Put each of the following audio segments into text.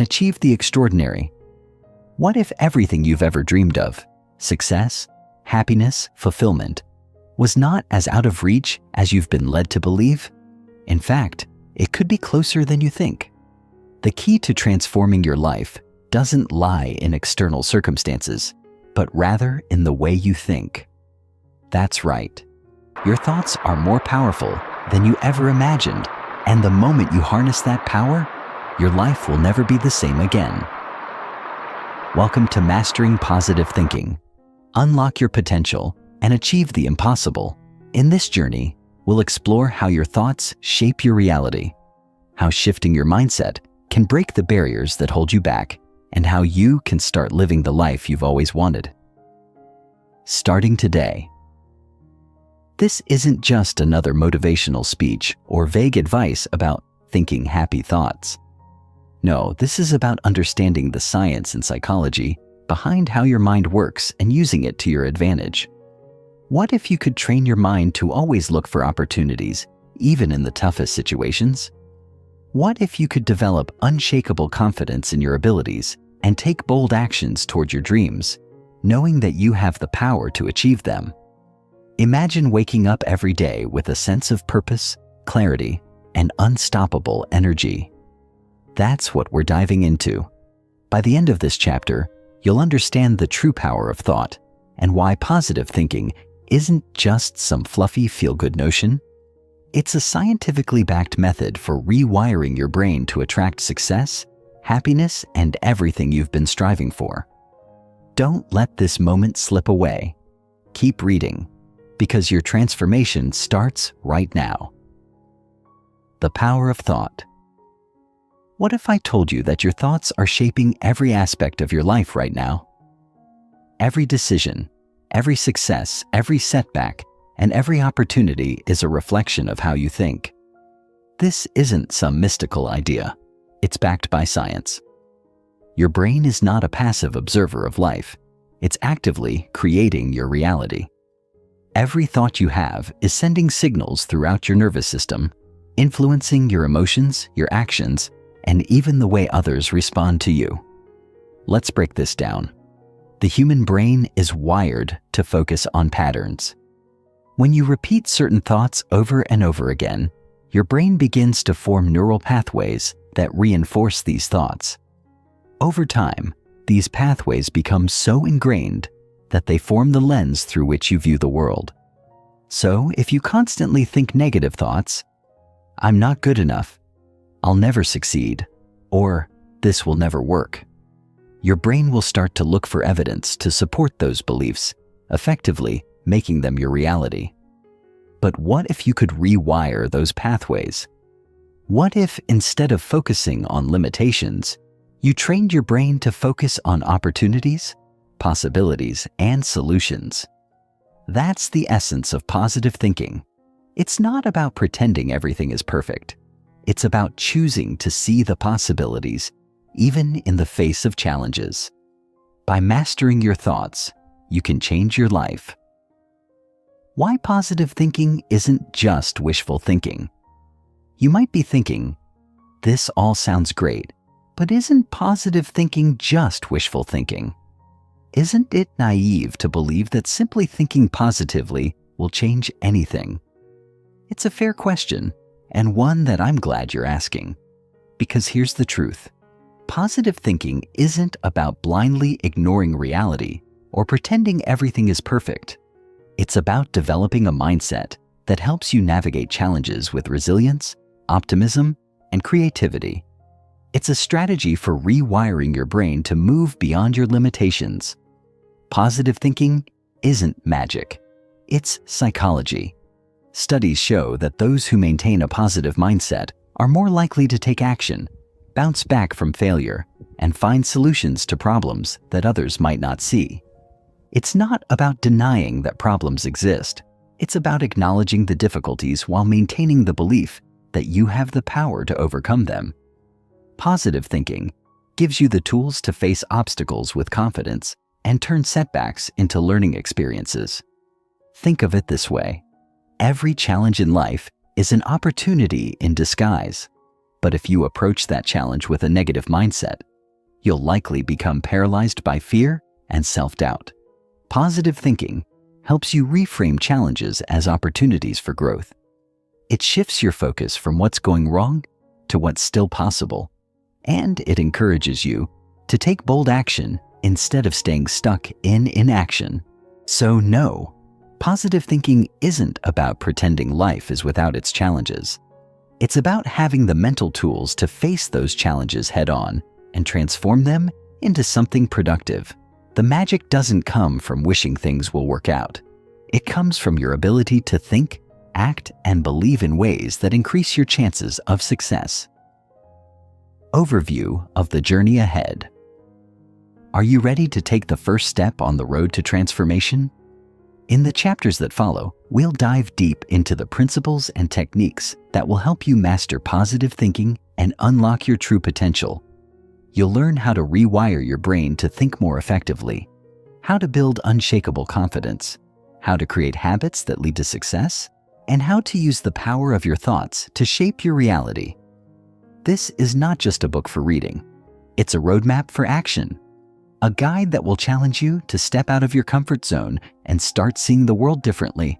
achieve the extraordinary? What if everything you've ever dreamed of, success, happiness, fulfillment, was not as out of reach as you've been led to believe? In fact, it could be closer than you think. The key to transforming your life doesn't lie in external circumstances, but rather in the way you think. That's right. Your thoughts are more powerful than you ever imagined, and the moment you harness that power, your life will never be the same again. Welcome to Mastering Positive Thinking. Unlock your potential and achieve the impossible. In this journey, we'll explore how your thoughts shape your reality, how shifting your mindset can break the barriers that hold you back, and how you can start living the life you've always wanted. Starting today. This isn't just another motivational speech or vague advice about thinking happy thoughts. No, this is about understanding the science and psychology behind how your mind works and using it to your advantage. What if you could train your mind to always look for opportunities, even in the toughest situations? What if you could develop unshakable confidence in your abilities and take bold actions toward your dreams, knowing that you have the power to achieve them? Imagine waking up every day with a sense of purpose, clarity, and unstoppable energy. That's what we're diving into. By the end of this chapter, you'll understand the true power of thought and why positive thinking isn't just some fluffy feel-good notion. It's a scientifically backed method for rewiring your brain to attract success, happiness, and everything you've been striving for. Don't let this moment slip away. Keep reading, because your transformation starts right now. The power of thought. What if I told you that your thoughts are shaping every aspect of your life right now? Every decision, every success, every setback, and every opportunity is a reflection of how you think. This isn't some mystical idea. It's backed by science. Your brain is not a passive observer of life. It's actively creating your reality. Every thought you have is sending signals throughout your nervous system, influencing your emotions, your actions, and even the way others respond to you. Let's break this down. The human brain is wired to focus on patterns. When you repeat certain thoughts over and over again, your brain begins to form neural pathways that reinforce these thoughts. Over time, these pathways become so ingrained that they form the lens through which you view the world. So, if you constantly think negative thoughts, "I'm not good enough," "I'll never succeed," or "this will never work," your brain will start to look for evidence to support those beliefs, effectively making them your reality. But what if you could rewire those pathways? What if, instead of focusing on limitations, you trained your brain to focus on opportunities, possibilities, and solutions? That's the essence of positive thinking. It's not about pretending everything is perfect. It's about choosing to see the possibilities, even in the face of challenges. By mastering your thoughts, you can change your life. Why positive thinking isn't just wishful thinking? You might be thinking, "This all sounds great, but isn't positive thinking just wishful thinking?" Isn't it naive to believe that simply thinking positively will change anything? It's a fair question, and one that I'm glad you're asking. Because here's the truth. Positive thinking isn't about blindly ignoring reality or pretending everything is perfect. It's about developing a mindset that helps you navigate challenges with resilience, optimism, and creativity. It's a strategy for rewiring your brain to move beyond your limitations. Positive thinking isn't magic. It's psychology. Studies show that those who maintain a positive mindset are more likely to take action, bounce back from failure, and find solutions to problems that others might not see. It's not about denying that problems exist. It's about acknowledging the difficulties while maintaining the belief that you have the power to overcome them. Positive thinking gives you the tools to face obstacles with confidence and turn setbacks into learning experiences. Think of it this way. Every challenge in life is an opportunity in disguise. But if you approach that challenge with a negative mindset, you'll likely become paralyzed by fear and self-doubt. Positive thinking helps you reframe challenges as opportunities for growth. It shifts your focus from what's going wrong to what's still possible, and it encourages you to take bold action instead of staying stuck in inaction. So no, positive thinking isn't about pretending life is without its challenges. It's about having the mental tools to face those challenges head-on and transform them into something productive. The magic doesn't come from wishing things will work out. It comes from your ability to think, act, and believe in ways that increase your chances of success. Overview of the journey ahead. Are you ready to take the first step on the road to transformation? In the chapters that follow, we'll dive deep into the principles and techniques that will help you master positive thinking and unlock your true potential. You'll learn how to rewire your brain to think more effectively, how to build unshakable confidence, how to create habits that lead to success, and how to use the power of your thoughts to shape your reality. This is not just a book for reading. It's a roadmap for action, a guide that will challenge you to step out of your comfort zone and start seeing the world differently.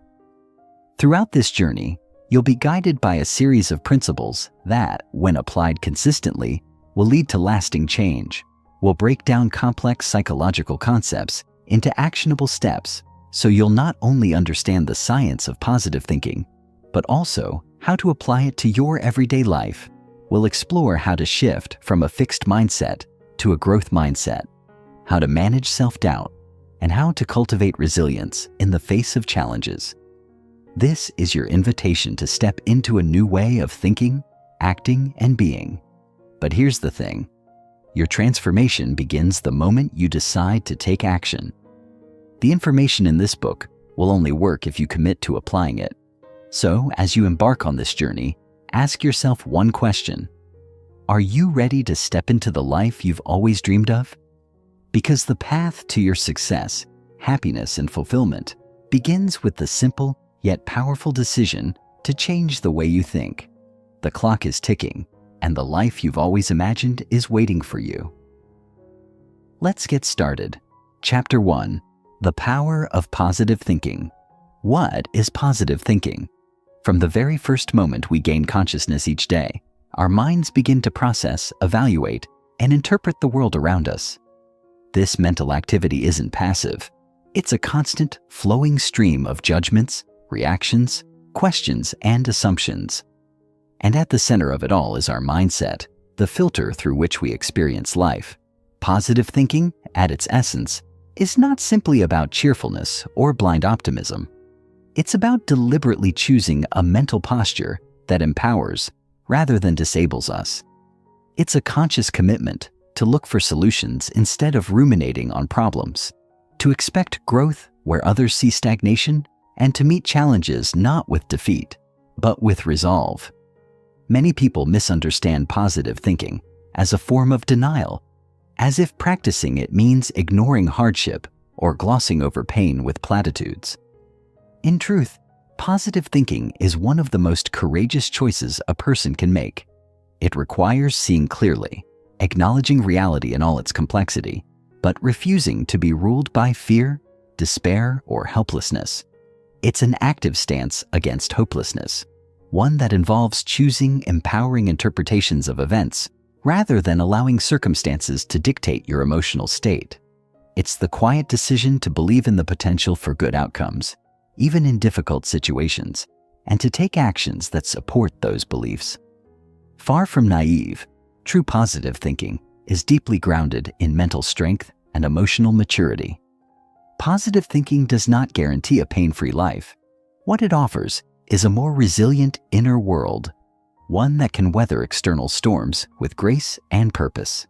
Throughout this journey, you'll be guided by a series of principles that, when applied consistently, will lead to lasting change. We'll break down complex psychological concepts into actionable steps so you'll not only understand the science of positive thinking, but also how to apply it to your everyday life. We'll explore how to shift from a fixed mindset to a growth mindset, how to manage self-doubt, and how to cultivate resilience in the face of challenges. This is your invitation to step into a new way of thinking, acting, and being. But here's the thing. Your transformation begins the moment you decide to take action. The information in this book will only work if you commit to applying it. So, as you embark on this journey, ask yourself one question. Are you ready to step into the life you've always dreamed of? Because the path to your success, happiness, and fulfillment begins with the simple yet powerful decision to change the way you think. The clock is ticking, and the life you've always imagined is waiting for you. Let's get started. Chapter 1. The Power of Positive Thinking. What is positive thinking? From the very first moment we gain consciousness each day, our minds begin to process, evaluate, and interpret the world around us. This mental activity isn't passive. It's a constant, flowing stream of judgments, reactions, questions, and assumptions. And at the center of it all is our mindset, the filter through which we experience life. Positive thinking, at its essence, is not simply about cheerfulness or blind optimism. It's about deliberately choosing a mental posture that empowers rather than disables us. It's a conscious commitment to look for solutions instead of ruminating on problems, to expect growth where others see stagnation, and to meet challenges not with defeat, but with resolve. Many people misunderstand positive thinking as a form of denial, as if practicing it means ignoring hardship or glossing over pain with platitudes. In truth, positive thinking is one of the most courageous choices a person can make. It requires seeing clearly, acknowledging reality in all its complexity, but refusing to be ruled by fear, despair, or helplessness. It's an active stance against hopelessness, one that involves choosing empowering interpretations of events rather than allowing circumstances to dictate your emotional state. It's the quiet decision to believe in the potential for good outcomes, even in difficult situations, and to take actions that support those beliefs. Far from naive, true positive thinking is deeply grounded in mental strength and emotional maturity. Positive thinking does not guarantee a pain-free life. What it offers is a more resilient inner world, one that can weather external storms with grace and purpose.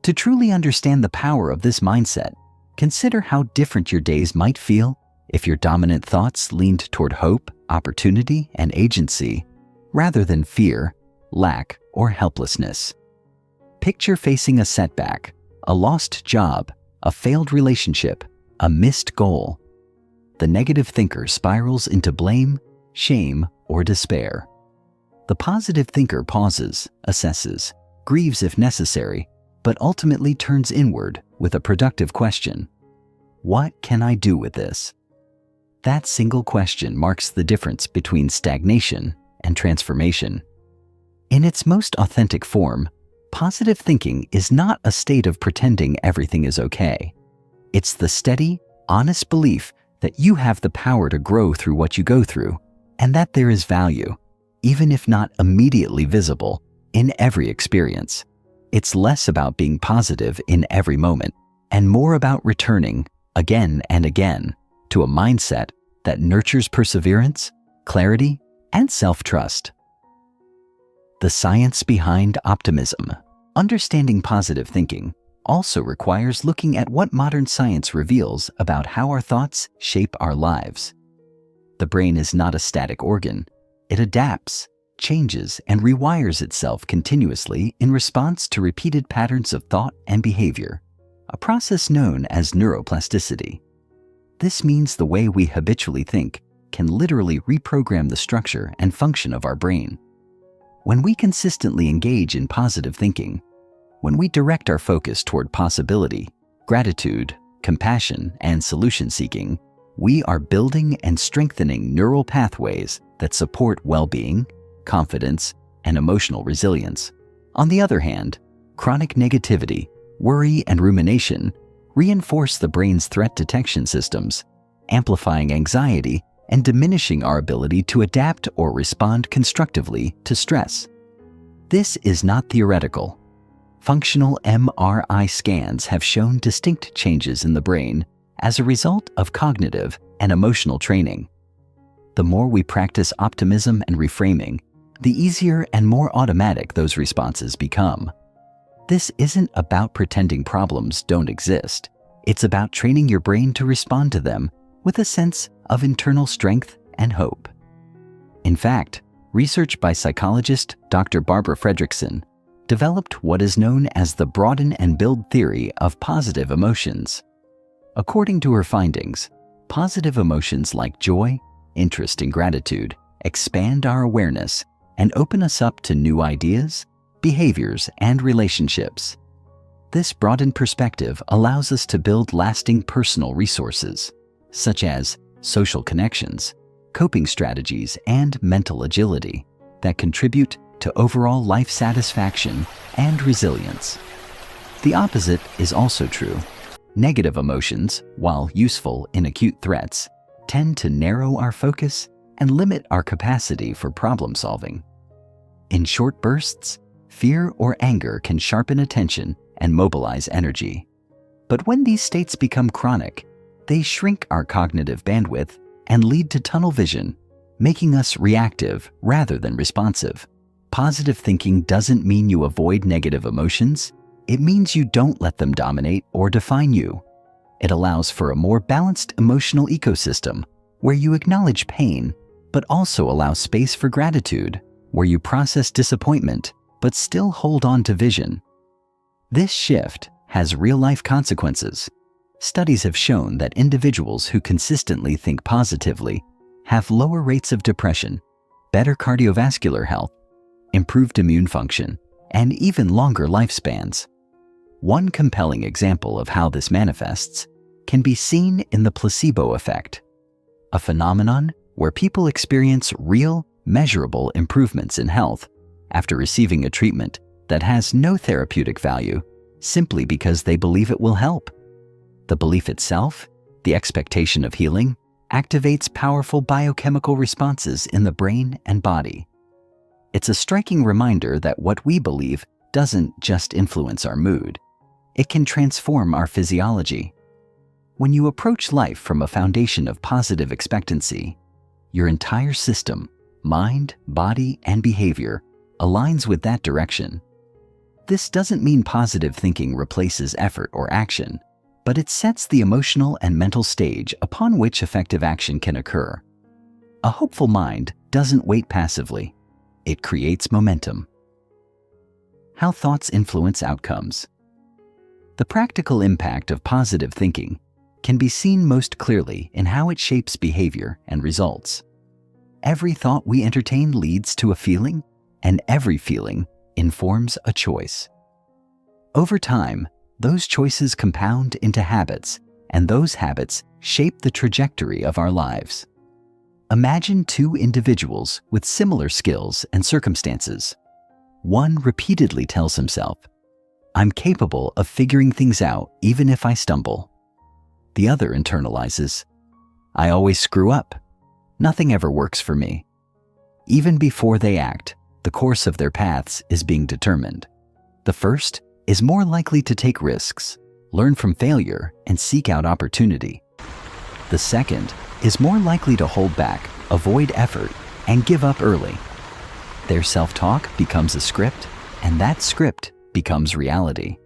To truly understand the power of this mindset, consider how different your days might feel if your dominant thoughts leaned toward hope, opportunity, and agency, rather than fear, lack, or helplessness. Picture facing a setback, a lost job, a failed relationship, a missed goal. The negative thinker spirals into blame, shame, or despair. The positive thinker pauses, assesses, grieves if necessary, but ultimately turns inward with a productive question. What can I do with this? That single question marks the difference between stagnation and transformation. In its most authentic form, positive thinking is not a state of pretending everything is okay. It's the steady, honest belief that you have the power to grow through what you go through, and that there is value, even if not immediately visible, in every experience. It's less about being positive in every moment, and more about returning, again and again, to a mindset that nurtures perseverance, clarity, and self-trust. The science behind optimism. Understanding positive thinking also requires looking at what modern science reveals about how our thoughts shape our lives. The brain is not a static organ. It adapts, changes, and rewires itself continuously in response to repeated patterns of thought and behavior, a process known as neuroplasticity. This means the way we habitually think can literally reprogram the structure and function of our brain. When we consistently engage in positive thinking, when we direct our focus toward possibility, gratitude, compassion, and solution-seeking, we are building and strengthening neural pathways that support well-being, confidence, and emotional resilience. On the other hand, chronic negativity, worry, and rumination reinforce the brain's threat detection systems, amplifying anxiety and diminishing our ability to adapt or respond constructively to stress. This is not theoretical. Functional MRI scans have shown distinct changes in the brain as a result of cognitive and emotional training. The more we practice optimism and reframing, the easier and more automatic those responses become. This isn't about pretending problems don't exist. It's about training your brain to respond to them with a sense of internal strength and hope. In fact, research by psychologist Dr. Barbara Fredrickson developed what is known as the broaden and build theory of positive emotions. According to her findings, positive emotions like joy, interest, and gratitude expand our awareness and open us up to new ideas, behaviors, and relationships. This broadened perspective allows us to build lasting personal resources, such as social connections, coping strategies, and mental agility that contribute to overall life satisfaction and resilience. The opposite is also true. Negative emotions, while useful in acute threats, tend to narrow our focus and limit our capacity for problem solving. In short bursts, fear or anger can sharpen attention and mobilize energy. But when these states become chronic, they shrink our cognitive bandwidth and lead to tunnel vision, making us reactive rather than responsive. Positive thinking doesn't mean you avoid negative emotions. It means you don't let them dominate or define you. It allows for a more balanced emotional ecosystem where you acknowledge pain, but also allow space for gratitude, where you process disappointment, but still hold on to vision. This shift has real-life consequences. Studies have shown that individuals who consistently think positively have lower rates of depression, better cardiovascular health, improved immune function, and even longer lifespans. One compelling example of how this manifests can be seen in the placebo effect, a phenomenon where people experience real, measurable improvements in health after receiving a treatment that has no therapeutic value simply because they believe it will help. The belief itself, the expectation of healing, activates powerful biochemical responses in the brain and body. It's a striking reminder that what we believe doesn't just influence our mood. It can transform our physiology. When you approach life from a foundation of positive expectancy, your entire system, mind, body, and behavior aligns with that direction. This doesn't mean positive thinking replaces effort or action, but it sets the emotional and mental stage upon which effective action can occur. A hopeful mind doesn't wait passively. It creates momentum. How thoughts influence outcomes. The practical impact of positive thinking can be seen most clearly in how it shapes behavior and results. Every thought we entertain leads to a feeling, and every feeling informs a choice. Over time, those choices compound into habits, and those habits shape the trajectory of our lives. Imagine two individuals with similar skills and circumstances. One repeatedly tells himself, "I'm capable of figuring things out even if I stumble." The other internalizes, "I always screw up. Nothing ever works for me." Even before they act, the course of their paths is being determined. The first is more likely to take risks, learn from failure, and seek out opportunity. The second is more likely to hold back, avoid effort, and give up early. Their self-talk becomes a script, and that script becomes reality.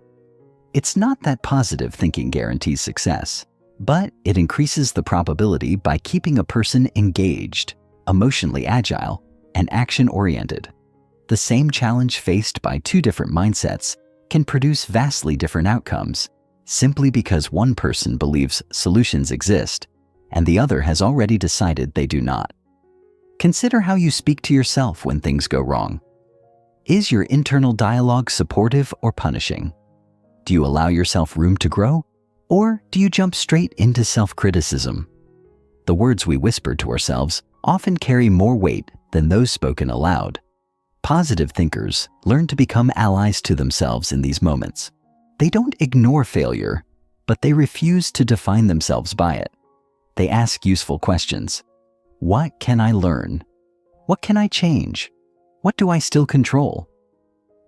It's not that positive thinking guarantees success, but it increases the probability by keeping a person engaged, emotionally agile, and action-oriented. The same challenge faced by two different mindsets can produce vastly different outcomes, simply because one person believes solutions exist and the other has already decided they do not. Consider how you speak to yourself when things go wrong. Is your internal dialogue supportive or punishing? Do you allow yourself room to grow, or do you jump straight into self-criticism? The words we whisper to ourselves often carry more weight than those spoken aloud. Positive thinkers learn to become allies to themselves in these moments. They don't ignore failure, but they refuse to define themselves by it. They ask useful questions. What can I learn? What can I change? What do I still control?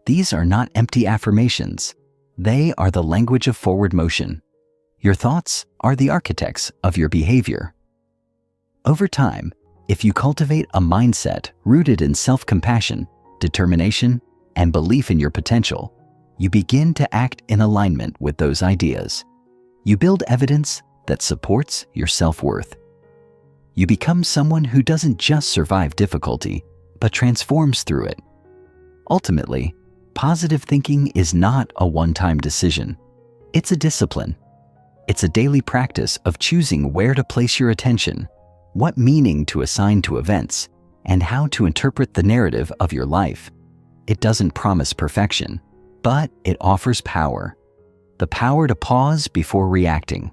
These are not empty affirmations. They are the language of forward motion. Your thoughts are the architects of your behavior. Over time, if you cultivate a mindset rooted in self-compassion, determination, and belief in your potential, you begin to act in alignment with those ideas. You build evidence that supports your self-worth. You become someone who doesn't just survive difficulty, but transforms through it. Ultimately, positive thinking is not a one-time decision. It's a discipline. It's a daily practice of choosing where to place your attention, what meaning to assign to events, and how to interpret the narrative of your life. It doesn't promise perfection, but it offers power. The power to pause before reacting,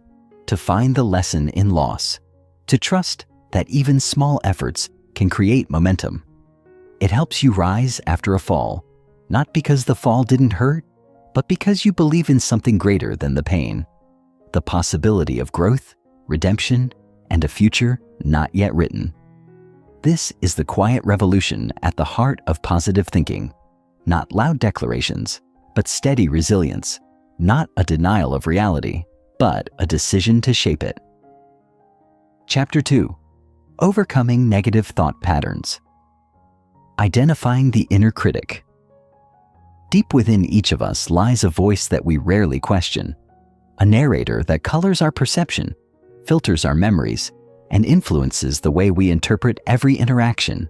to find the lesson in loss, to trust that even small efforts can create momentum. It helps you rise after a fall, not because the fall didn't hurt, but because you believe in something greater than the pain. The possibility of growth, redemption, and a future not yet written. This is the quiet revolution at the heart of positive thinking. Not loud declarations, but steady resilience. Not a denial of reality, but a decision to shape it. Chapter 2. Overcoming Negative Thought Patterns. Identifying the inner critic. Deep within each of us lies a voice that we rarely question, a narrator that colors our perception, filters our memories, and influences the way we interpret every interaction.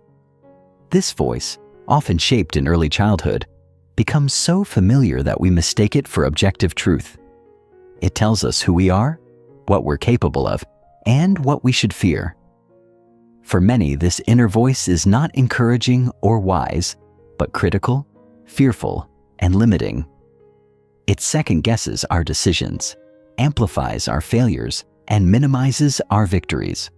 This voice, often shaped in early childhood, becomes so familiar that we mistake it for objective truth. It tells us who we are, what we're capable of, and what we should fear. For many, this inner voice is not encouraging or wise, but critical, fearful, and limiting. It second-guesses our decisions, amplifies our failures, and minimizes our victories.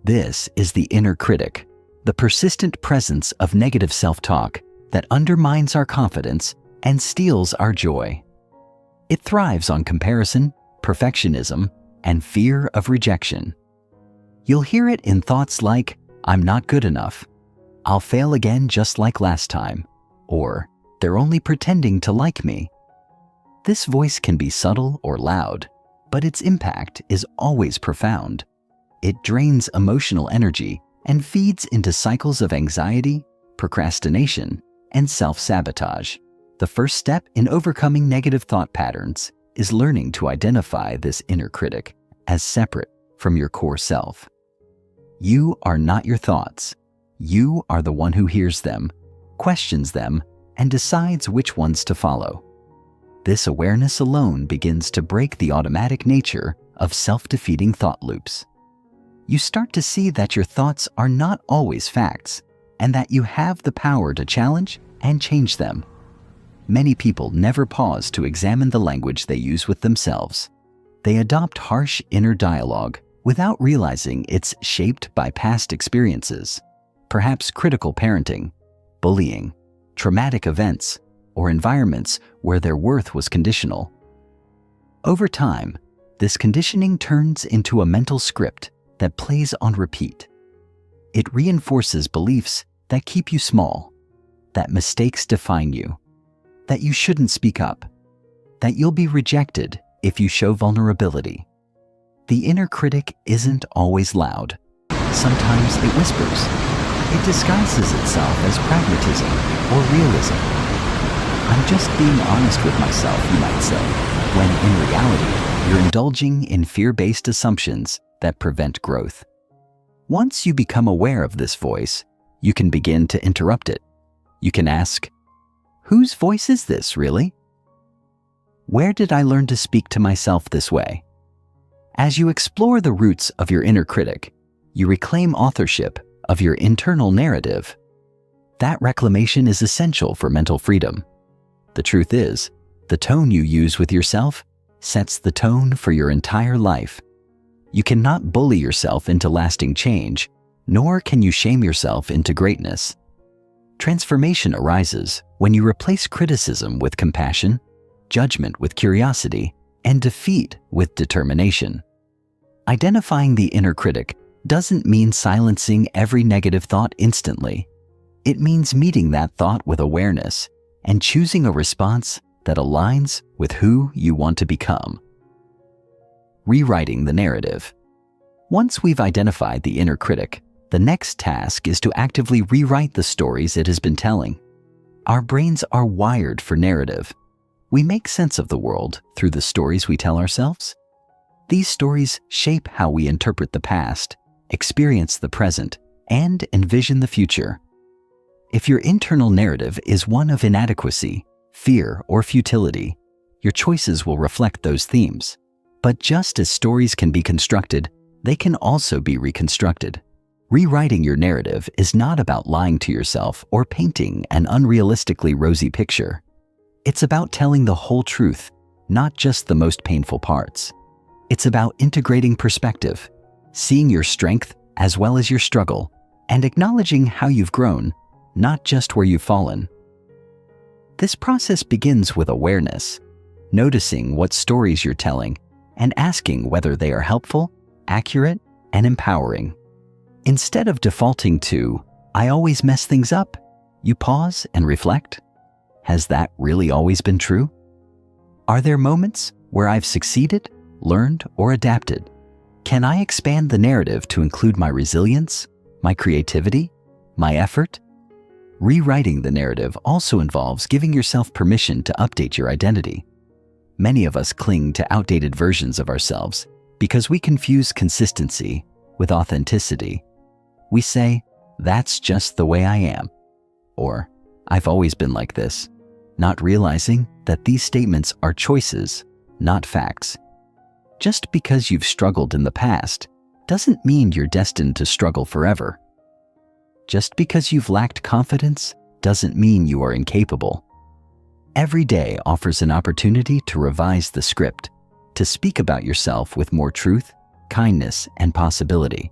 This is the inner critic, the persistent presence of negative self-talk that undermines our confidence and steals our joy. It thrives on comparison, perfectionism, and fear of rejection. You'll hear it in thoughts like, "I'm not good enough," "I'll fail again just like last time," or "They're only pretending to like me." This voice can be subtle or loud, but its impact is always profound. It drains emotional energy and feeds into cycles of anxiety, procrastination, and self-sabotage. The first step in overcoming negative thought patterns is learning to identify this inner critic as separate from your core self. You are not your thoughts. You are the one who hears them, questions them, and decides which ones to follow. This awareness alone begins to break the automatic nature of self-defeating thought loops. You start to see that your thoughts are not always facts, and that you have the power to challenge and change them. many people never pause to examine the language they use with themselves. They adopt harsh inner dialogue without realizing it's shaped by past experiences, perhaps critical parenting, bullying, traumatic events, or environments where their worth was conditional. Over time, this conditioning turns into a mental script that plays on repeat. It reinforces beliefs that keep you small, that mistakes define you, that you shouldn't speak up, that you'll be rejected if you show vulnerability. The inner critic isn't always loud. Sometimes it whispers. It disguises itself as pragmatism or realism. I'm just being honest with myself, you might say, when in reality, you're indulging in fear-based assumptions that prevent growth. Once you become aware of this voice, you can begin to interrupt it. You can ask, whose voice is this, really? Where did I learn to speak to myself this way? As you explore the roots of your inner critic, you reclaim authorship of your internal narrative. That reclamation is essential for mental freedom. The truth is, the tone you use with yourself sets the tone for your entire life. You cannot bully yourself into lasting change, nor can you shame yourself into greatness. Transformation arises when you replace criticism with compassion, judgment with curiosity, and defeat with determination. Identifying the inner critic doesn't mean silencing every negative thought instantly. It means meeting that thought with awareness and choosing a response that aligns with who you want to become. Rewriting the narrative. Once we've identified the inner critic, the next task is to actively rewrite the stories it has been telling. Our brains are wired for narrative. We make sense of the world through the stories we tell ourselves. These stories shape how we interpret the past, experience the present, and envision the future. If your internal narrative is one of inadequacy, fear, or futility, your choices will reflect those themes. But just as stories can be constructed, they can also be reconstructed. Rewriting your narrative is not about lying to yourself or painting an unrealistically rosy picture. It's about telling the whole truth, not just the most painful parts. It's about integrating perspective, seeing your strength as well as your struggle, and acknowledging how you've grown, not just where you've fallen. This process begins with awareness, noticing what stories you're telling, and asking whether they are helpful, accurate, and empowering. Instead of defaulting to, I always mess things up, you pause and reflect. Has that really always been true? Are there moments where I've succeeded, learned, or adapted? Can I expand the narrative to include my resilience, my creativity, my effort? Rewriting the narrative also involves giving yourself permission to update your identity. Many of us cling to outdated versions of ourselves because we confuse consistency with authenticity. We say, that's just the way I am, or I've always been like this, not realizing that these statements are choices, not facts. Just because you've struggled in the past doesn't mean you're destined to struggle forever. Just because you've lacked confidence doesn't mean you are incapable. Every day offers an opportunity to revise the script, to speak about yourself with more truth, kindness, and possibility.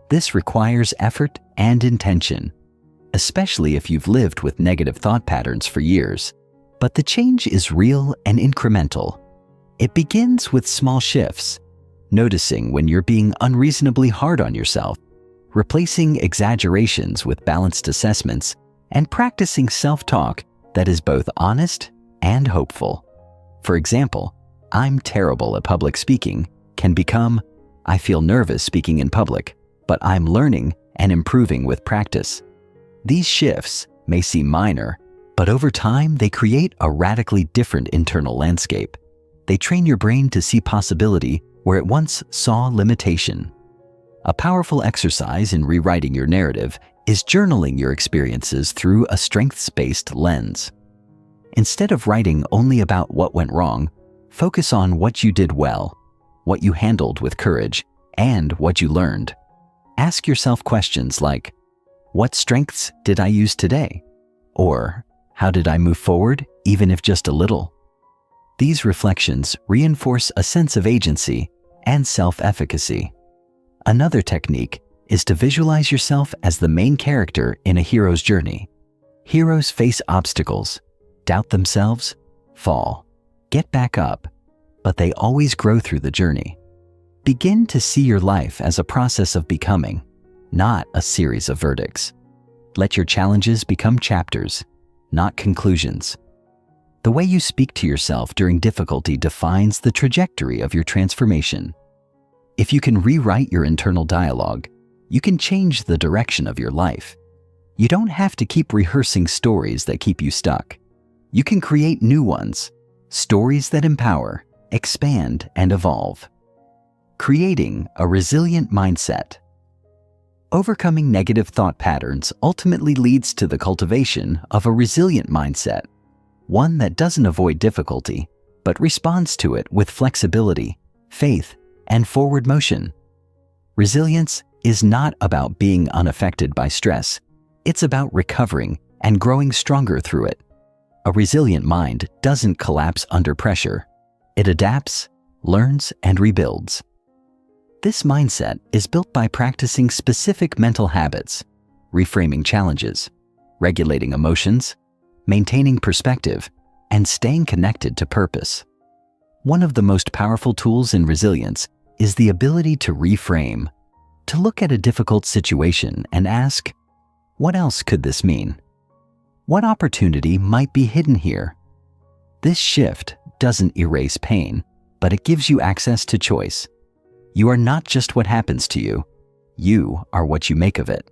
This requires effort and intention, especially if you've lived with negative thought patterns for years. But the change is real and incremental. It begins with small shifts, noticing when you're being unreasonably hard on yourself, replacing exaggerations with balanced assessments, and practicing self-talk that is both honest and hopeful. For example, I'm terrible at public speaking can become, I feel nervous speaking in public, but I'm learning and improving with practice. These shifts may seem minor, but over time they create a radically different internal landscape. They train your brain to see possibility where it once saw limitation. A powerful exercise in rewriting your narrative is journaling your experiences through a strengths-based lens. Instead of writing only about what went wrong, focus on what you did well, what you handled with courage, and what you learned. Ask yourself questions like, what strengths did I use today? Or, how did I move forward even if just a little. These reflections reinforce a sense of agency and self-efficacy. Another technique is to visualize yourself as the main character in a hero's journey. Heroes face obstacles, doubt themselves, fall, get back up, but they always grow through the journey. Begin to see your life as a process of becoming, not a series of verdicts. Let your challenges become chapters, not conclusions. The way you speak to yourself during difficulty defines the trajectory of your transformation. If you can rewrite your internal dialogue, you can change the direction of your life. You don't have to keep rehearsing stories that keep you stuck. You can create new ones, stories that empower, expand, and evolve. Creating a resilient mindset. Overcoming negative thought patterns ultimately leads to the cultivation of a resilient mindset, one that doesn't avoid difficulty, but responds to it with flexibility, faith, and forward motion. Resilience is not about being unaffected by stress. It's about recovering and growing stronger through it. A resilient mind doesn't collapse under pressure. It adapts, learns, and rebuilds. This mindset is built by practicing specific mental habits, reframing challenges, regulating emotions, maintaining perspective, and staying connected to purpose. One of the most powerful tools in resilience is the ability to reframe, to look at a difficult situation and ask, what else could this mean? What opportunity might be hidden here? This shift doesn't erase pain, but it gives you access to choice. You are not just what happens to you. You are what you make of it.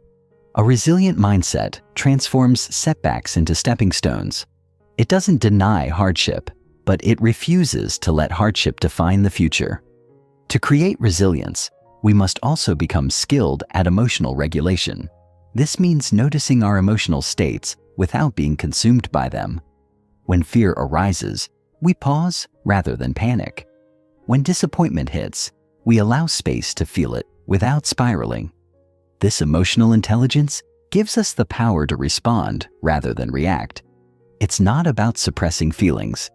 A resilient mindset transforms setbacks into stepping stones. It doesn't deny hardship, but it refuses to let hardship define the future. To create resilience, we must also become skilled at emotional regulation. This means noticing our emotional states without being consumed by them. When fear arises, we pause rather than panic. When disappointment hits, we allow space to feel it without spiraling. This emotional intelligence gives us the power to respond rather than react. It's not about suppressing feelings.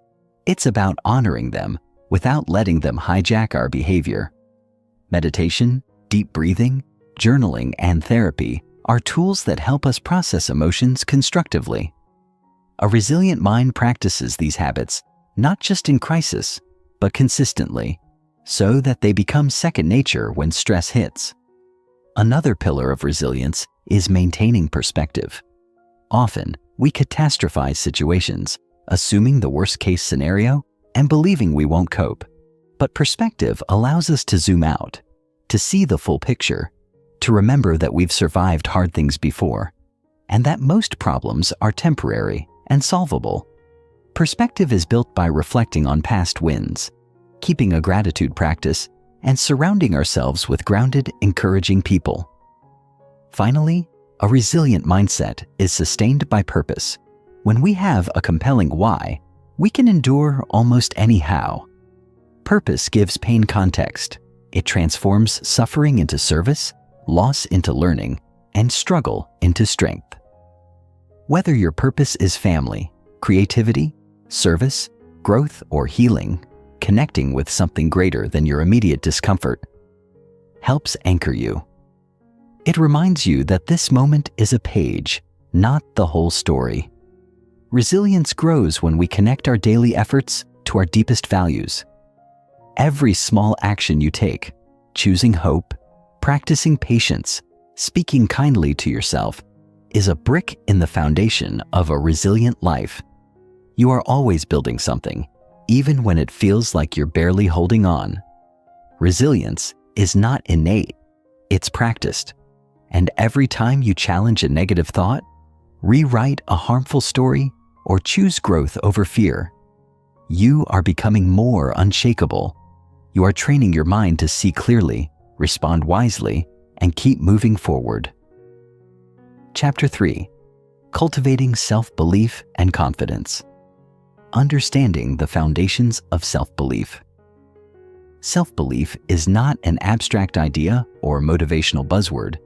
It's about honoring them without letting them hijack our behavior. Meditation, deep breathing, journaling, and therapy are tools that help us process emotions constructively. A resilient mind practices these habits not just in crisis, but consistently, so that they become second nature when stress hits. Another pillar of resilience is maintaining perspective. Often, we catastrophize situations, assuming the worst-case scenario and believing we won't cope. But perspective allows us to zoom out, to see the full picture, to remember that we've survived hard things before, and that most problems are temporary and solvable. Perspective is built by reflecting on past wins, keeping a gratitude practice, and surrounding ourselves with grounded, encouraging people. Finally, a resilient mindset is sustained by purpose. When we have a compelling why, we can endure almost any how. Purpose gives pain context. It transforms suffering into service, loss into learning, and struggle into strength. Whether your purpose is family, creativity, service, growth, or healing, connecting with something greater than your immediate discomfort helps anchor you. It reminds you that this moment is a page, not the whole story. Resilience grows when we connect our daily efforts to our deepest values. Every small action you take, choosing hope, practicing patience, speaking kindly to yourself, is a brick in the foundation of a resilient life. You are always building something, even when it feels like you're barely holding on. Resilience is not innate, it's practiced. And every time you challenge a negative thought, rewrite a harmful story, or choose growth over fear, you are becoming more unshakable. You are training your mind to see clearly, respond wisely, and keep moving forward. Chapter 3. Cultivating Self-Belief and Confidence. Understanding the foundations of self-belief. Self-belief is not an abstract idea or motivational buzzword.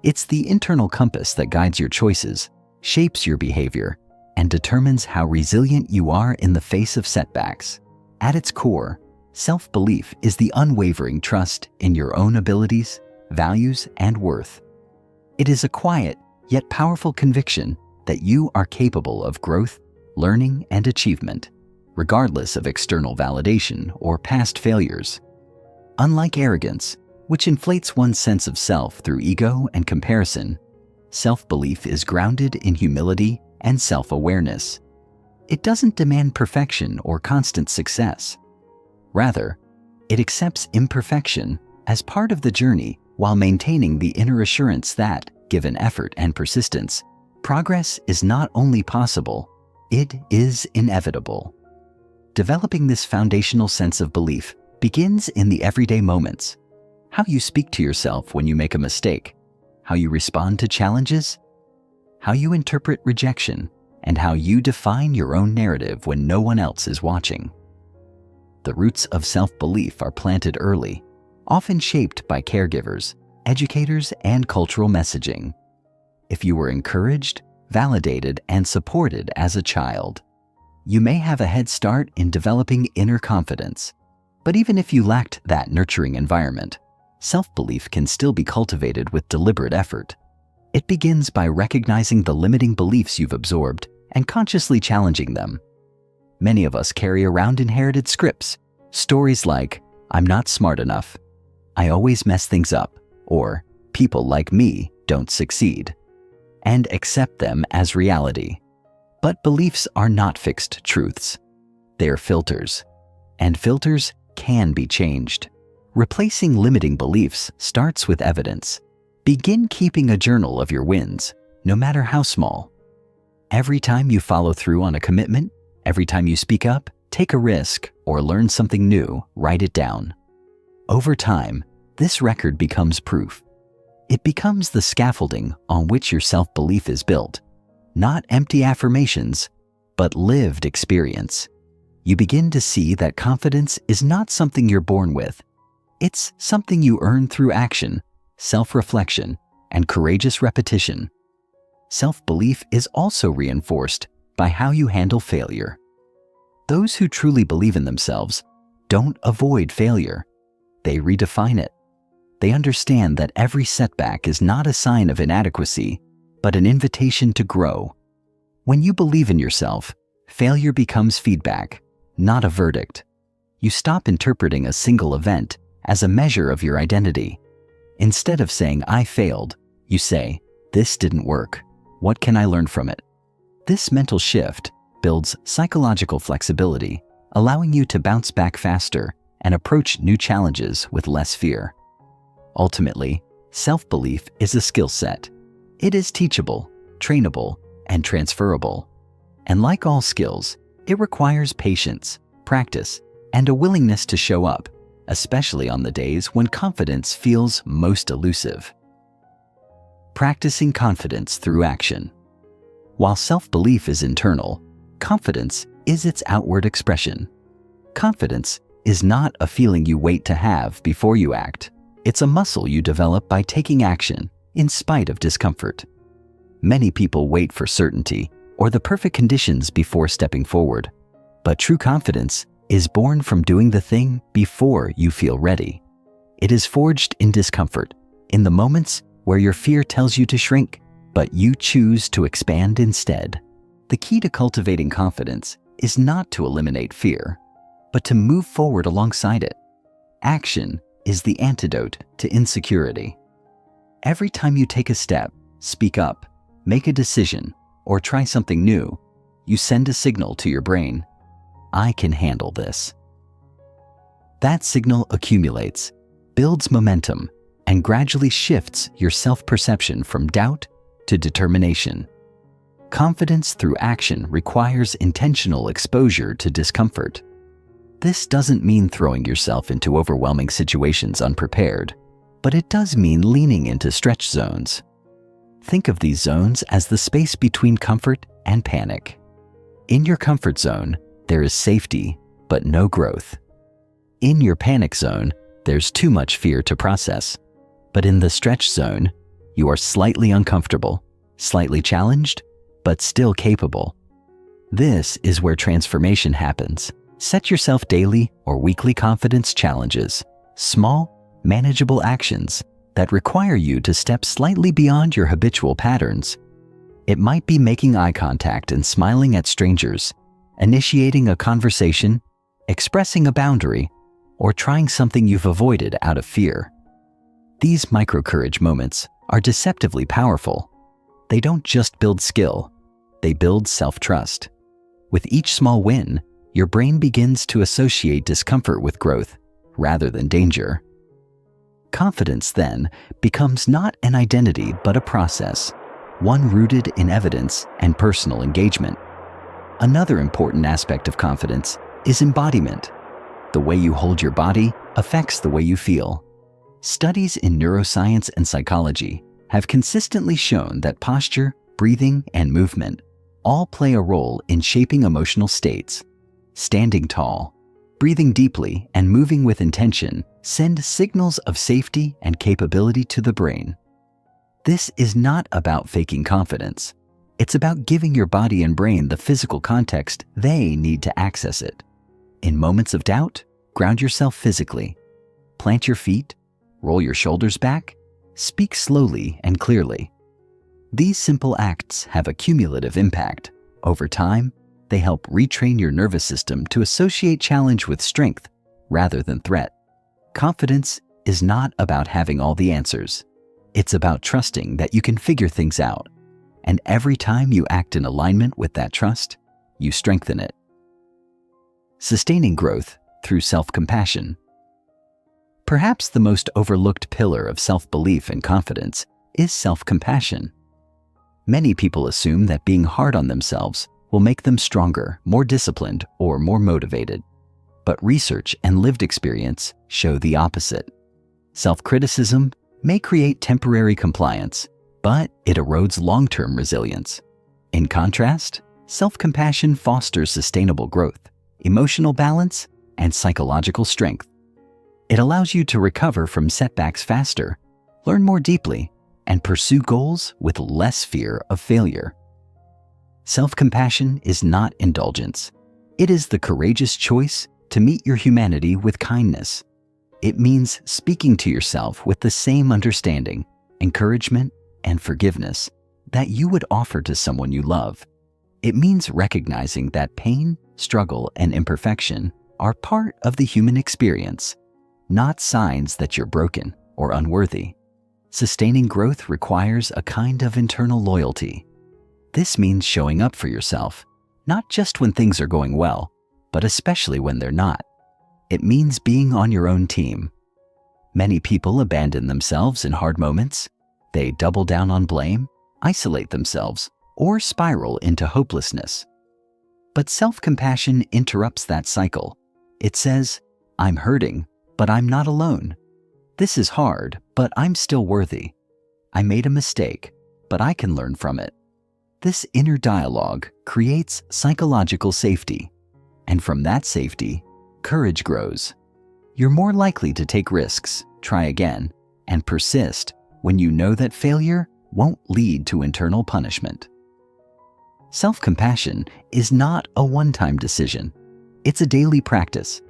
It's the internal compass that guides your choices, shapes your behavior, and determines how resilient you are in the face of setbacks. At its core, self-belief is the unwavering trust in your own abilities, values, and worth. It is a quiet yet powerful conviction that you are capable of growth, learning, and achievement, regardless of external validation or past failures. Unlike arrogance, which inflates one's sense of self through ego and comparison, self-belief is grounded in humility and self-awareness. It doesn't demand perfection or constant success. Rather, it accepts imperfection as part of the journey while maintaining the inner assurance that, given effort and persistence, progress is not only possible, it is inevitable. Developing this foundational sense of belief begins in the everyday moments. How you speak to yourself when you make a mistake, how you respond to challenges, how you interpret rejection, and how you define your own narrative when no one else is watching. The roots of self-belief are planted early, often shaped by caregivers, educators, and cultural messaging. If you were encouraged, validated, and supported as a child, you may have a head start in developing inner confidence. But even if you lacked that nurturing environment, self-belief can still be cultivated with deliberate effort. It begins by recognizing the limiting beliefs you've absorbed and consciously challenging them. Many of us carry around inherited scripts, stories like, "I'm not smart enough," "I always mess things up," or "people like me don't succeed," and accept them as reality. But beliefs are not fixed truths. They are filters, and filters can be changed. Replacing limiting beliefs starts with evidence. Begin keeping a journal of your wins, no matter how small. Every time you follow through on a commitment, every time you speak up, take a risk, or learn something new, write it down. Over time, this record becomes proof. It becomes the scaffolding on which your self-belief is built. Not empty affirmations, but lived experience. You begin to see that confidence is not something you're born with. It's something you earn through action, self-reflection, and courageous repetition. Self-belief is also reinforced by how you handle failure. Those who truly believe in themselves don't avoid failure. They redefine it. They understand that every setback is not a sign of inadequacy, but an invitation to grow. When you believe in yourself, failure becomes feedback, not a verdict. You stop interpreting a single event as a measure of your identity. Instead of saying, "I failed," you say, "This didn't work. What can I learn from it?" This mental shift builds psychological flexibility, allowing you to bounce back faster and approach new challenges with less fear. Ultimately, self-belief is a skill set. It is teachable, trainable, and transferable. And like all skills, it requires patience, practice, and a willingness to show up, especially on the days when confidence feels most elusive. Practicing confidence through action. While self-belief is internal, confidence is its outward expression. Confidence is not a feeling you wait to have before you act. It's a muscle you develop by taking action in spite of discomfort. Many people wait for certainty or the perfect conditions before stepping forward. But true confidence is born from doing the thing before you feel ready. It is forged in discomfort, in the moments where your fear tells you to shrink, but you choose to expand instead. The key to cultivating confidence is not to eliminate fear, but to move forward alongside it. Action is the antidote to insecurity. Every time you take a step, speak up, make a decision, or try something new, you send a signal to your brain, "I can handle this." That signal accumulates, builds momentum, and gradually shifts your self-perception from doubt to determination. Confidence through action requires intentional exposure to discomfort. This doesn't mean throwing yourself into overwhelming situations unprepared, but it does mean leaning into stretch zones. Think of these zones as the space between comfort and panic. In your comfort zone, there is safety, but no growth. In your panic zone, there's too much fear to process. But in the stretch zone, you are slightly uncomfortable, slightly challenged, but still capable. This is where transformation happens. Set yourself daily or weekly confidence challenges, small, manageable actions that require you to step slightly beyond your habitual patterns. It might be making eye contact and smiling at strangers, initiating a conversation, expressing a boundary, or trying something you've avoided out of fear. These micro-courage moments are deceptively powerful. They don't just build skill, they build self-trust. With each small win, your brain begins to associate discomfort with growth rather than danger. Confidence, then, becomes not an identity but a process, one rooted in evidence and personal engagement. Another important aspect of confidence is embodiment. The way you hold your body affects the way you feel. Studies in neuroscience and psychology have consistently shown that posture, breathing, and movement all play a role in shaping emotional states. Standing tall, breathing deeply, and moving with intention send signals of safety and capability to the brain. This is not about faking confidence. It's about giving your body and brain the physical context they need to access it. In moments of doubt, ground yourself physically. Plant your feet, roll your shoulders back, speak slowly and clearly. These simple acts have a cumulative impact. Over time, they help retrain your nervous system to associate challenge with strength rather than threat. Confidence is not about having all the answers. It's about trusting that you can figure things out. And every time you act in alignment with that trust, you strengthen it. Sustaining growth through self-compassion. Perhaps the most overlooked pillar of self-belief and confidence is self-compassion. Many people assume that being hard on themselves will make them stronger, more disciplined, or more motivated. But research and lived experience show the opposite. Self-criticism may create temporary compliance, but it erodes long-term resilience. In contrast, self-compassion fosters sustainable growth, emotional balance, and psychological strength. It allows you to recover from setbacks faster, learn more deeply, and pursue goals with less fear of failure. Self-compassion is not indulgence. It is the courageous choice to meet your humanity with kindness. It means speaking to yourself with the same understanding, encouragement, and forgiveness that you would offer to someone you love. It means recognizing that pain, struggle, and imperfection are part of the human experience, not signs that you're broken or unworthy. Sustaining growth requires a kind of internal loyalty. This means showing up for yourself, not just when things are going well, but especially when they're not. It means being on your own team. Many people abandon themselves in hard moments. They double down on blame, isolate themselves, or spiral into hopelessness. But self-compassion interrupts that cycle. It says, "I'm hurting, but I'm not alone. This is hard, but I'm still worthy. I made a mistake, but I can learn from it." This inner dialogue creates psychological safety, and from that safety, courage grows. You're more likely to take risks, try again, and persist when you know that failure won't lead to internal punishment. Self-compassion is not a one-time decision. It's a daily practice.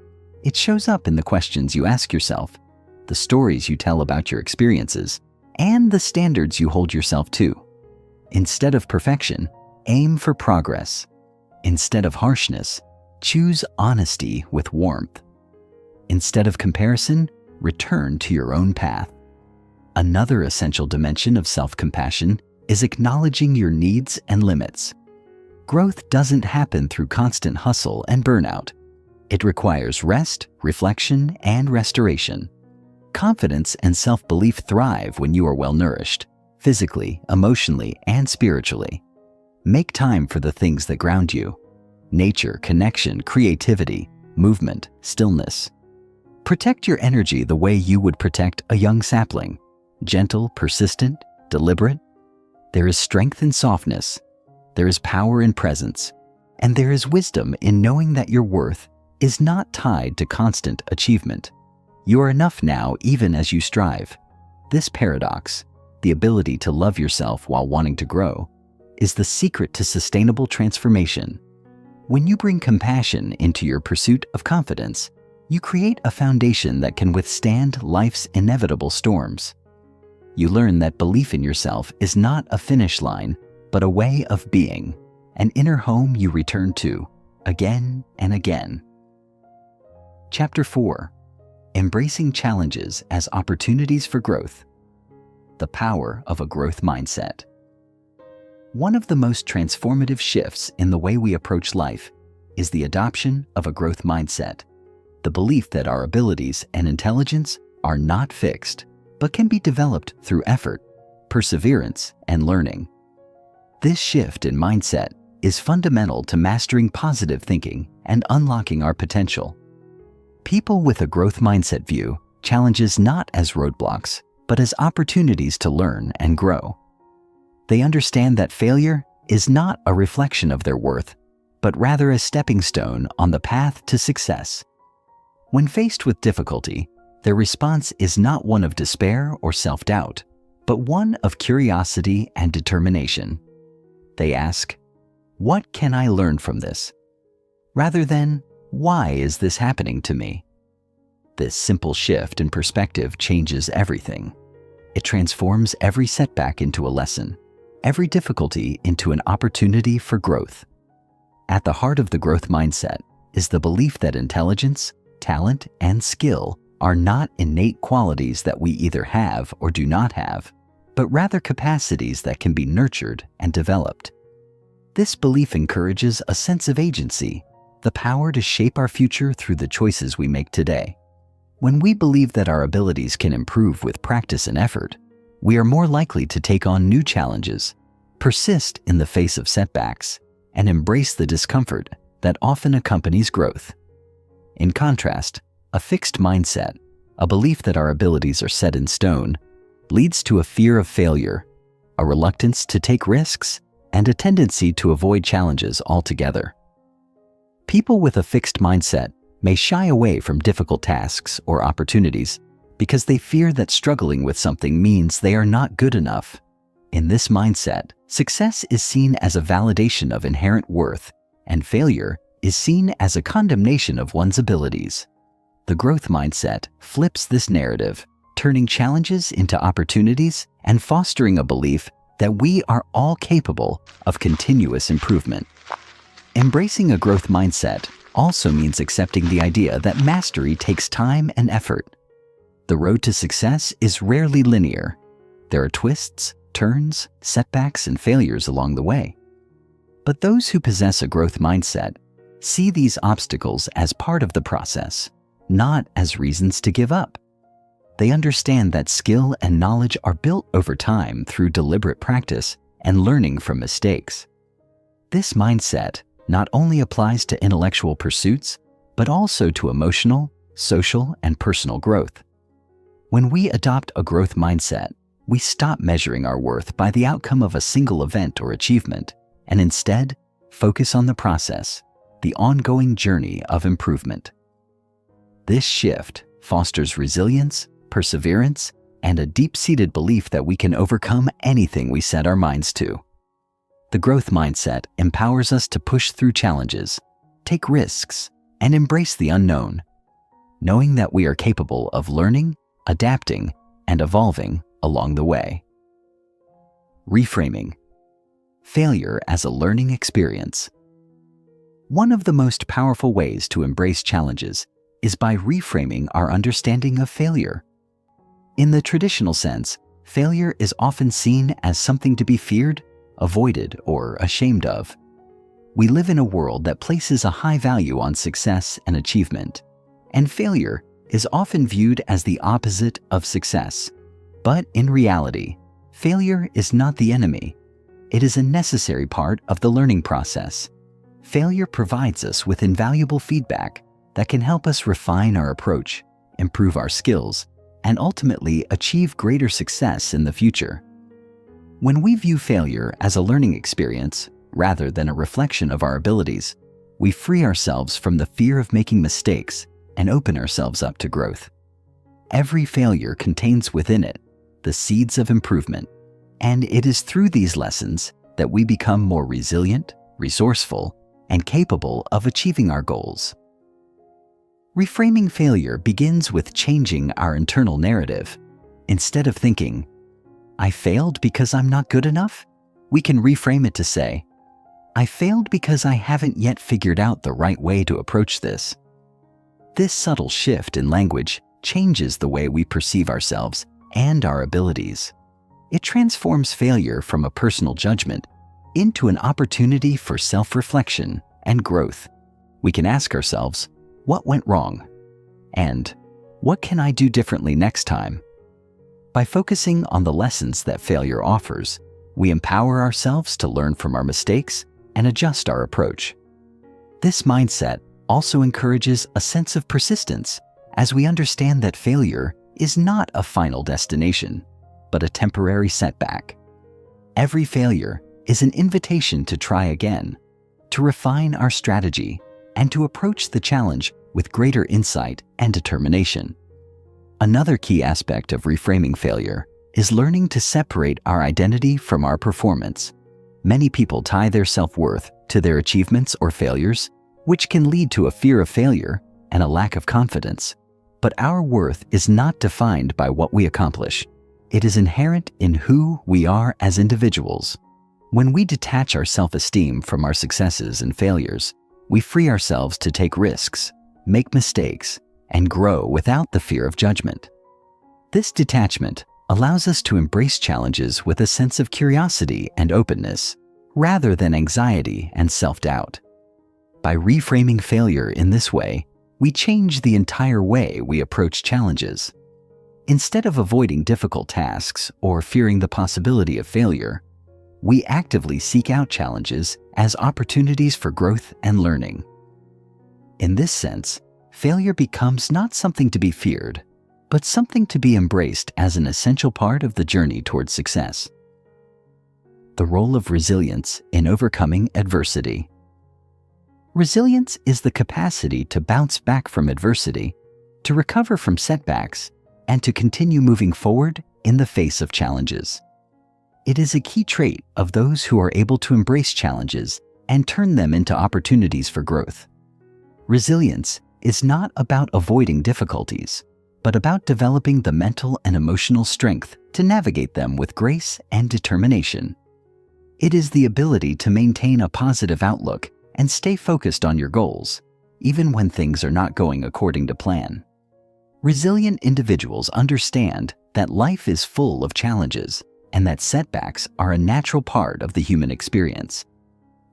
It shows up in the questions you ask yourself, the stories you tell about your experiences, and the standards you hold yourself to. Instead of perfection, aim for progress. Instead of harshness, choose honesty with warmth. Instead of comparison, return to your own path. Another essential dimension of self-compassion is acknowledging your needs and limits. Growth doesn't happen through constant hustle and burnout. It requires rest, reflection, and restoration. Confidence and self-belief thrive when you are well-nourished, physically, emotionally, and spiritually. Make time for the things that ground you: nature, connection, creativity, movement, stillness. Protect your energy the way you would protect a young sapling: gentle, persistent, deliberate. There is strength in softness, there is power in presence, and there is wisdom in knowing that your worth is not tied to constant achievement. You are enough now even as you strive. This paradox, the ability to love yourself while wanting to grow, is the secret to sustainable transformation. When you bring compassion into your pursuit of confidence, you create a foundation that can withstand life's inevitable storms. You learn that belief in yourself is not a finish line, but a way of being, an inner home you return to again and again. Chapter 4: Embracing Challenges as Opportunities for Growth. The Power of a Growth Mindset. One of the most transformative shifts in the way we approach life is the adoption of a growth mindset, the belief that our abilities and intelligence are not fixed, but can be developed through effort, perseverance, and learning. This shift in mindset is fundamental to mastering positive thinking and unlocking our potential. People with a growth mindset view challenges not as roadblocks, but as opportunities to learn and grow. They understand that failure is not a reflection of their worth, but rather a stepping stone on the path to success. When faced with difficulty, their response is not one of despair or self-doubt, but one of curiosity and determination. They ask, "What can I learn from this?" rather than, "Why is this happening to me?" This simple shift in perspective changes everything. It transforms every setback into a lesson, every difficulty into an opportunity for growth. At the heart of the growth mindset is the belief that intelligence, talent, and skill are not innate qualities that we either have or do not have, but rather capacities that can be nurtured and developed. This belief encourages a sense of agency, the power to shape our future through the choices we make today. When we believe that our abilities can improve with practice and effort, we are more likely to take on new challenges, persist in the face of setbacks, and embrace the discomfort that often accompanies growth. In contrast, a fixed mindset, a belief that our abilities are set in stone, leads to a fear of failure, a reluctance to take risks, and a tendency to avoid challenges altogether. People with a fixed mindset may shy away from difficult tasks or opportunities because they fear that struggling with something means they are not good enough. In this mindset, success is seen as a validation of inherent worth, and failure is seen as a condemnation of one's abilities. The growth mindset flips this narrative, turning challenges into opportunities and fostering a belief that we are all capable of continuous improvement. Embracing a growth mindset also means accepting the idea that mastery takes time and effort. The road to success is rarely linear. There are twists, turns, setbacks, and failures along the way. But those who possess a growth mindset see these obstacles as part of the process, not as reasons to give up. They understand that skill and knowledge are built over time through deliberate practice and learning from mistakes. This mindset not only applies to intellectual pursuits, but also to emotional, social, and personal growth. When we adopt a growth mindset, we stop measuring our worth by the outcome of a single event or achievement, and instead focus on the process, the ongoing journey of improvement. This shift fosters resilience, perseverance, and a deep-seated belief that we can overcome anything we set our minds to. The growth mindset empowers us to push through challenges, take risks, and embrace the unknown, knowing that we are capable of learning, adapting, and evolving along the way. Reframing. Failure as a learning experience. One of the most powerful ways to embrace challenges is by reframing our understanding of failure. In the traditional sense, failure is often seen as something to be feared, avoided, or ashamed of. We live in a world that places a high value on success and achievement, and failure is often viewed as the opposite of success. But in reality, failure is not the enemy. It is a necessary part of the learning process. Failure provides us with invaluable feedback that can help us refine our approach, improve our skills, and ultimately achieve greater success in the future. When we view failure as a learning experience rather than a reflection of our abilities, we free ourselves from the fear of making mistakes and open ourselves up to growth. Every failure contains within it the seeds of improvement, and it is through these lessons that we become more resilient, resourceful, and capable of achieving our goals. Reframing failure begins with changing our internal narrative. Instead of thinking, "I failed because I'm not good enough," we can reframe it to say, "I failed because I haven't yet figured out the right way to approach this." This subtle shift in language changes the way we perceive ourselves and our abilities. It transforms failure from a personal judgment into an opportunity for self-reflection and growth. We can ask ourselves, what went wrong? And what can I do differently next time? By focusing on the lessons that failure offers, we empower ourselves to learn from our mistakes and adjust our approach. This mindset also encourages a sense of persistence, as we understand that failure is not a final destination, but a temporary setback. Every failure is an invitation to try again, to refine our strategy, and to approach the challenge with greater insight and determination. Another key aspect of reframing failure is learning to separate our identity from our performance. Many people tie their self-worth to their achievements or failures, which can lead to a fear of failure and a lack of confidence. But our worth is not defined by what we accomplish. It is inherent in who we are as individuals. When we detach our self-esteem from our successes and failures, we free ourselves to take risks, make mistakes, and grow without the fear of judgment. This detachment allows us to embrace challenges with a sense of curiosity and openness, rather than anxiety and self-doubt. By reframing failure in this way, we change the entire way we approach challenges. Instead of avoiding difficult tasks or fearing the possibility of failure, we actively seek out challenges as opportunities for growth and learning. In this sense, failure becomes not something to be feared, but something to be embraced as an essential part of the journey towards success. The role of resilience in overcoming adversity. Resilience is the capacity to bounce back from adversity, to recover from setbacks, and to continue moving forward in the face of challenges. It is a key trait of those who are able to embrace challenges and turn them into opportunities for growth. Resilience is not about avoiding difficulties, but about developing the mental and emotional strength to navigate them with grace and determination. It is the ability to maintain a positive outlook and stay focused on your goals, even when things are not going according to plan. Resilient individuals understand that life is full of challenges and that setbacks are a natural part of the human experience.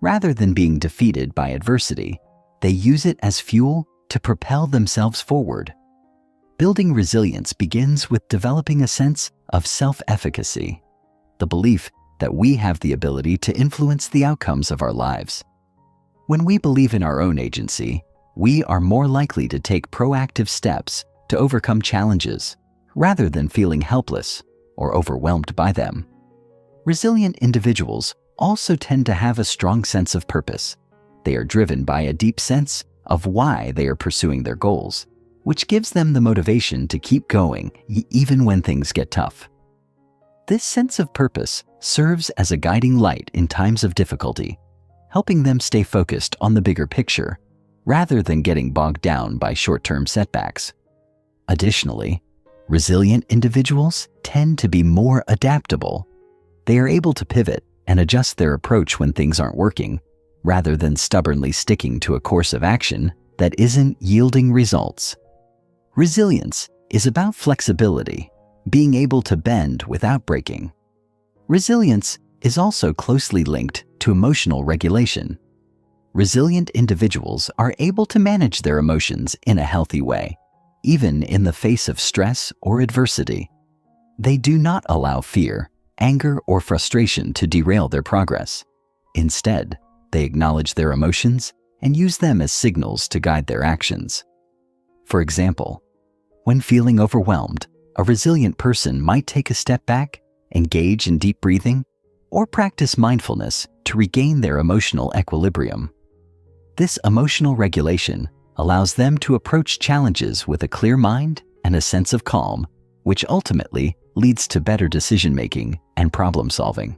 Rather than being defeated by adversity, they use it as fuel to propel themselves forward. Building resilience begins with developing a sense of self-efficacy, the belief that we have the ability to influence the outcomes of our lives. When we believe in our own agency, we are more likely to take proactive steps to overcome challenges rather than feeling helpless or overwhelmed by them. Resilient individuals also tend to have a strong sense of purpose. They are driven by a deep sense of why they are pursuing their goals, which gives them the motivation to keep going even when things get tough. This sense of purpose serves as a guiding light in times of difficulty, helping them stay focused on the bigger picture rather than getting bogged down by short-term setbacks. Additionally, resilient individuals tend to be more adaptable. They are able to pivot and adjust their approach when things aren't working, rather than stubbornly sticking to a course of action that isn't yielding results. Resilience is about flexibility, being able to bend without breaking. Resilience is also closely linked to emotional regulation. Resilient individuals are able to manage their emotions in a healthy way, even in the face of stress or adversity. They do not allow fear, anger, or frustration to derail their progress. Instead, they acknowledge their emotions and use them as signals to guide their actions. For example, when feeling overwhelmed, a resilient person might take a step back, engage in deep breathing, or practice mindfulness to regain their emotional equilibrium. This emotional regulation allows them to approach challenges with a clear mind and a sense of calm, which ultimately leads to better decision-making and problem-solving.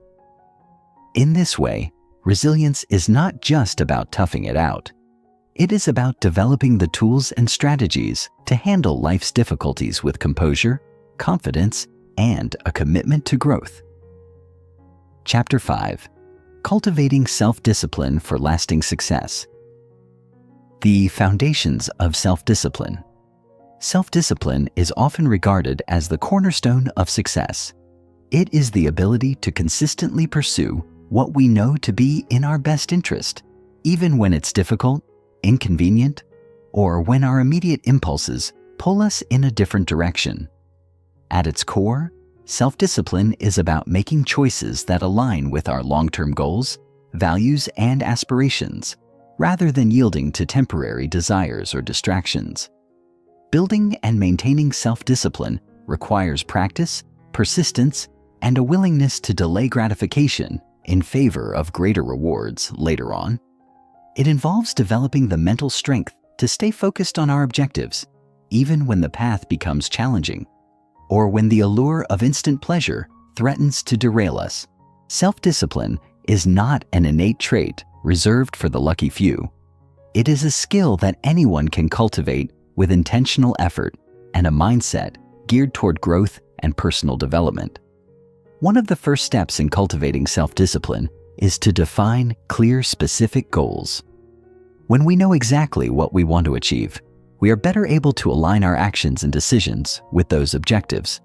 In this way, resilience is not just about toughing it out. It is about developing the tools and strategies to handle life's difficulties with composure, confidence, and a commitment to growth. Chapter 5. Cultivating Self-Discipline for Lasting Success. The foundations of self-discipline. Self-discipline is often regarded as the cornerstone of success. It is the ability to consistently pursue what we know to be in our best interest, even when it's difficult, inconvenient, or when our immediate impulses pull us in a different direction. At its core, self-discipline is about making choices that align with our long-term goals, values, and aspirations, rather than yielding to temporary desires or distractions. Building and maintaining self-discipline requires practice, persistence, and a willingness to delay gratification in favor of greater rewards later on. It involves developing the mental strength to stay focused on our objectives, even when the path becomes challenging, or when the allure of instant pleasure threatens to derail us. Self-discipline is not an innate trait reserved for the lucky few. It is a skill that anyone can cultivate with intentional effort and a mindset geared toward growth and personal development. One of the first steps in cultivating self-discipline is to define clear, specific goals. When we know exactly what we want to achieve, we are better able to align our actions and decisions with those objectives.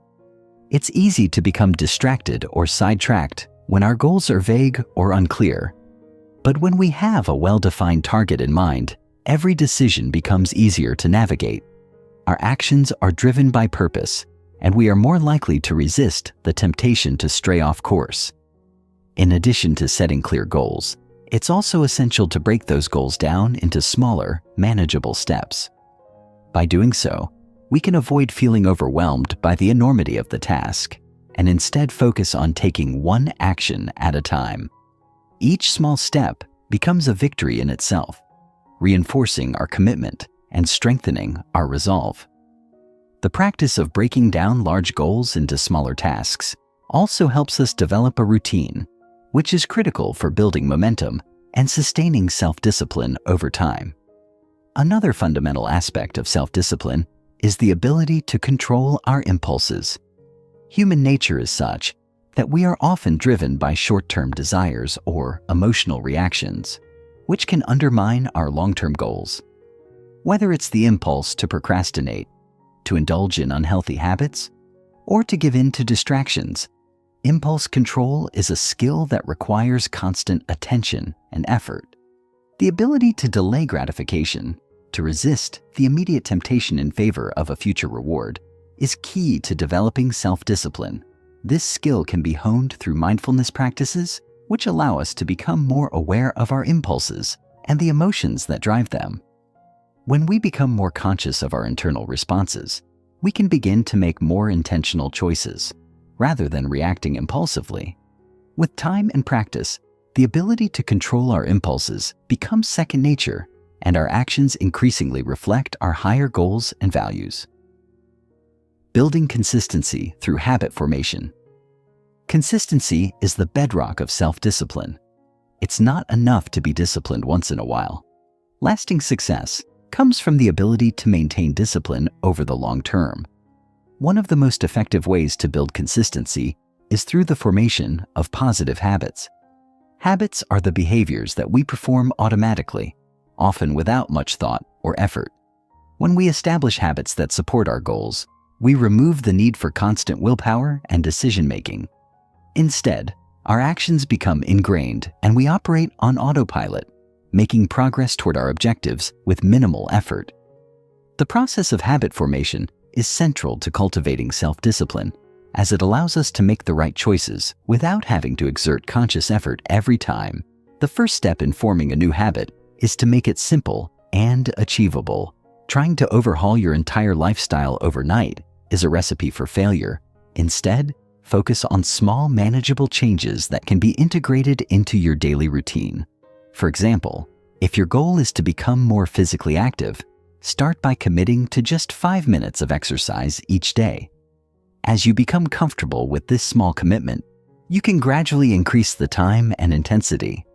It's easy to become distracted or sidetracked when our goals are vague or unclear. But when we have a well-defined target in mind, every decision becomes easier to navigate. Our actions are driven by purpose, and we are more likely to resist the temptation to stray off course. In addition to setting clear goals, it's also essential to break those goals down into smaller, manageable steps. By doing so, we can avoid feeling overwhelmed by the enormity of the task and instead focus on taking one action at a time. Each small step becomes a victory in itself, reinforcing our commitment and strengthening our resolve. The practice of breaking down large goals into smaller tasks also helps us develop a routine, which is critical for building momentum and sustaining self-discipline over time. Another fundamental aspect of self-discipline is the ability to control our impulses. Human nature is such that we are often driven by short-term desires or emotional reactions, which can undermine our long-term goals. Whether it's the impulse to procrastinate, to indulge in unhealthy habits, or to give in to distractions, impulse control is a skill that requires constant attention and effort. The ability to delay gratification, to resist the immediate temptation in favor of a future reward, is key to developing self-discipline. This skill can be honed through mindfulness practices, which allow us to become more aware of our impulses and the emotions that drive them. When we become more conscious of our internal responses, we can begin to make more intentional choices, rather than reacting impulsively. With time and practice, the ability to control our impulses becomes second nature, and our actions increasingly reflect our higher goals and values. Building consistency through habit formation. Consistency is the bedrock of self-discipline. It's not enough to be disciplined once in a while. Lasting success comes from the ability to maintain discipline over the long term. One of the most effective ways to build consistency is through the formation of positive habits. Habits are the behaviors that we perform automatically, often without much thought or effort. When we establish habits that support our goals, we remove the need for constant willpower and decision-making. Instead, our actions become ingrained and we operate on autopilot, making progress toward our objectives with minimal effort. The process of habit formation is central to cultivating self-discipline, as it allows us to make the right choices without having to exert conscious effort every time. The first step in forming a new habit is to make it simple and achievable. Trying to overhaul your entire lifestyle overnight is a recipe for failure. Instead, focus on small, manageable changes that can be integrated into your daily routine. For example, if your goal is to become more physically active, start by committing to just 5 minutes of exercise each day. As you become comfortable with this small commitment, you can gradually increase the time and intensity.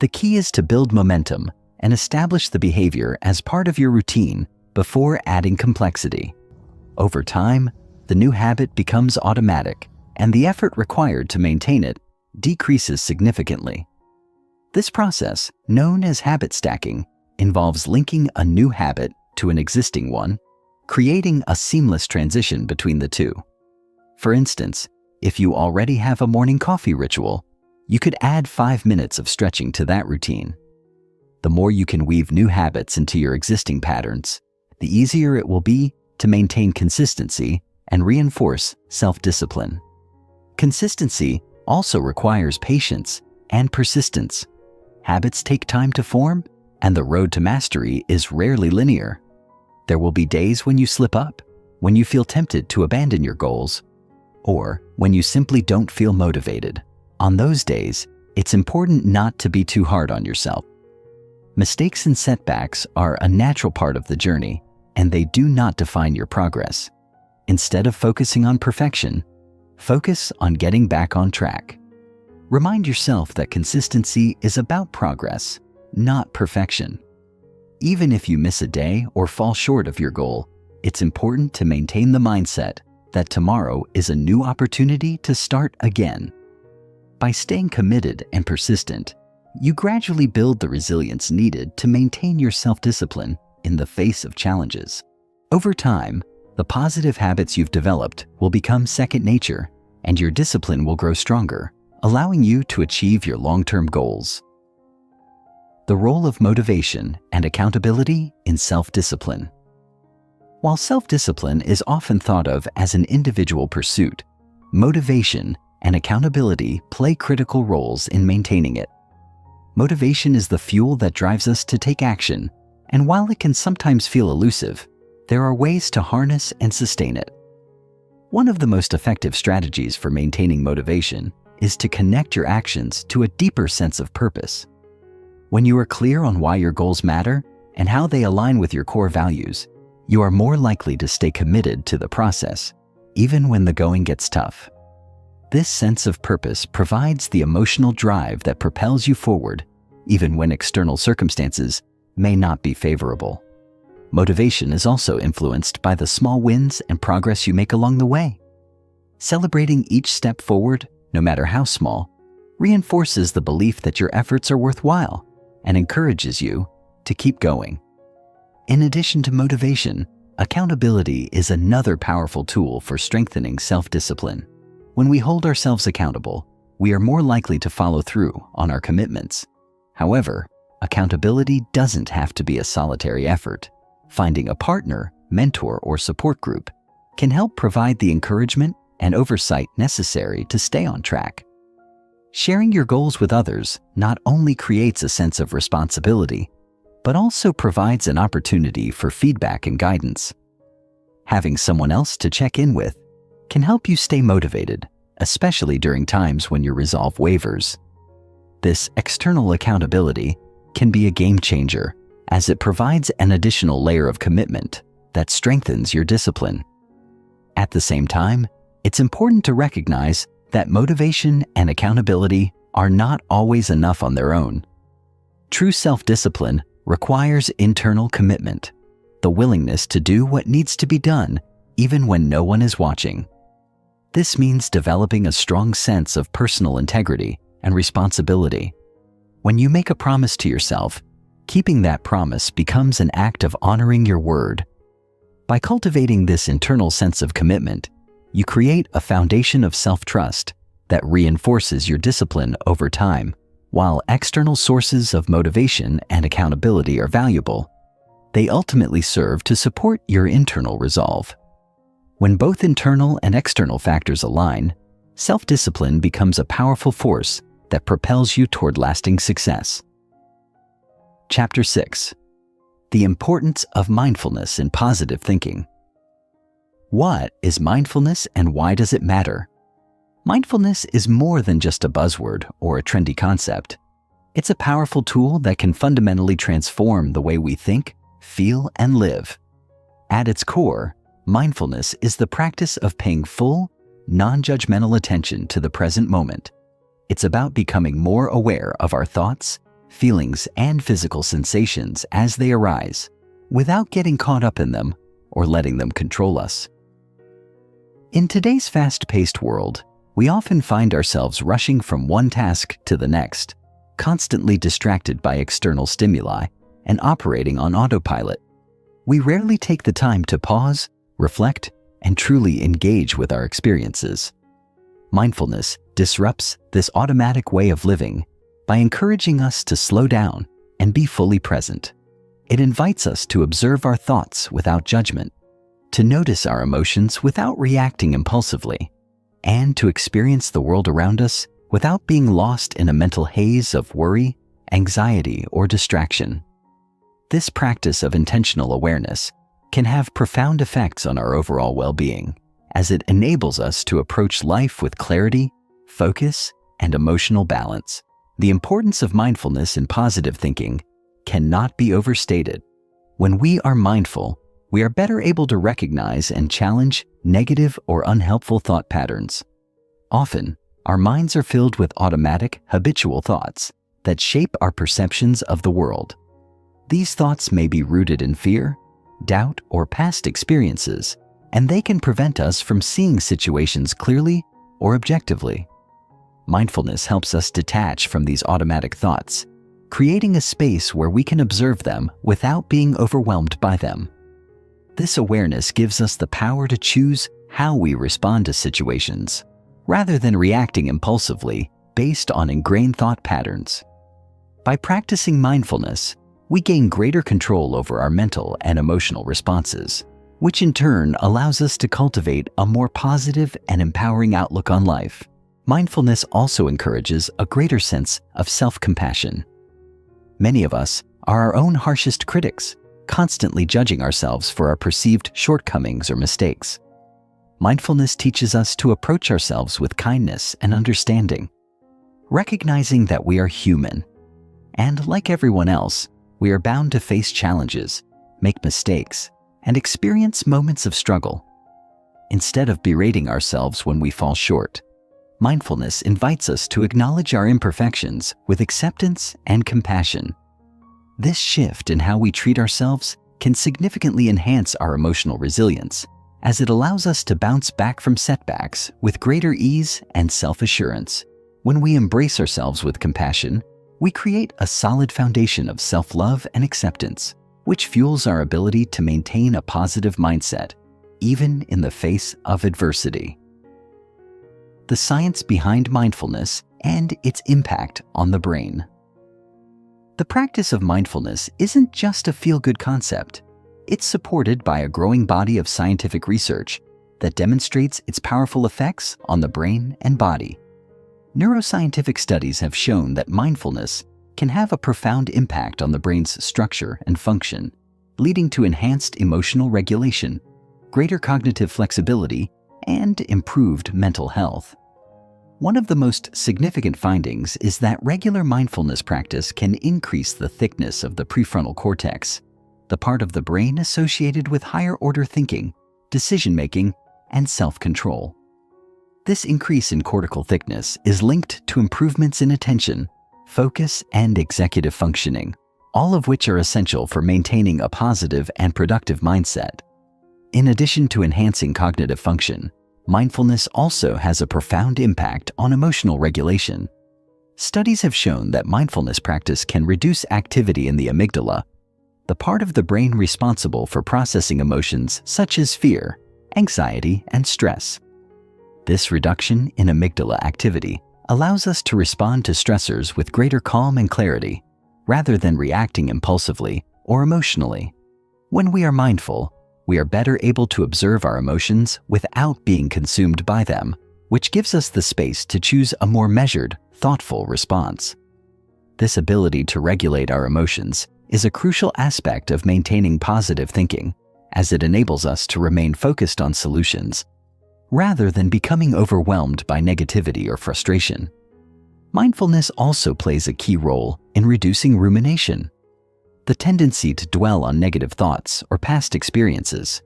The key is to build momentum and establish the behavior as part of your routine before adding complexity. Over time, the new habit becomes automatic, and the effort required to maintain it decreases significantly. This process, known as habit stacking, involves linking a new habit to an existing one, creating a seamless transition between the two. For instance, if you already have a morning coffee ritual, you could add 5 minutes of stretching to that routine. The more you can weave new habits into your existing patterns, the easier it will be to maintain consistency and reinforce self-discipline. Consistency also requires patience and persistence. Habits take time to form, and the road to mastery is rarely linear. There will be days when you slip up, when you feel tempted to abandon your goals, or when you simply don't feel motivated. On those days, it's important not to be too hard on yourself. Mistakes and setbacks are a natural part of the journey, and they do not define your progress. Instead of focusing on perfection, focus on getting back on track. Remind yourself that consistency is about progress, not perfection. Even if you miss a day or fall short of your goal, it's important to maintain the mindset that tomorrow is a new opportunity to start again. By staying committed and persistent, you gradually build the resilience needed to maintain your self-discipline in the face of challenges. Over time, the positive habits you've developed will become second nature, and your discipline will grow stronger, allowing you to achieve your long-term goals. The role of motivation and accountability in self-discipline. While self-discipline is often thought of as an individual pursuit, motivation and accountability play critical roles in maintaining it. Motivation is the fuel that drives us to take action, and while it can sometimes feel elusive, there are ways to harness and sustain it. One of the most effective strategies for maintaining motivation is to connect your actions to a deeper sense of purpose. When you are clear on why your goals matter and how they align with your core values, you are more likely to stay committed to the process, even when the going gets tough. This sense of purpose provides the emotional drive that propels you forward, even when external circumstances may not be favorable. Motivation is also influenced by the small wins and progress you make along the way. Celebrating each step forward, no matter how small, reinforces the belief that your efforts are worthwhile and encourages you to keep going. In addition to motivation, accountability is another powerful tool for strengthening self-discipline. When we hold ourselves accountable, we are more likely to follow through on our commitments. However, accountability doesn't have to be a solitary effort. Finding a partner, mentor, or support group can help provide the encouragement and oversight necessary to stay on track. Sharing your goals with others not only creates a sense of responsibility, but also provides an opportunity for feedback and guidance. Having someone else to check in with can help you stay motivated, especially during times when your resolve wavers. This external accountability can be a game changer, as it provides an additional layer of commitment that strengthens your discipline. At the same time, it's important to recognize that motivation and accountability are not always enough on their own. True self-discipline requires internal commitment, the willingness to do what needs to be done even when no one is watching. This means developing a strong sense of personal integrity and responsibility. When you make a promise to yourself, keeping that promise becomes an act of honoring your word. By cultivating this internal sense of commitment, you create a foundation of self-trust that reinforces your discipline over time. While external sources of motivation and accountability are valuable, they ultimately serve to support your internal resolve. When both internal and external factors align, self-discipline becomes a powerful force that propels you toward lasting success. Chapter 6. The importance of mindfulness in positive thinking. What is mindfulness and why does it matter? Mindfulness is more than just a buzzword or a trendy concept. It's a powerful tool that can fundamentally transform the way we think, feel, and live. At its core, mindfulness is the practice of paying full, non-judgmental attention to the present moment. It's about becoming more aware of our thoughts, feelings, and physical sensations as they arise, without getting caught up in them or letting them control us. In today's fast-paced world, we often find ourselves rushing from one task to the next, constantly distracted by external stimuli and operating on autopilot. We rarely take the time to pause, reflect, and truly engage with our experiences. Mindfulness disrupts this automatic way of living by encouraging us to slow down and be fully present. It invites us to observe our thoughts without judgment, to notice our emotions without reacting impulsively, and to experience the world around us without being lost in a mental haze of worry, anxiety, or distraction. This practice of intentional awareness can have profound effects on our overall well-being, as it enables us to approach life with clarity, focus, and emotional balance. The importance of mindfulness in positive thinking cannot be overstated. When we are mindful, we are better able to recognize and challenge negative or unhelpful thought patterns. Often, our minds are filled with automatic, habitual thoughts that shape our perceptions of the world. These thoughts may be rooted in fear, doubt, or past experiences, and they can prevent us from seeing situations clearly or objectively. Mindfulness helps us detach from these automatic thoughts, creating a space where we can observe them without being overwhelmed by them. This awareness gives us the power to choose how we respond to situations, rather than reacting impulsively based on ingrained thought patterns. By practicing mindfulness, we gain greater control over our mental and emotional responses, which in turn allows us to cultivate a more positive and empowering outlook on life. Mindfulness also encourages a greater sense of self-compassion. Many of us are our own harshest critics, constantly judging ourselves for our perceived shortcomings or mistakes. Mindfulness teaches us to approach ourselves with kindness and understanding, recognizing that we are human, and like everyone else, we are bound to face challenges, make mistakes, and experience moments of struggle. Instead of berating ourselves when we fall short, mindfulness invites us to acknowledge our imperfections with acceptance and compassion. This shift in how we treat ourselves can significantly enhance our emotional resilience, as it allows us to bounce back from setbacks with greater ease and self-assurance. When we embrace ourselves with compassion, we create a solid foundation of self-love and acceptance, which fuels our ability to maintain a positive mindset, even in the face of adversity. The science behind mindfulness and its impact on the brain. The practice of mindfulness isn't just a feel-good concept. It's supported by a growing body of scientific research that demonstrates its powerful effects on the brain and body. Neuroscientific studies have shown that mindfulness can have a profound impact on the brain's structure and function, leading to enhanced emotional regulation, greater cognitive flexibility, and improved mental health. One of the most significant findings is that regular mindfulness practice can increase the thickness of the prefrontal cortex, the part of the brain associated with higher-order thinking, decision-making, and self-control. This increase in cortical thickness is linked to improvements in attention, focus, and executive functioning, all of which are essential for maintaining a positive and productive mindset. In addition to enhancing cognitive function, mindfulness also has a profound impact on emotional regulation. Studies have shown that mindfulness practice can reduce activity in the amygdala, the part of the brain responsible for processing emotions such as fear, anxiety, and stress. This reduction in amygdala activity allows us to respond to stressors with greater calm and clarity, rather than reacting impulsively or emotionally. When we are mindful, we are better able to observe our emotions without being consumed by them, which gives us the space to choose a more measured, thoughtful response. This ability to regulate our emotions is a crucial aspect of maintaining positive thinking, as it enables us to remain focused on solutions, rather than becoming overwhelmed by negativity or frustration. Mindfulness also plays a key role in reducing rumination, the tendency to dwell on negative thoughts or past experiences.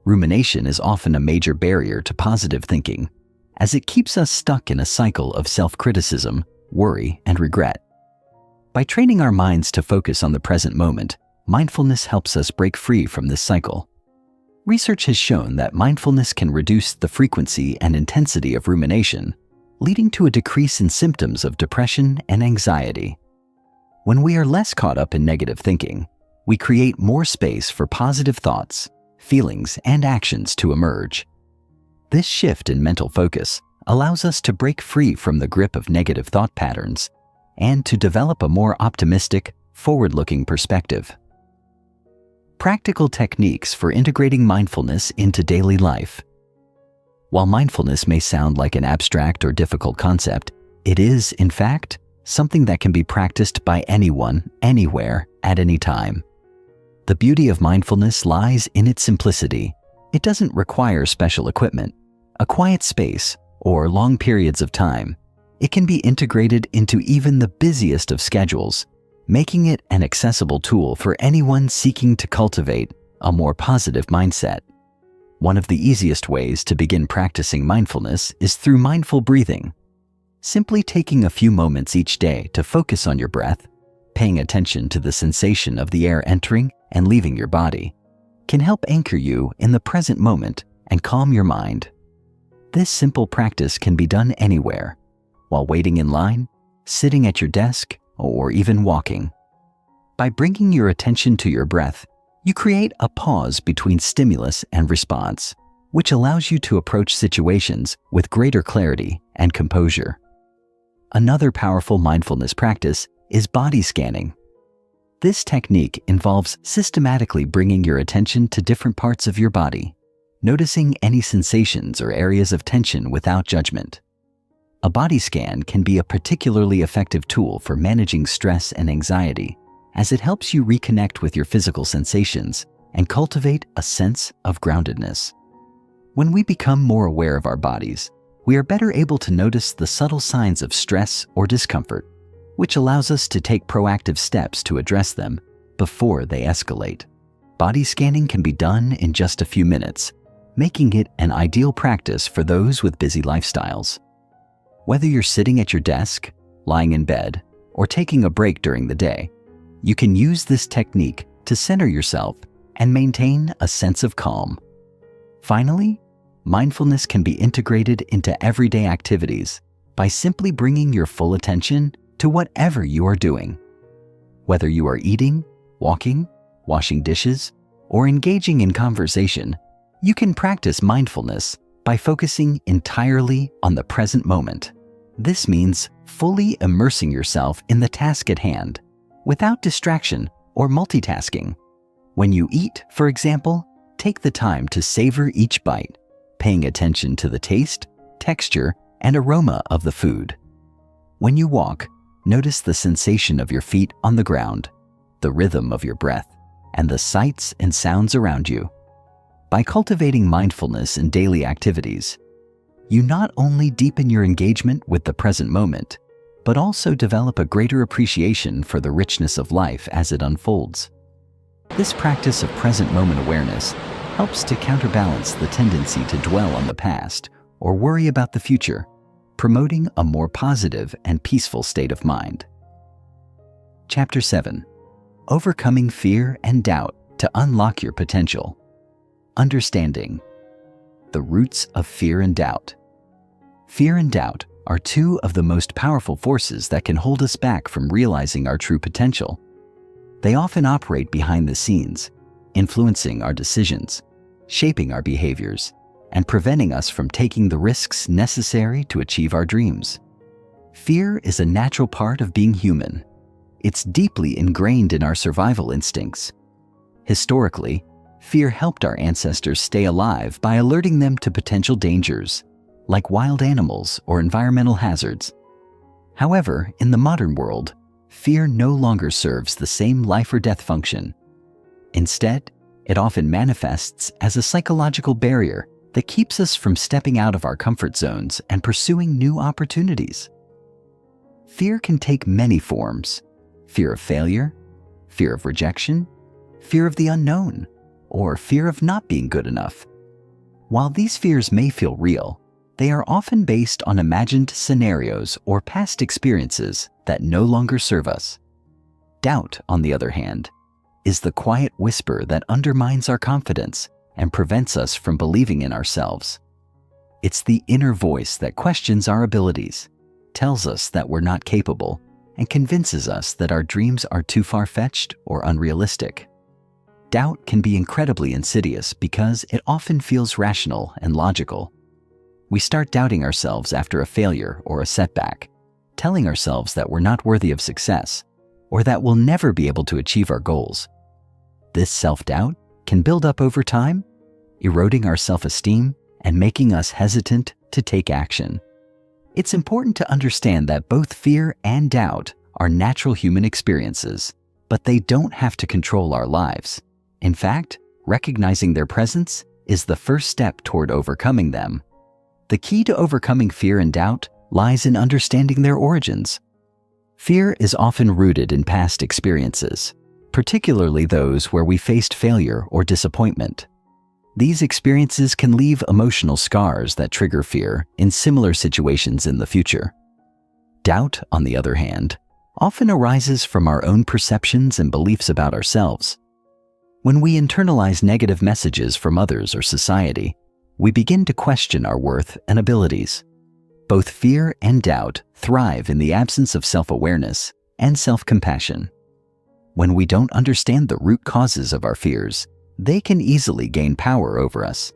Rumination is often a major barrier to positive thinking, as it keeps us stuck in a cycle of self-criticism, worry, and regret. By training our minds to focus on the present moment, mindfulness helps us break free from this cycle. Research has shown that mindfulness can reduce the frequency and intensity of rumination, leading to a decrease in symptoms of depression and anxiety. When we are less caught up in negative thinking, we create more space for positive thoughts, feelings, and actions to emerge. This shift in mental focus allows us to break free from the grip of negative thought patterns and to develop a more optimistic, forward-looking perspective. Practical techniques for integrating mindfulness into daily life. While mindfulness may sound like an abstract or difficult concept, it is, in fact, something that can be practiced by anyone, anywhere, at any time. The beauty of mindfulness lies in its simplicity. It doesn't require special equipment, a quiet space, or long periods of time. It can be integrated into even the busiest of schedules, making it an accessible tool for anyone seeking to cultivate a more positive mindset. One of the easiest ways to begin practicing mindfulness is through mindful breathing. Simply taking a few moments each day to focus on your breath, paying attention to the sensation of the air entering and leaving your body, can help anchor you in the present moment and calm your mind. This simple practice can be done anywhere, while waiting in line, sitting at your desk, or even walking. By bringing your attention to your breath, you create a pause between stimulus and response, which allows you to approach situations with greater clarity and composure. Another powerful mindfulness practice is body scanning. This technique involves systematically bringing your attention to different parts of your body, noticing any sensations or areas of tension without judgment. A body scan can be a particularly effective tool for managing stress and anxiety, as it helps you reconnect with your physical sensations and cultivate a sense of groundedness. When we become more aware of our bodies, we are better able to notice the subtle signs of stress or discomfort, which allows us to take proactive steps to address them before they escalate. Body scanning can be done in just a few minutes, making it an ideal practice for those with busy lifestyles. Whether you're sitting at your desk, lying in bed, or taking a break during the day, you can use this technique to center yourself and maintain a sense of calm. Finally, mindfulness can be integrated into everyday activities by simply bringing your full attention to whatever you are doing. Whether you are eating, walking, washing dishes, or engaging in conversation, you can practice mindfulness by focusing entirely on the present moment. This means fully immersing yourself in the task at hand, without distraction or multitasking. When you eat, for example, take the time to savor each bite, paying attention to the taste, texture, and aroma of the food. When you walk, notice the sensation of your feet on the ground, the rhythm of your breath, and the sights and sounds around you. By cultivating mindfulness in daily activities, you not only deepen your engagement with the present moment, but also develop a greater appreciation for the richness of life as it unfolds. This practice of present moment awareness helps to counterbalance the tendency to dwell on the past or worry about the future, promoting a more positive and peaceful state of mind. Chapter 7. Overcoming fear and doubt to unlock your potential. Understanding the roots of fear and doubt. Fear and doubt are two of the most powerful forces that can hold us back from realizing our true potential. They often operate behind the scenes, influencing our decisions, shaping our behaviors, and preventing us from taking the risks necessary to achieve our dreams. Fear is a natural part of being human. It's deeply ingrained in our survival instincts. Historically, fear helped our ancestors stay alive by alerting them to potential dangers, like wild animals or environmental hazards. However, in the modern world, fear no longer serves the same life or death function. Instead, it often manifests as a psychological barrier that keeps us from stepping out of our comfort zones and pursuing new opportunities. Fear can take many forms: fear of failure, fear of rejection, fear of the unknown, or fear of not being good enough. While these fears may feel real, they are often based on imagined scenarios or past experiences that no longer serve us. Doubt, on the other hand, is the quiet whisper that undermines our confidence and prevents us from believing in ourselves. It's the inner voice that questions our abilities, tells us that we're not capable, and convinces us that our dreams are too far-fetched or unrealistic. Doubt can be incredibly insidious because it often feels rational and logical. We start doubting ourselves after a failure or a setback, telling ourselves that we're not worthy of success or that we'll never be able to achieve our goals. This self-doubt can build up over time, eroding our self-esteem and making us hesitant to take action. It's important to understand that both fear and doubt are natural human experiences, but they don't have to control our lives. In fact, recognizing their presence is the first step toward overcoming them. The key to overcoming fear and doubt lies in understanding their origins. Fear is often rooted in past experiences, particularly those where we faced failure or disappointment. These experiences can leave emotional scars that trigger fear in similar situations in the future. Doubt, on the other hand, often arises from our own perceptions and beliefs about ourselves. When we internalize negative messages from others or society, we begin to question our worth and abilities. Both fear and doubt thrive in the absence of self-awareness and self-compassion. When we don't understand the root causes of our fears, they can easily gain power over us.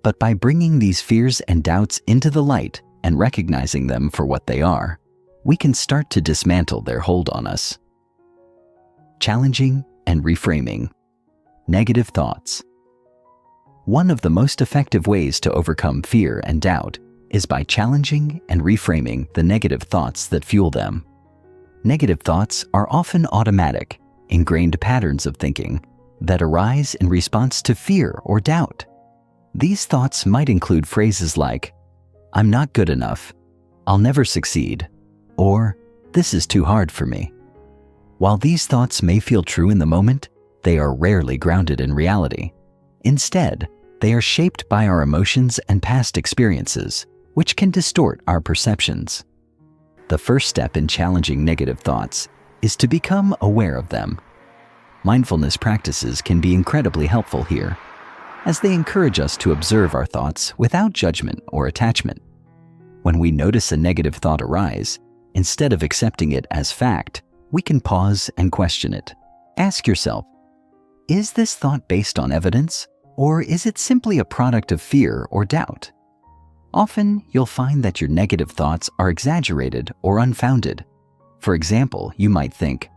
But by bringing these fears and doubts into the light and recognizing them for what they are, we can start to dismantle their hold on us. Challenging and reframing negative thoughts. One of the most effective ways to overcome fear and doubt is by challenging and reframing the negative thoughts that fuel them. Negative thoughts are often automatic, ingrained patterns of thinking that arise in response to fear or doubt. These thoughts might include phrases like, "I'm not good enough," "I'll never succeed," or "This is too hard for me." While these thoughts may feel true in the moment, they are rarely grounded in reality. Instead, they are shaped by our emotions and past experiences, which can distort our perceptions. The first step in challenging negative thoughts is to become aware of them. Mindfulness practices can be incredibly helpful here, as they encourage us to observe our thoughts without judgment or attachment. When we notice a negative thought arise, instead of accepting it as fact, we can pause and question it. Ask yourself, is this thought based on evidence, or is it simply a product of fear or doubt? Often, you'll find that your negative thoughts are exaggerated or unfounded. For example, you might think,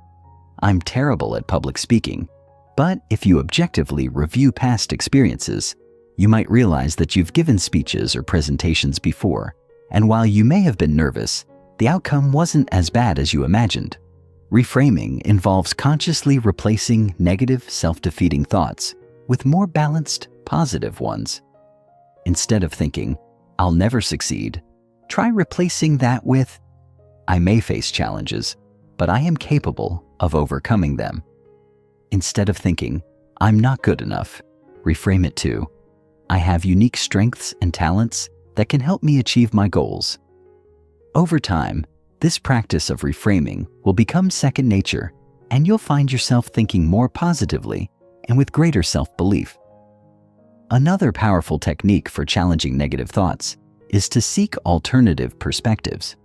"I'm terrible at public speaking," but if you objectively review past experiences, you might realize that you've given speeches or presentations before, and while you may have been nervous, the outcome wasn't as bad as you imagined. Reframing involves consciously replacing negative, self-defeating thoughts with more balanced, positive ones. Instead of thinking, "I'll never succeed," try replacing that with, "I may face challenges, but I am capable of overcoming them." Instead of thinking, "I'm not good enough," reframe it to, "I have unique strengths and talents that can help me achieve my goals." Over time, this practice of reframing will become second nature, and you'll find yourself thinking more positively and with greater self-belief. Another powerful technique for challenging negative thoughts is to seek alternative perspectives.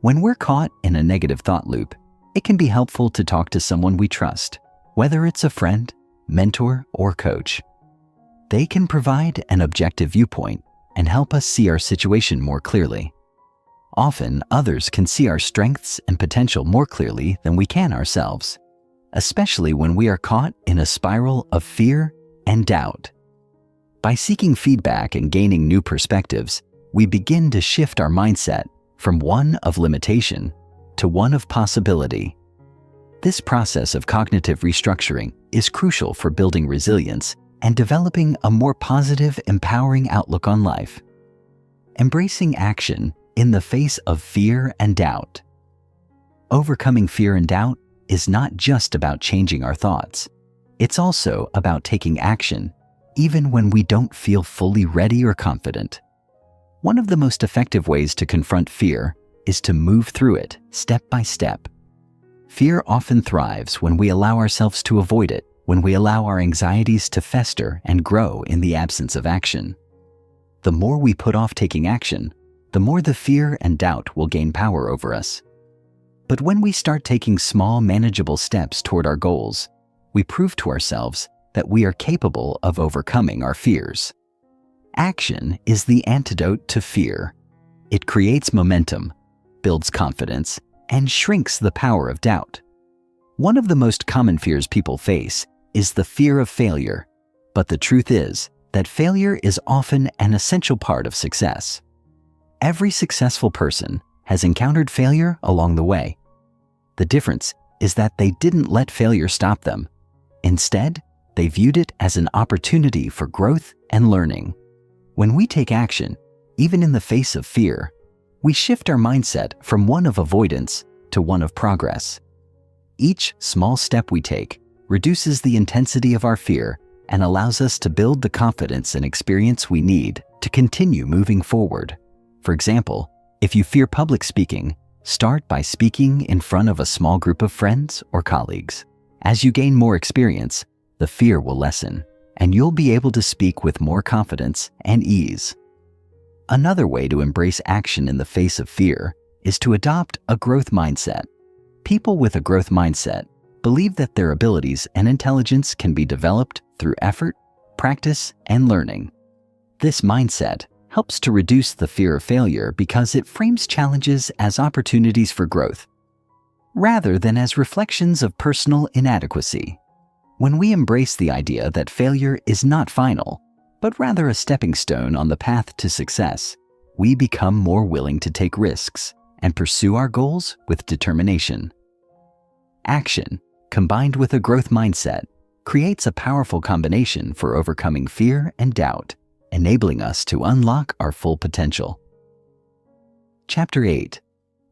When we're caught in a negative thought loop, it can be helpful to talk to someone we trust, whether it's a friend, mentor, or coach. They can provide an objective viewpoint and help us see our situation more clearly. Often, others can see our strengths and potential more clearly than we can ourselves, especially when we are caught in a spiral of fear and doubt. By seeking feedback and gaining new perspectives, we begin to shift our mindset from one of limitation to one of possibility. This process of cognitive restructuring is crucial for building resilience and developing a more positive, empowering outlook on life. Embracing action in the face of fear and doubt. Overcoming fear and doubt is not just about changing our thoughts. It's also about taking action, even when we don't feel fully ready or confident. One of the most effective ways to confront fear is to move through it step by step. Fear often thrives when we allow ourselves to avoid it, when we allow our anxieties to fester and grow in the absence of action. The more we put off taking action, the more the fear and doubt will gain power over us. But when we start taking small, manageable steps toward our goals, we prove to ourselves that we are capable of overcoming our fears. Action is the antidote to fear. It creates momentum, builds confidence, and shrinks the power of doubt. One of the most common fears people face is the fear of failure, but the truth is that failure is often an essential part of success. Every successful person has encountered failure along the way. The difference is that they didn't let failure stop them. Instead, they viewed it as an opportunity for growth and learning. When we take action, even in the face of fear, we shift our mindset from one of avoidance to one of progress. Each small step we take reduces the intensity of our fear and allows us to build the confidence and experience we need to continue moving forward. For example, if you fear public speaking, start by speaking in front of a small group of friends or colleagues. As you gain more experience, the fear will lessen, and you'll be able to speak with more confidence and ease. Another way to embrace action in the face of fear is to adopt a growth mindset. People with a growth mindset believe that their abilities and intelligence can be developed through effort, practice, and learning. This mindset helps to reduce the fear of failure because it frames challenges as opportunities for growth, rather than as reflections of personal inadequacy. When we embrace the idea that failure is not final, but rather a stepping stone on the path to success, we become more willing to take risks and pursue our goals with determination. Action, combined with a growth mindset, creates a powerful combination for overcoming fear and doubt, enabling us to unlock our full potential. Chapter 8.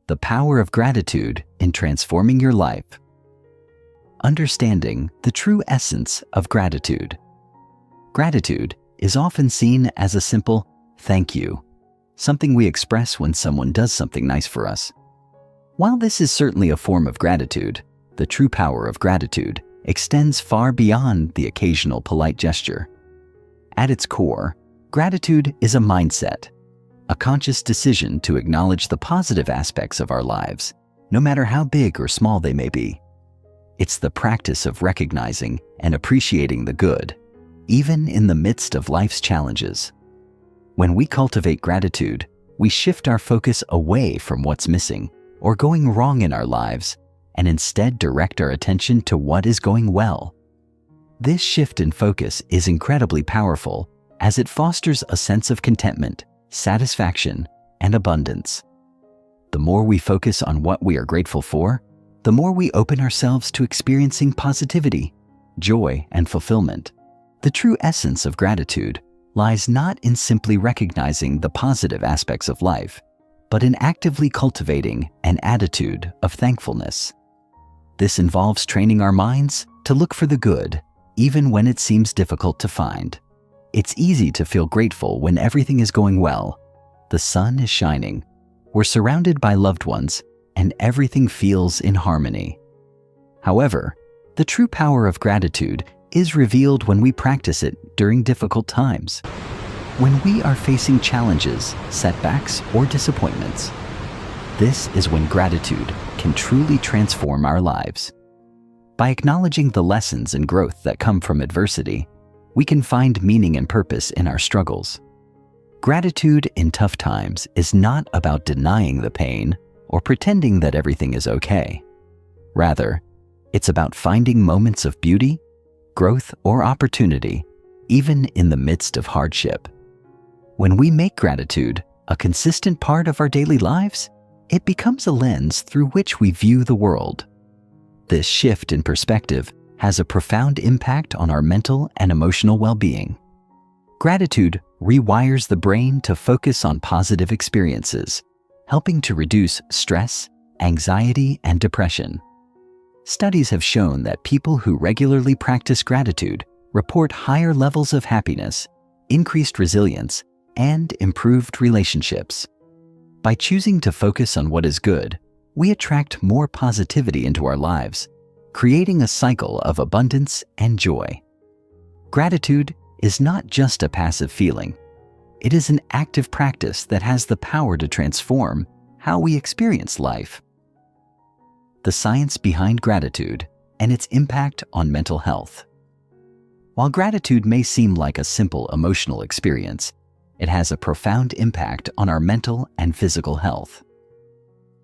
The Power of Gratitude in Transforming Your Life. Understanding the true essence of gratitude. Gratitude is often seen as a simple thank you, something we express when someone does something nice for us. While this is certainly a form of gratitude, the true power of gratitude extends far beyond the occasional polite gesture. At its core, gratitude is a mindset, a conscious decision to acknowledge the positive aspects of our lives, no matter how big or small they may be. It's the practice of recognizing and appreciating the good, even in the midst of life's challenges. When we cultivate gratitude, we shift our focus away from what's missing or going wrong in our lives and instead direct our attention to what is going well. This shift in focus is incredibly powerful as it fosters a sense of contentment, satisfaction, and abundance. The more we focus on what we are grateful for, the more we open ourselves to experiencing positivity, joy, and fulfillment. The true essence of gratitude lies not in simply recognizing the positive aspects of life, but in actively cultivating an attitude of thankfulness. This involves training our minds to look for the good, even when it seems difficult to find. It's easy to feel grateful when everything is going well. The sun is shining, we're surrounded by loved ones, and everything feels in harmony. However, the true power of gratitude is revealed when we practice it during difficult times. When we are facing challenges, setbacks, or disappointments, this is when gratitude can truly transform our lives. By acknowledging the lessons and growth that come from adversity, we can find meaning and purpose in our struggles. Gratitude in tough times is not about denying the pain or pretending that everything is okay. Rather, it's about finding moments of beauty, growth, or opportunity, even in the midst of hardship. When we make gratitude a consistent part of our daily lives, it becomes a lens through which we view the world. This shift in perspective has a profound impact on our mental and emotional well-being. Gratitude rewires the brain to focus on positive experiences, helping to reduce stress, anxiety, and depression. Studies have shown that people who regularly practice gratitude report higher levels of happiness, increased resilience, and improved relationships. By choosing to focus on what is good, we attract more positivity into our lives, creating a cycle of abundance and joy. Gratitude is not just a passive feeling. It is an active practice that has the power to transform how we experience life. The science behind gratitude and its impact on mental health. While gratitude may seem like a simple emotional experience, it has a profound impact on our mental and physical health.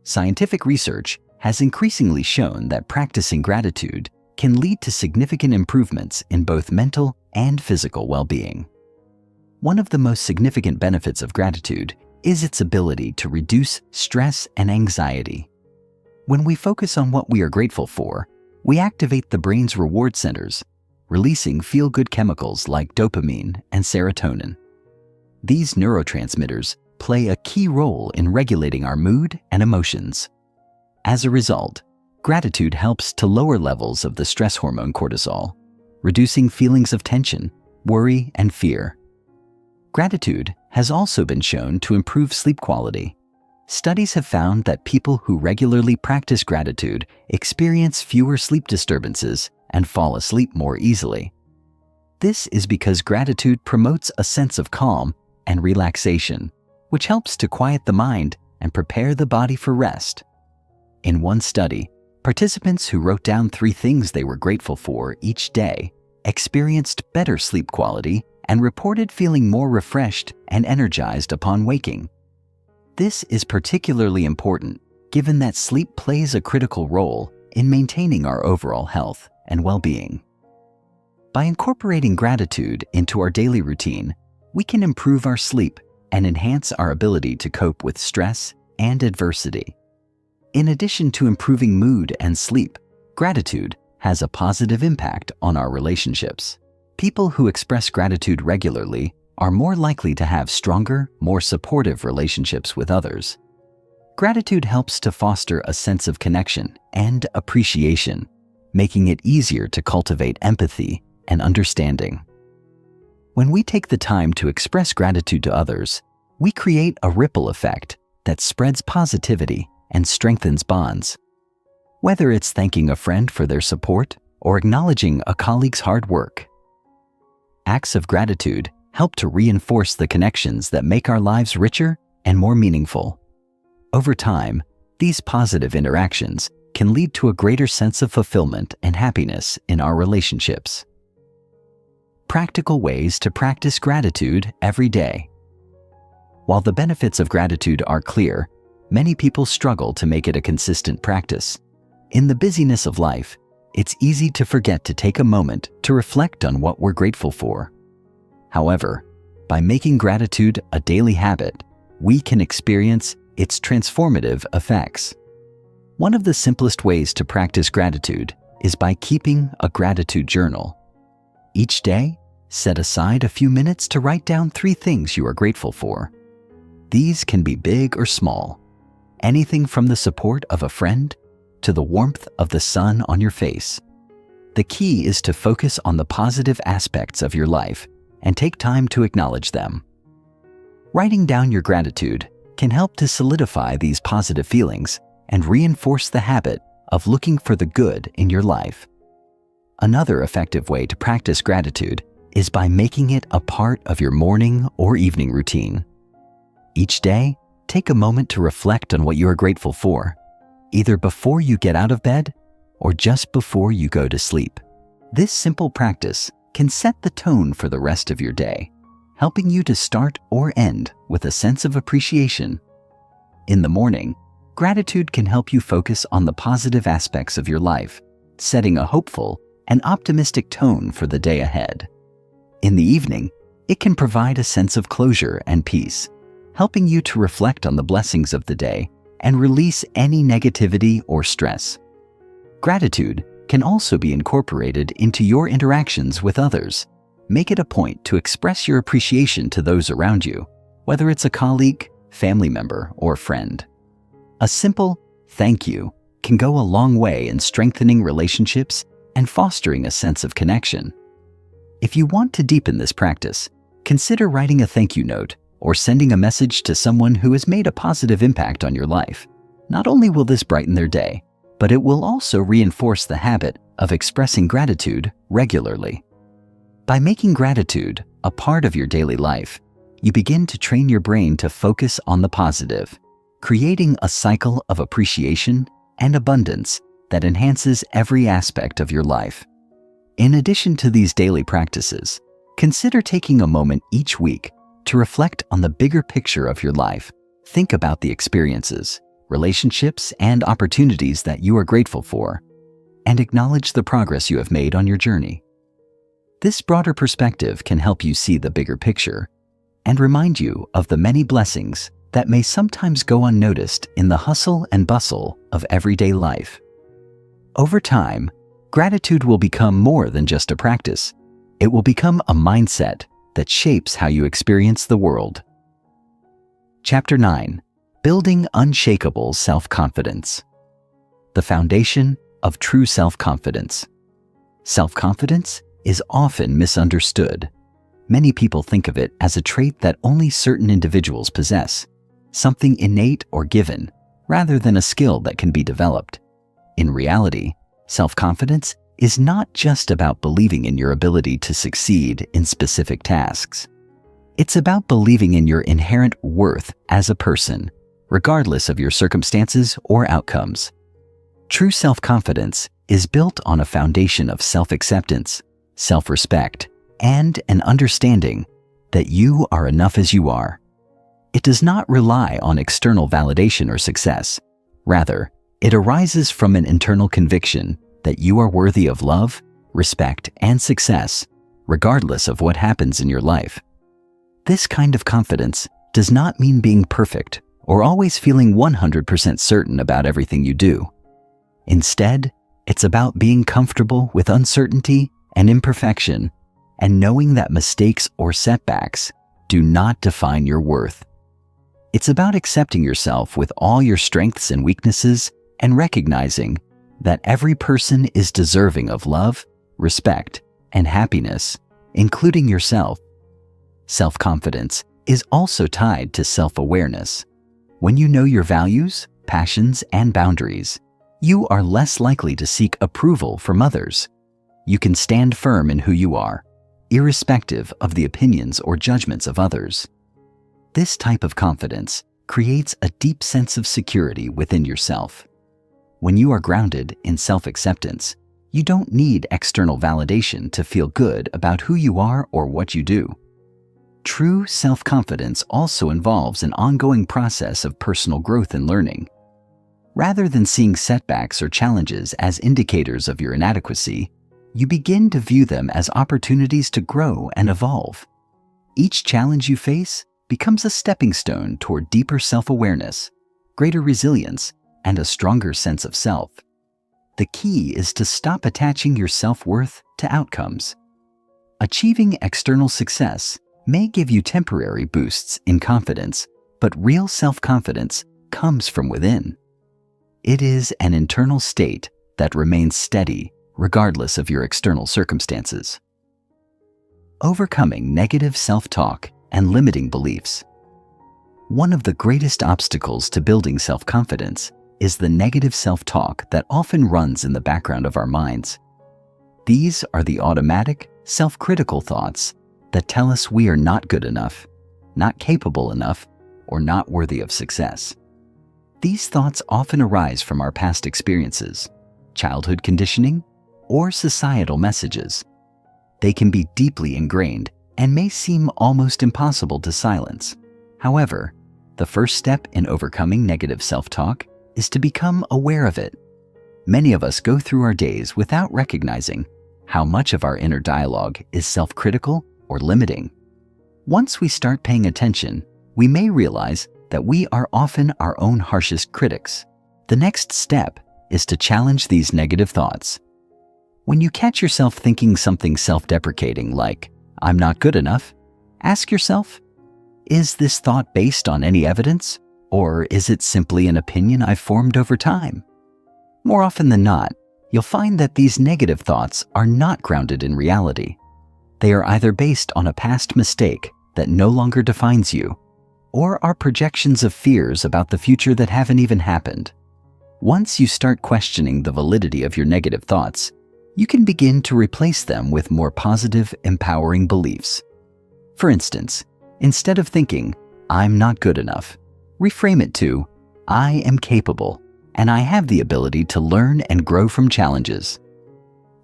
Scientific research has increasingly shown that practicing gratitude can lead to significant improvements in both mental and physical well-being. One of the most significant benefits of gratitude is its ability to reduce stress and anxiety. When we focus on what we are grateful for, we activate the brain's reward centers, releasing feel-good chemicals like dopamine and serotonin. These neurotransmitters play a key role in regulating our mood and emotions. As a result, gratitude helps to lower levels of the stress hormone cortisol, reducing feelings of tension, worry, and fear. Gratitude has also been shown to improve sleep quality. Studies have found that people who regularly practice gratitude experience fewer sleep disturbances and fall asleep more easily. This is because gratitude promotes a sense of calm and relaxation, which helps to quiet the mind and prepare the body for rest. In one study, participants who wrote down 3 things they were grateful for each day experienced better sleep quality and reported feeling more refreshed and energized upon waking. This is particularly important given that sleep plays a critical role in maintaining our overall health and well-being. By incorporating gratitude into our daily routine, we can improve our sleep and enhance our ability to cope with stress and adversity. In addition to improving mood and sleep, gratitude has a positive impact on our relationships. People who express gratitude regularly are more likely to have stronger, more supportive relationships with others. Gratitude helps to foster a sense of connection and appreciation, making it easier to cultivate empathy and understanding. When we take the time to express gratitude to others, we create a ripple effect that spreads positivity and strengthens bonds. Whether it's thanking a friend for their support or acknowledging a colleague's hard work, acts of gratitude help to reinforce the connections that make our lives richer and more meaningful. Over time, these positive interactions can lead to a greater sense of fulfillment and happiness in our relationships. Practical ways to practice gratitude every day. While the benefits of gratitude are clear, many people struggle to make it a consistent practice. In the busyness of life, it's easy to forget to take a moment to reflect on what we're grateful for. However, by making gratitude a daily habit, we can experience its transformative effects. One of the simplest ways to practice gratitude is by keeping a gratitude journal. Each day, set aside a few minutes to write down 3 things you are grateful for. These can be big or small, anything from the support of a friend to the warmth of the sun on your face. The key is to focus on the positive aspects of your life and take time to acknowledge them. Writing down your gratitude can help to solidify these positive feelings and reinforce the habit of looking for the good in your life. Another effective way to practice gratitude is by making it a part of your morning or evening routine. Each day, take a moment to reflect on what you are grateful for, either before you get out of bed or just before you go to sleep. This simple practice can set the tone for the rest of your day, helping you to start or end with a sense of appreciation. In the morning, gratitude can help you focus on the positive aspects of your life, setting a hopeful and optimistic tone for the day ahead. In the evening, it can provide a sense of closure and peace, helping you to reflect on the blessings of the day and release any negativity or stress. Gratitude can also be incorporated into your interactions with others. Make it a point to express your appreciation to those around you, whether it's a colleague, family member, or friend. A simple thank you can go a long way in strengthening relationships and fostering a sense of connection. If you want to deepen this practice, consider writing a thank you note or sending a message to someone who has made a positive impact on your life. Not only will this brighten their day, but it will also reinforce the habit of expressing gratitude regularly. By making gratitude a part of your daily life, you begin to train your brain to focus on the positive, creating a cycle of appreciation and abundance that enhances every aspect of your life. In addition to these daily practices, consider taking a moment each week to reflect on the bigger picture of your life. Think about the experiences, relationships, and opportunities that you are grateful for, and acknowledge the progress you have made on your journey. This broader perspective can help you see the bigger picture and remind you of the many blessings that may sometimes go unnoticed in the hustle and bustle of everyday life. Over time, gratitude will become more than just a practice. It will become a mindset that shapes how you experience the world. Chapter 9. Building Unshakable Self-Confidence. The foundation of true self-confidence. Self-confidence is often misunderstood. Many people think of it as a trait that only certain individuals possess, something innate or given, rather than a skill that can be developed. In reality, self-confidence is not just about believing in your ability to succeed in specific tasks. It's about believing in your inherent worth as a person, regardless of your circumstances or outcomes. True self-confidence is built on a foundation of self-acceptance, self-respect, and an understanding that you are enough as you are. It does not rely on external validation or success. Rather, it arises from an internal conviction that you are worthy of love, respect, and success, regardless of what happens in your life. This kind of confidence does not mean being perfect or always feeling 100% certain about everything you do. Instead, it's about being comfortable with uncertainty and imperfection, and knowing that mistakes or setbacks do not define your worth. It's about accepting yourself with all your strengths and weaknesses and recognizing that every person is deserving of love, respect, and happiness, including yourself. Self-confidence is also tied to self-awareness. When you know your values, passions, and boundaries, you are less likely to seek approval from others. You can stand firm in who you are, irrespective of the opinions or judgments of others. This type of confidence creates a deep sense of security within yourself. When you are grounded in self-acceptance, you don't need external validation to feel good about who you are or what you do. True self-confidence also involves an ongoing process of personal growth and learning. Rather than seeing setbacks or challenges as indicators of your inadequacy, you begin to view them as opportunities to grow and evolve. Each challenge you face becomes a stepping stone toward deeper self-awareness, greater resilience, and a stronger sense of self. The key is to stop attaching your self-worth to outcomes. Achieving external success may give you temporary boosts in confidence, but real self-confidence comes from within. It is an internal state that remains steady regardless of your external circumstances. Overcoming negative self-talk and limiting beliefs. One of the greatest obstacles to building self-confidence is the negative self-talk that often runs in the background of our minds. These are the automatic, self-critical thoughts that tell us we are not good enough, not capable enough, or not worthy of success. These thoughts often arise from our past experiences, childhood conditioning, or societal messages. They can be deeply ingrained and may seem almost impossible to silence. However, the first step in overcoming negative self-talk is to become aware of it. Many of us go through our days without recognizing how much of our inner dialogue is self-critical or limiting. Once we start paying attention, we may realize that we are often our own harshest critics. The next step is to challenge these negative thoughts. When you catch yourself thinking something self-deprecating like, "I'm not good enough," ask yourself, is this thought based on any evidence, or is it simply an opinion I've formed over time? More often than not, you'll find that these negative thoughts are not grounded in reality. They are either based on a past mistake that no longer defines you, or are projections of fears about the future that haven't even happened. Once you start questioning the validity of your negative thoughts, you can begin to replace them with more positive, empowering beliefs. For instance, instead of thinking, "I'm not good enough," reframe it to, "I am capable, and I have the ability to learn and grow from challenges."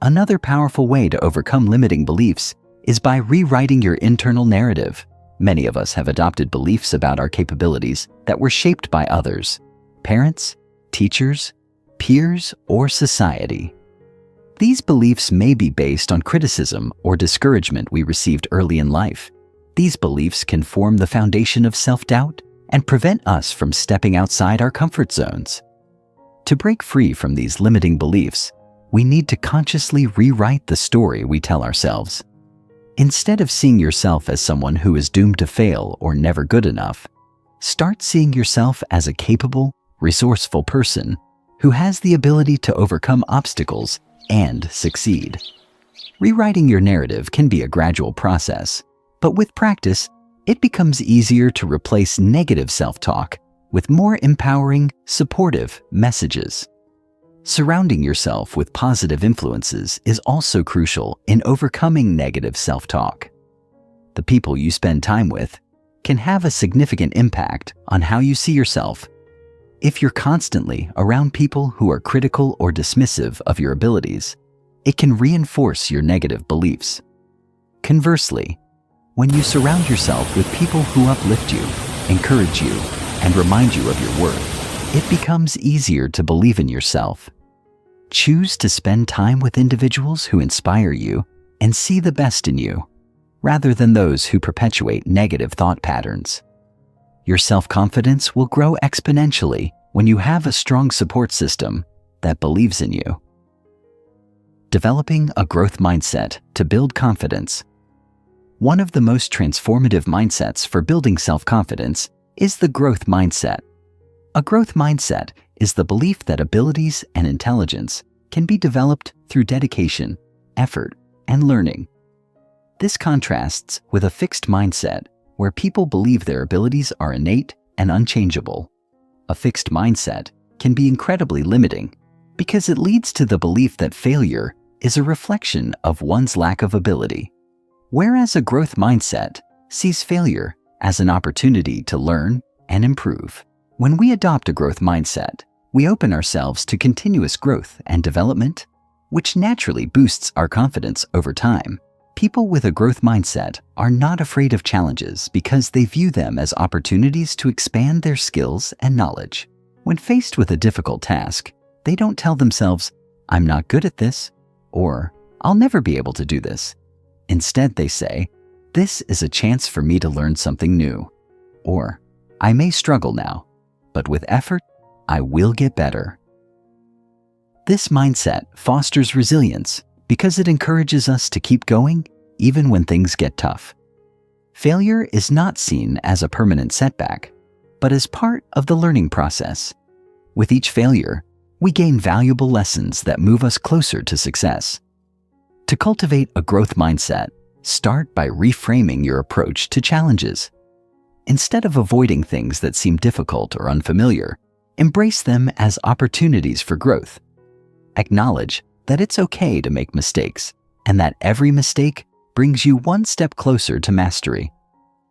Another powerful way to overcome limiting beliefs is by rewriting your internal narrative. Many of us have adopted beliefs about our capabilities that were shaped by others, parents, teachers, peers, or society. These beliefs may be based on criticism or discouragement we received early in life. These beliefs can form the foundation of self-doubt and prevent us from stepping outside our comfort zones. To break free from these limiting beliefs, we need to consciously rewrite the story we tell ourselves. Instead of seeing yourself as someone who is doomed to fail or never good enough, start seeing yourself as a capable, resourceful person who has the ability to overcome obstacles and succeed. Rewriting your narrative can be a gradual process, but with practice, it becomes easier to replace negative self-talk with more empowering, supportive messages. Surrounding yourself with positive influences is also crucial in overcoming negative self-talk. The people you spend time with can have a significant impact on how you see yourself. If you're constantly around people who are critical or dismissive of your abilities, it can reinforce your negative beliefs. Conversely, when you surround yourself with people who uplift you, encourage you, and remind you of your worth, it becomes easier to believe in yourself. Choose to spend time with individuals who inspire you and see the best in you, rather than those who perpetuate negative thought patterns. Your self-confidence will grow exponentially when you have a strong support system that believes in you. Developing a growth mindset to build confidence. One of the most transformative mindsets for building self-confidence is the growth mindset. A growth mindset is the belief that abilities and intelligence can be developed through dedication, effort, and learning. This contrasts with a fixed mindset where people believe their abilities are innate and unchangeable. A fixed mindset can be incredibly limiting because it leads to the belief that failure is a reflection of one's lack of ability, whereas a growth mindset sees failure as an opportunity to learn and improve. When we adopt a growth mindset, we open ourselves to continuous growth and development, which naturally boosts our confidence over time. People with a growth mindset are not afraid of challenges because they view them as opportunities to expand their skills and knowledge. When faced with a difficult task, they don't tell themselves, "I'm not good at this," or "I'll never be able to do this." Instead, they say, "This is a chance for me to learn something new," or "I may struggle now, but with effort, I will get better." This mindset fosters resilience because it encourages us to keep going even when things get tough. Failure is not seen as a permanent setback, but as part of the learning process. With each failure, we gain valuable lessons that move us closer to success. To cultivate a growth mindset, start by reframing your approach to challenges. Instead of avoiding things that seem difficult or unfamiliar, embrace them as opportunities for growth. Acknowledge that it's okay to make mistakes and that every mistake brings you one step closer to mastery.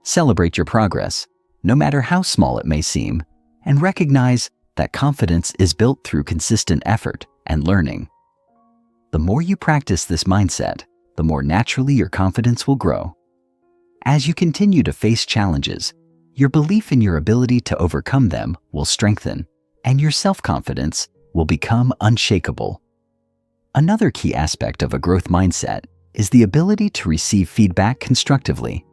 Celebrate your progress, no matter how small it may seem, and recognize that confidence is built through consistent effort and learning. The more you practice this mindset, the more naturally your confidence will grow. As you continue to face challenges, your belief in your ability to overcome them will strengthen, and your self-confidence will become unshakable. Another key aspect of a growth mindset is the ability to receive feedback constructively.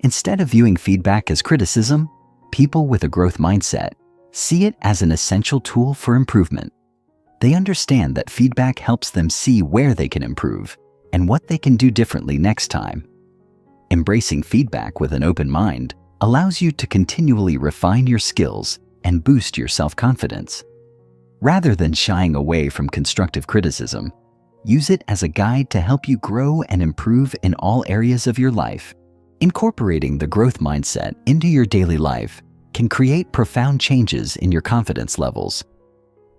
Instead of viewing feedback as criticism, people with a growth mindset see it as an essential tool for improvement. They understand that feedback helps them see where they can improve and what they can do differently next time. Embracing feedback with an open mind allows you to continually refine your skills and boost your self-confidence. Rather than shying away from constructive criticism, use it as a guide to help you grow and improve in all areas of your life. Incorporating the growth mindset into your daily life can create profound changes in your confidence levels.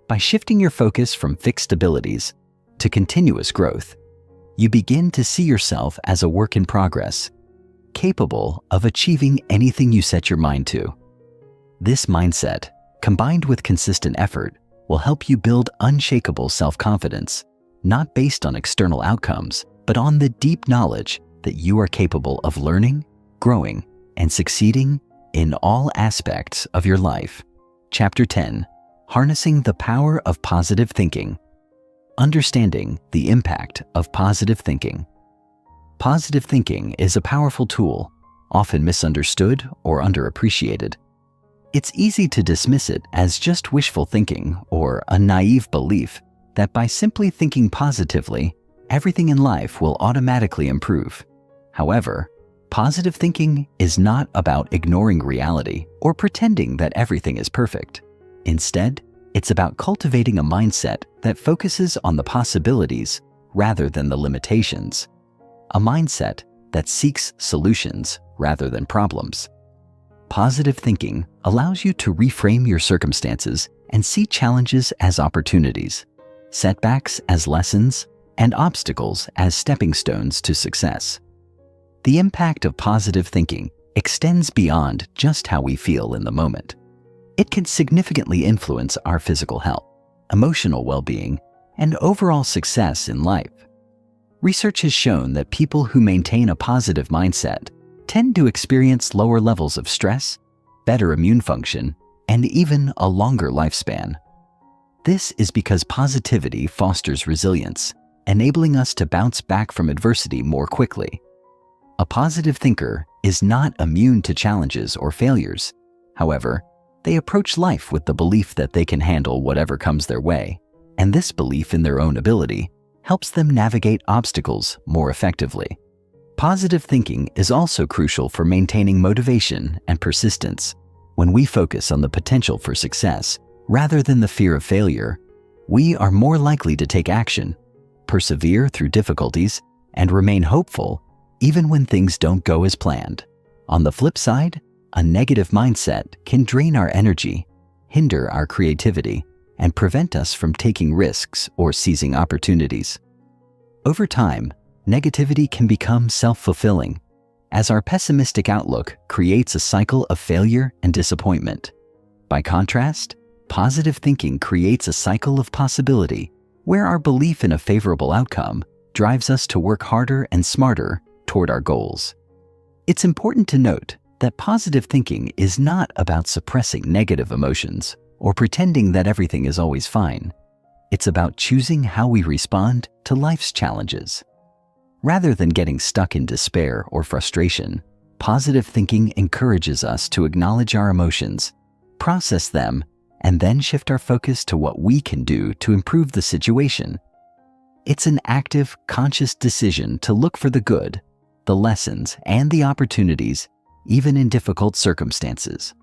By shifting your focus from fixed abilities to continuous growth, you begin to see yourself as a work in progress, capable of achieving anything you set your mind to. This mindset, combined with consistent effort, will help you build unshakable self-confidence, not based on external outcomes, but on the deep knowledge that you are capable of learning, growing, and succeeding in all aspects of your life. Chapter 10: Harnessing the Power of Positive Thinking. Understanding the impact of positive thinking. Positive thinking is a powerful tool, often misunderstood or underappreciated. It's easy to dismiss it as just wishful thinking or a naive belief that by simply thinking positively, everything in life will automatically improve. However, positive thinking is not about ignoring reality or pretending that everything is perfect. Instead, it's about cultivating a mindset that focuses on the possibilities rather than the limitations. A mindset that seeks solutions rather than problems. Positive thinking allows you to reframe your circumstances and see challenges as opportunities, setbacks as lessons, and obstacles as stepping stones to success. The impact of positive thinking extends beyond just how we feel in the moment. It can significantly influence our physical health, emotional well-being, and overall success in life. Research has shown that people who maintain a positive mindset tend to experience lower levels of stress, better immune function, and even a longer lifespan. This is because positivity fosters resilience, enabling us to bounce back from adversity more quickly. A positive thinker is not immune to challenges or failures. However, they approach life with the belief that they can handle whatever comes their way, and this belief in their own ability helps them navigate obstacles more effectively. Positive thinking is also crucial for maintaining motivation and persistence. When we focus on the potential for success rather than the fear of failure, we are more likely to take action, persevere through difficulties, and remain hopeful even when things don't go as planned. On the flip side, a negative mindset can drain our energy, hinder our creativity, and prevent us from taking risks or seizing opportunities. Over time, negativity can become self-fulfilling, as our pessimistic outlook creates a cycle of failure and disappointment. By contrast, positive thinking creates a cycle of possibility, where our belief in a favorable outcome drives us to work harder and smarter toward our goals. It's important to note that positive thinking is not about suppressing negative emotions or pretending that everything is always fine. It's about choosing how we respond to life's challenges. Rather than getting stuck in despair or frustration, positive thinking encourages us to acknowledge our emotions, process them, and then shift our focus to what we can do to improve the situation. It's an active, conscious decision to look for the good, the lessons, and the opportunities, even in difficult circumstances.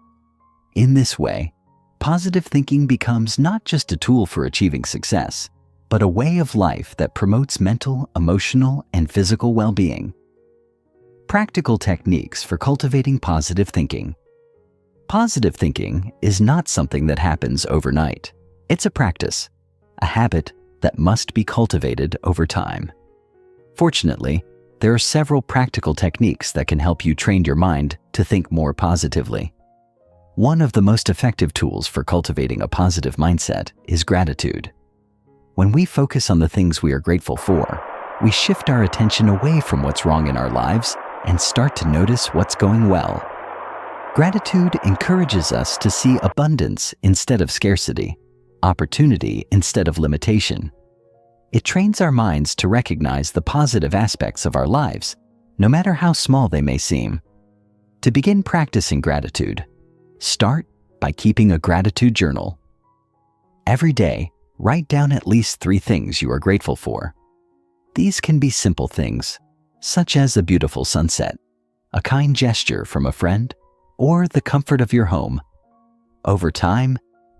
In this way, positive thinking becomes not just a tool for achieving success, but a way of life that promotes mental, emotional, and physical well-being. Practical techniques for cultivating positive thinking. Positive thinking is not something that happens overnight. It's a practice, a habit that must be cultivated over time. Fortunately, there are several practical techniques that can help you train your mind to think more positively. One of the most effective tools for cultivating a positive mindset is gratitude. When we focus on the things we are grateful for, we shift our attention away from what's wrong in our lives and start to notice what's going well. Gratitude encourages us to see abundance instead of scarcity, opportunity instead of limitation. It trains our minds to recognize the positive aspects of our lives, no matter how small they may seem. To begin practicing gratitude, start by keeping a gratitude journal. Every day, write down at least 3 things you are grateful for. These can be simple things, such as a beautiful sunset, a kind gesture from a friend, or the comfort of your home. Over time,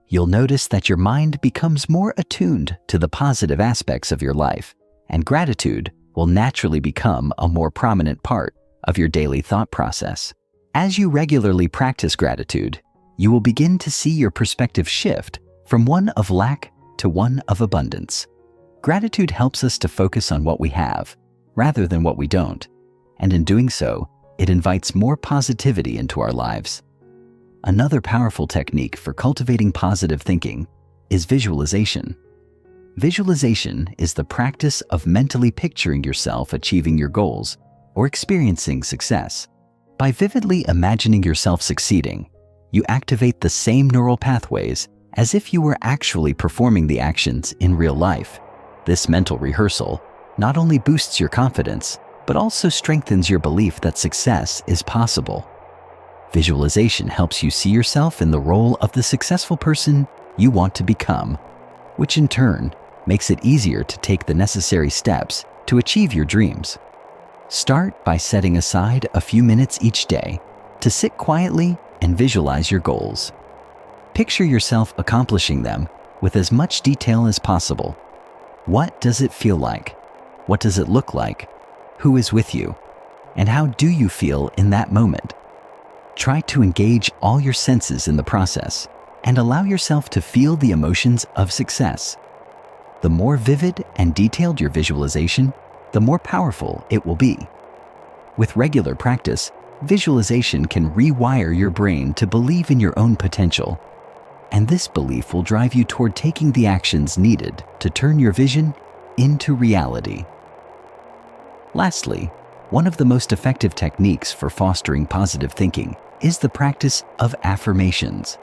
you'll notice that your mind becomes more attuned to the positive aspects of your life, and gratitude will naturally become a more prominent part of your daily thought process. As you regularly practice gratitude, you will begin to see your perspective shift from one of lack to one of abundance. Gratitude helps us to focus on what we have rather than what we don't, and in doing so, it invites more positivity into our lives. Another powerful technique for cultivating positive thinking is visualization. Visualization is the practice of mentally picturing yourself achieving your goals or experiencing success. By vividly imagining yourself succeeding, you activate the same neural pathways as if you were actually performing the actions in real life. This mental rehearsal not only boosts your confidence, but also strengthens your belief that success is possible. Visualization helps you see yourself in the role of the successful person you want to become, which in turn makes it easier to take the necessary steps to achieve your dreams. Start by setting aside a few minutes each day to sit quietly and visualize your goals. Picture yourself accomplishing them with as much detail as possible. What does it feel like? What does it look like? Who is with you? And how do you feel in that moment? Try to engage all your senses in the process and allow yourself to feel the emotions of success. The more vivid and detailed your visualization, the more powerful it will be. With regular practice, visualization can rewire your brain to believe in your own potential. And this belief will drive you toward taking the actions needed to turn your vision into reality. Lastly, one of the most effective techniques for fostering positive thinking is the practice of affirmations.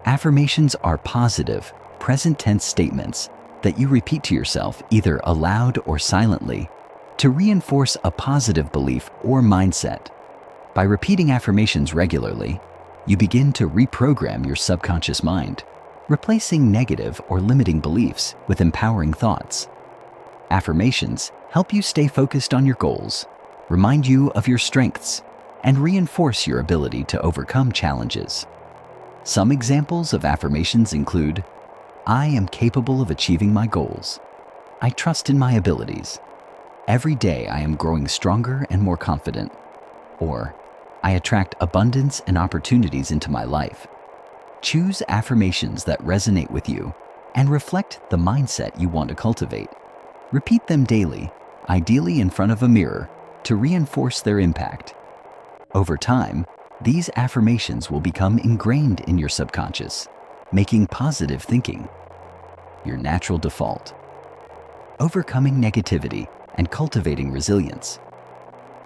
Affirmations are positive, present-tense statements that you repeat to yourself either aloud or silently to reinforce a positive belief or mindset. By repeating affirmations regularly, you begin to reprogram your subconscious mind, replacing negative or limiting beliefs with empowering thoughts. Affirmations help you stay focused on your goals, remind you of your strengths, and reinforce your ability to overcome challenges. Some examples of affirmations include, I am capable of achieving my goals. I trust in my abilities. Every day I am growing stronger and more confident. Or, I attract abundance and opportunities into my life. Choose affirmations that resonate with you and reflect the mindset you want to cultivate. Repeat them daily, ideally in front of a mirror, to reinforce their impact. Over time, these affirmations will become ingrained in your subconscious, making positive thinking your natural default. Overcoming negativity and cultivating resilience.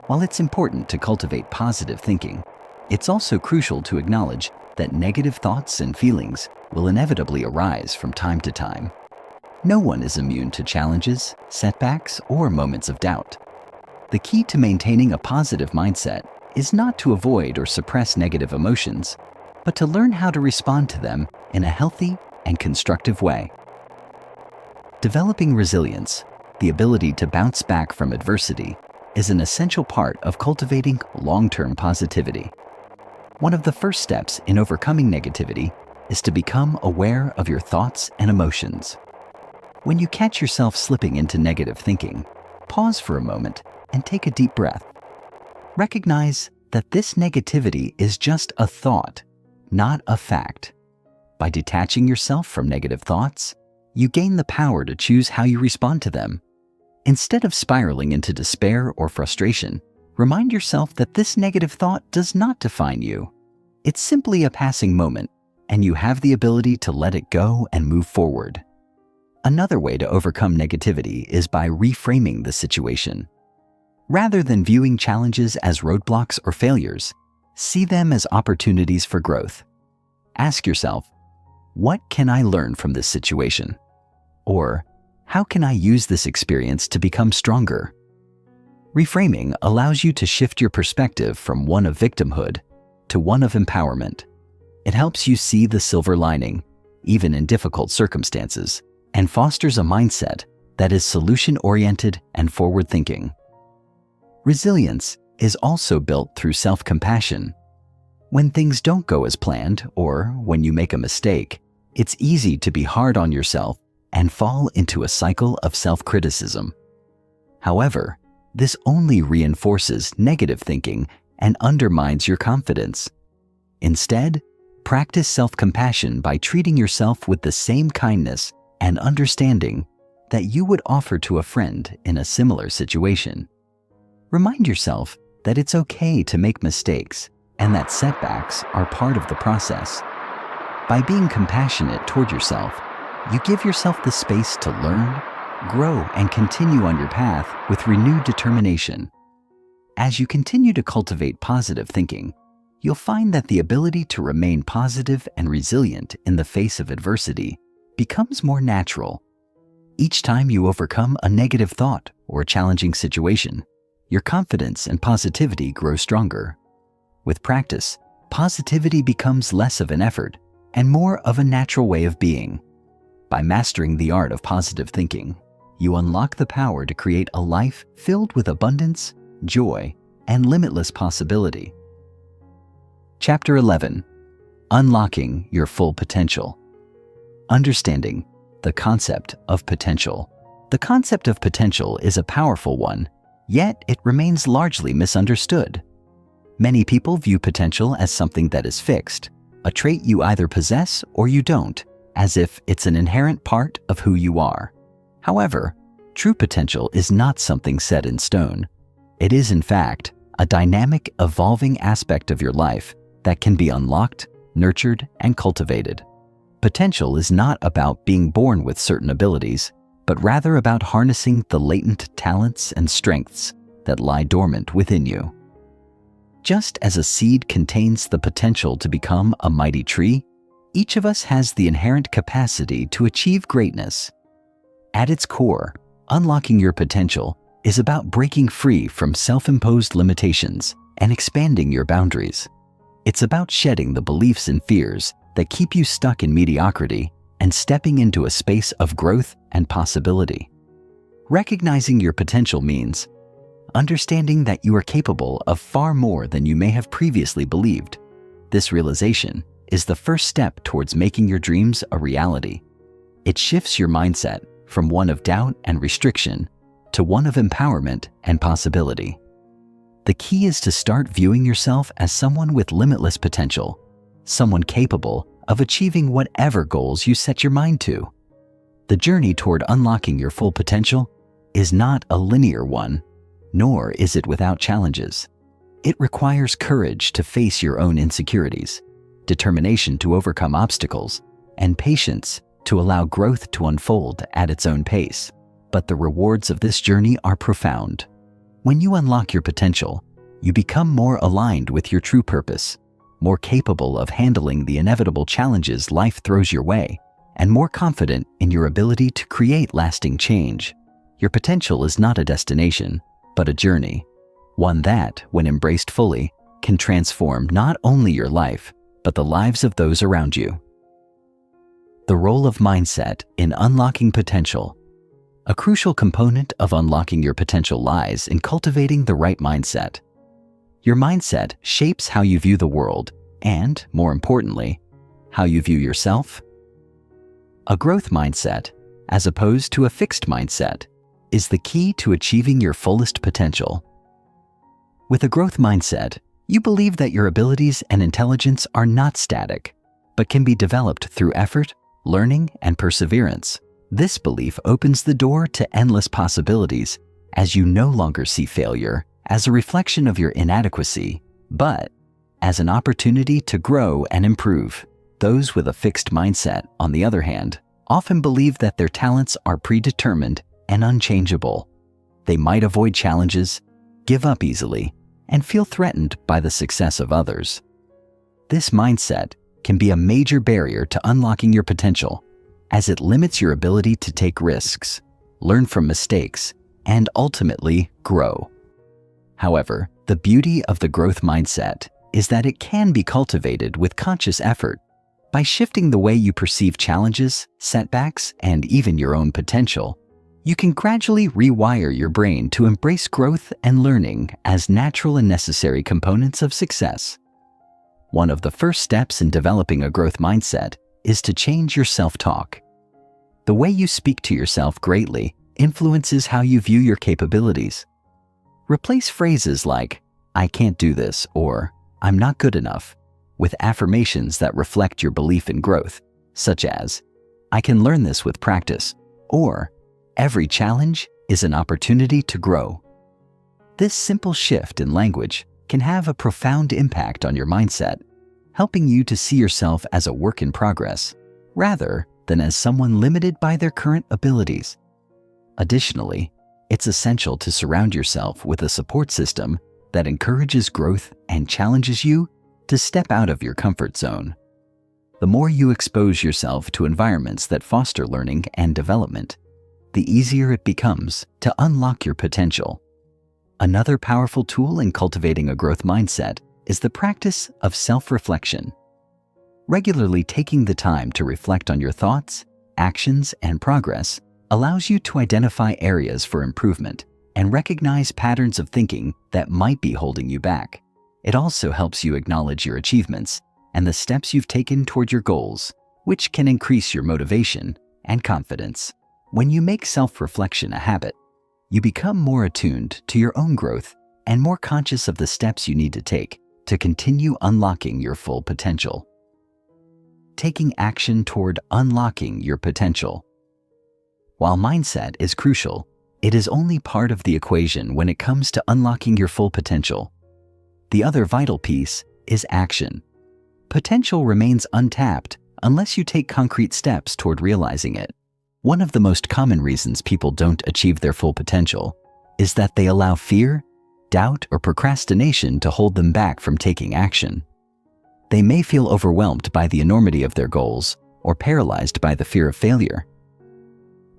While it's important to cultivate positive thinking, it's also crucial to acknowledge that negative thoughts and feelings will inevitably arise from time to time. No one is immune to challenges, setbacks, or moments of doubt. The key to maintaining a positive mindset is not to avoid or suppress negative emotions, but to learn how to respond to them in a healthy and constructive way. Developing resilience, the ability to bounce back from adversity, is an essential part of cultivating long-term positivity. One of the first steps in overcoming negativity is to become aware of your thoughts and emotions. When you catch yourself slipping into negative thinking, pause for a moment and take a deep breath. Recognize that this negativity is just a thought, not a fact. By detaching yourself from negative thoughts, you gain the power to choose how you respond to them. Instead of spiraling into despair or frustration, remind yourself that this negative thought does not define you. It's simply a passing moment, and you have the ability to let it go and move forward. Another way to overcome negativity is by reframing the situation. Rather than viewing challenges as roadblocks or failures, see them as opportunities for growth. Ask yourself, what can I learn from this situation? Or, how can I use this experience to become stronger? Reframing allows you to shift your perspective from one of victimhood to one of empowerment. It helps you see the silver lining, even in difficult circumstances, and fosters a mindset that is solution-oriented and forward-thinking. Resilience is also built through self-compassion. When things don't go as planned, or when you make a mistake, it's easy to be hard on yourself and fall into a cycle of self-criticism. However, this only reinforces negative thinking and undermines your confidence. Instead, Practice self-compassion by treating yourself with the same kindness and understanding that you would offer to a friend in a similar situation. Remind yourself that it's okay to make mistakes and that setbacks are part of the process. By being compassionate toward yourself, you give yourself the space to learn, grow, and continue on your path with renewed determination. As you continue to cultivate positive thinking, you'll find that the ability to remain positive and resilient in the face of adversity becomes more natural. Each time you overcome a negative thought or challenging situation, your confidence and positivity grow stronger. With practice, positivity becomes less of an effort and more of a natural way of being. By mastering the art of positive thinking, you unlock the power to create a life filled with abundance, joy, and limitless possibility. Chapter 11. Unlocking Your Full Potential. Understanding the concept of potential. The concept of potential is a powerful one, yet it remains largely misunderstood. Many people view potential as something that is fixed, a trait you either possess or you don't, as if it's an inherent part of who you are. However, true potential is not something set in stone. It is, in fact, a dynamic, evolving aspect of your life that can be unlocked, nurtured, and cultivated. Potential is not about being born with certain abilities, but rather about harnessing the latent talents and strengths that lie dormant within you. Just as a seed contains the potential to become a mighty tree, each of us has the inherent capacity to achieve greatness. At its core, unlocking your potential is about breaking free from self-imposed limitations and expanding your boundaries. It's about shedding the beliefs and fears that keep you stuck in mediocrity and stepping into a space of growth and possibility. Recognizing your potential means understanding that you are capable of far more than you may have previously believed. This realization is the first step towards making your dreams a reality. It shifts your mindset from one of doubt and restriction to one of empowerment and possibility. The key is to start viewing yourself as someone with limitless potential, someone capable of achieving whatever goals you set your mind to. The journey toward unlocking your full potential is not a linear one, nor is it without challenges. It requires courage to face your own insecurities, determination to overcome obstacles, and patience to allow growth to unfold at its own pace. But the rewards of this journey are profound. When you unlock your potential, you become more aligned with your true purpose, more capable of handling the inevitable challenges life throws your way, and more confident in your ability to create lasting change. Your potential is not a destination, but a journey, one that, when embraced fully, can transform not only your life, but the lives of those around you. The role of mindset in unlocking potential. A crucial component of unlocking your potential lies in cultivating the right mindset. Your mindset shapes how you view the world and, more importantly, how you view yourself. A growth mindset, as opposed to a fixed mindset, is the key to achieving your fullest potential. With a growth mindset, you believe that your abilities and intelligence are not static, but can be developed through effort, learning, and perseverance. This belief opens the door to endless possibilities as you no longer see failure as a reflection of your inadequacy, but as an opportunity to grow and improve. Those with a fixed mindset, on the other hand, often believe that their talents are predetermined and unchangeable. They might avoid challenges, give up easily, and feel threatened by the success of others. This mindset can be a major barrier to unlocking your potential, as it limits your ability to take risks, learn from mistakes, and ultimately grow. However, the beauty of the growth mindset is that it can be cultivated with conscious effort. By shifting the way you perceive challenges, setbacks, and even your own potential, you can gradually rewire your brain to embrace growth and learning as natural and necessary components of success. One of the first steps in developing a growth mindset is to change your self-talk. The way you speak to yourself greatly influences how you view your capabilities. Replace phrases like, "I can't do this," or "I'm not good enough," with affirmations that reflect your belief in growth, such as, "I can learn this with practice," or "Every challenge is an opportunity to grow." This simple shift in language can have a profound impact on your mindset, helping you to see yourself as a work in progress, rather than as someone limited by their current abilities. Additionally, it's essential to surround yourself with a support system that encourages growth and challenges you to step out of your comfort zone. The more you expose yourself to environments that foster learning and development, the easier it becomes to unlock your potential. Another powerful tool in cultivating a growth mindset is the practice of self-reflection. Regularly taking the time to reflect on your thoughts, actions, and progress allows you to identify areas for improvement and recognize patterns of thinking that might be holding you back. It also helps you acknowledge your achievements and the steps you've taken toward your goals, which can increase your motivation and confidence. When you make self-reflection a habit, you become more attuned to your own growth and more conscious of the steps you need to take to continue unlocking your full potential. Taking action toward unlocking your potential. While mindset is crucial, it is only part of the equation when it comes to unlocking your full potential. The other vital piece is action. Potential remains untapped unless you take concrete steps toward realizing it. One of the most common reasons people don't achieve their full potential is that they allow fear, doubt, or procrastination to hold them back from taking action. They may feel overwhelmed by the enormity of their goals or paralyzed by the fear of failure.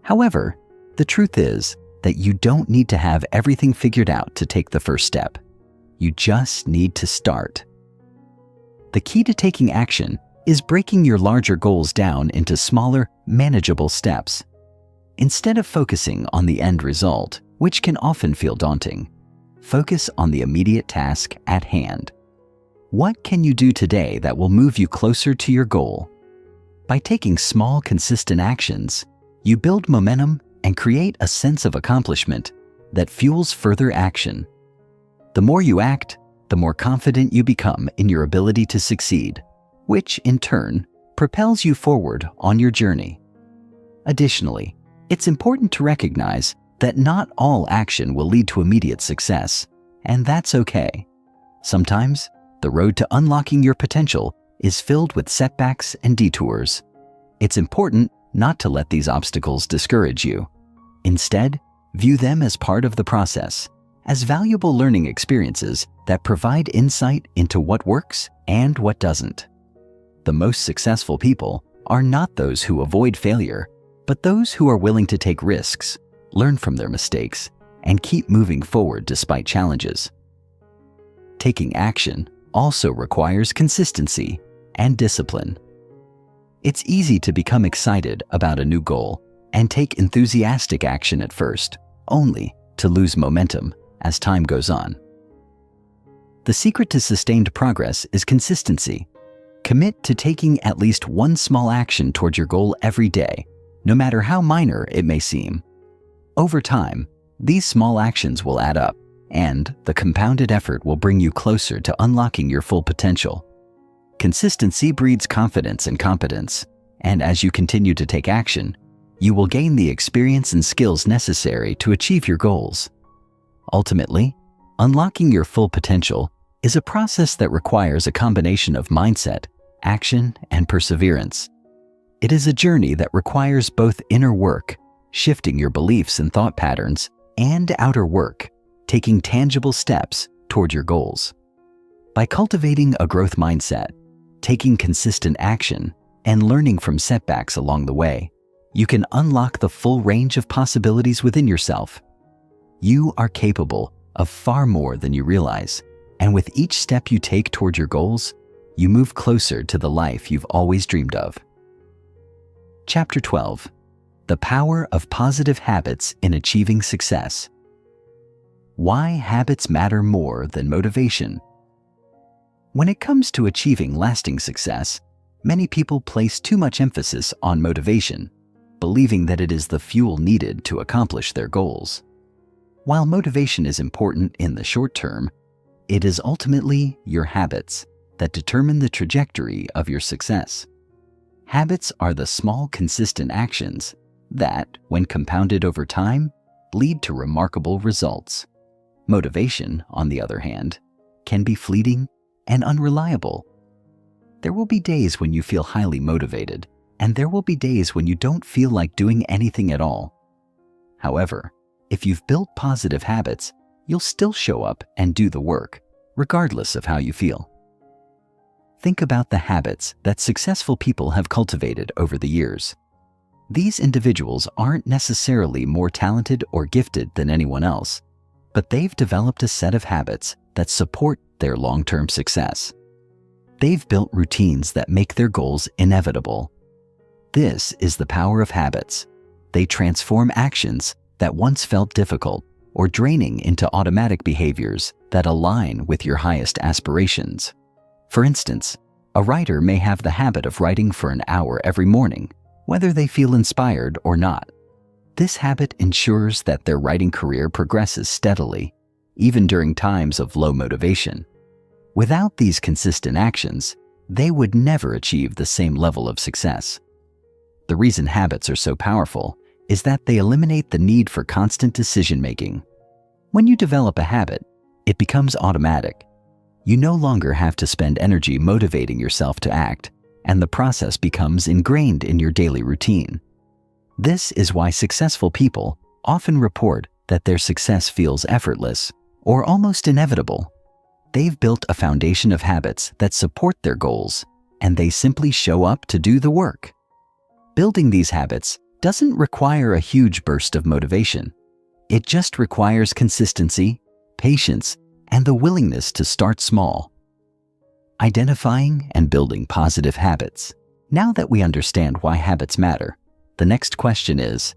However, the truth is that you don't need to have everything figured out to take the first step. You just need to start. The key to taking action is breaking your larger goals down into smaller, manageable steps. Instead of focusing on the end result, which can often feel daunting, focus on the immediate task at hand. What can you do today that will move you closer to your goal? By taking small, consistent actions, you build momentum and create a sense of accomplishment that fuels further action. The more you act, the more confident you become in your ability to succeed, which in turn propels you forward on your journey. Additionally, it's important to recognize that not all action will lead to immediate success, and that's okay. Sometimes, the road to unlocking your potential is filled with setbacks and detours. It's important not to let these obstacles discourage you. Instead, view them as part of the process, as valuable learning experiences that provide insight into what works and what doesn't. The most successful people are not those who avoid failure, but those who are willing to take risks, learn from their mistakes, and keep moving forward despite challenges. Taking action also requires consistency and discipline. It's easy to become excited about a new goal and take enthusiastic action at first, only to lose momentum as time goes on. The secret to sustained progress is consistency. Commit to taking at least one small action toward your goal every day, no matter how minor it may seem. Over time, these small actions will add up, and the compounded effort will bring you closer to unlocking your full potential. Consistency breeds confidence and competence, and as you continue to take action, you will gain the experience and skills necessary to achieve your goals. Ultimately, unlocking your full potential is a process that requires a combination of mindset, action, and perseverance. It is a journey that requires both inner work, shifting your beliefs and thought patterns, and outer work, taking tangible steps toward your goals. By cultivating a growth mindset, taking consistent action, and learning from setbacks along the way, you can unlock the full range of possibilities within yourself. You are capable of far more than you realize, and with each step you take toward your goals, you move closer to the life you've always dreamed of. Chapter 12: The Power of Positive Habits in Achieving Success. Why habits matter more than motivation. When it comes to achieving lasting success, many people place too much emphasis on motivation, believing that it is the fuel needed to accomplish their goals. While motivation is important in the short term, it is ultimately your habits, that determine the trajectory of your success. Habits are the small, consistent actions that, when compounded over time, lead to remarkable results. Motivation, on the other hand, can be fleeting and unreliable. There will be days when you feel highly motivated, and there will be days when you don't feel like doing anything at all. However, if you've built positive habits, you'll still show up and do the work, regardless of how you feel. Think about the habits that successful people have cultivated over the years. These individuals aren't necessarily more talented or gifted than anyone else, but they've developed a set of habits that support their long-term success. They've built routines that make their goals inevitable. This is the power of habits. They transform actions that once felt difficult or draining into automatic behaviors that align with your highest aspirations. For instance, a writer may have the habit of writing for an hour every morning, whether they feel inspired or not. This habit ensures that their writing career progresses steadily, even during times of low motivation. Without these consistent actions, they would never achieve the same level of success. The reason habits are so powerful is that they eliminate the need for constant decision-making. When you develop a habit, it becomes automatic. You no longer have to spend energy motivating yourself to act, and the process becomes ingrained in your daily routine. This is why successful people often report that their success feels effortless or almost inevitable. They've built a foundation of habits that support their goals, and they simply show up to do the work. Building these habits doesn't require a huge burst of motivation. It just requires consistency, patience, and the willingness to start small. Identifying and building positive habits. Now that we understand why habits matter, the next question is,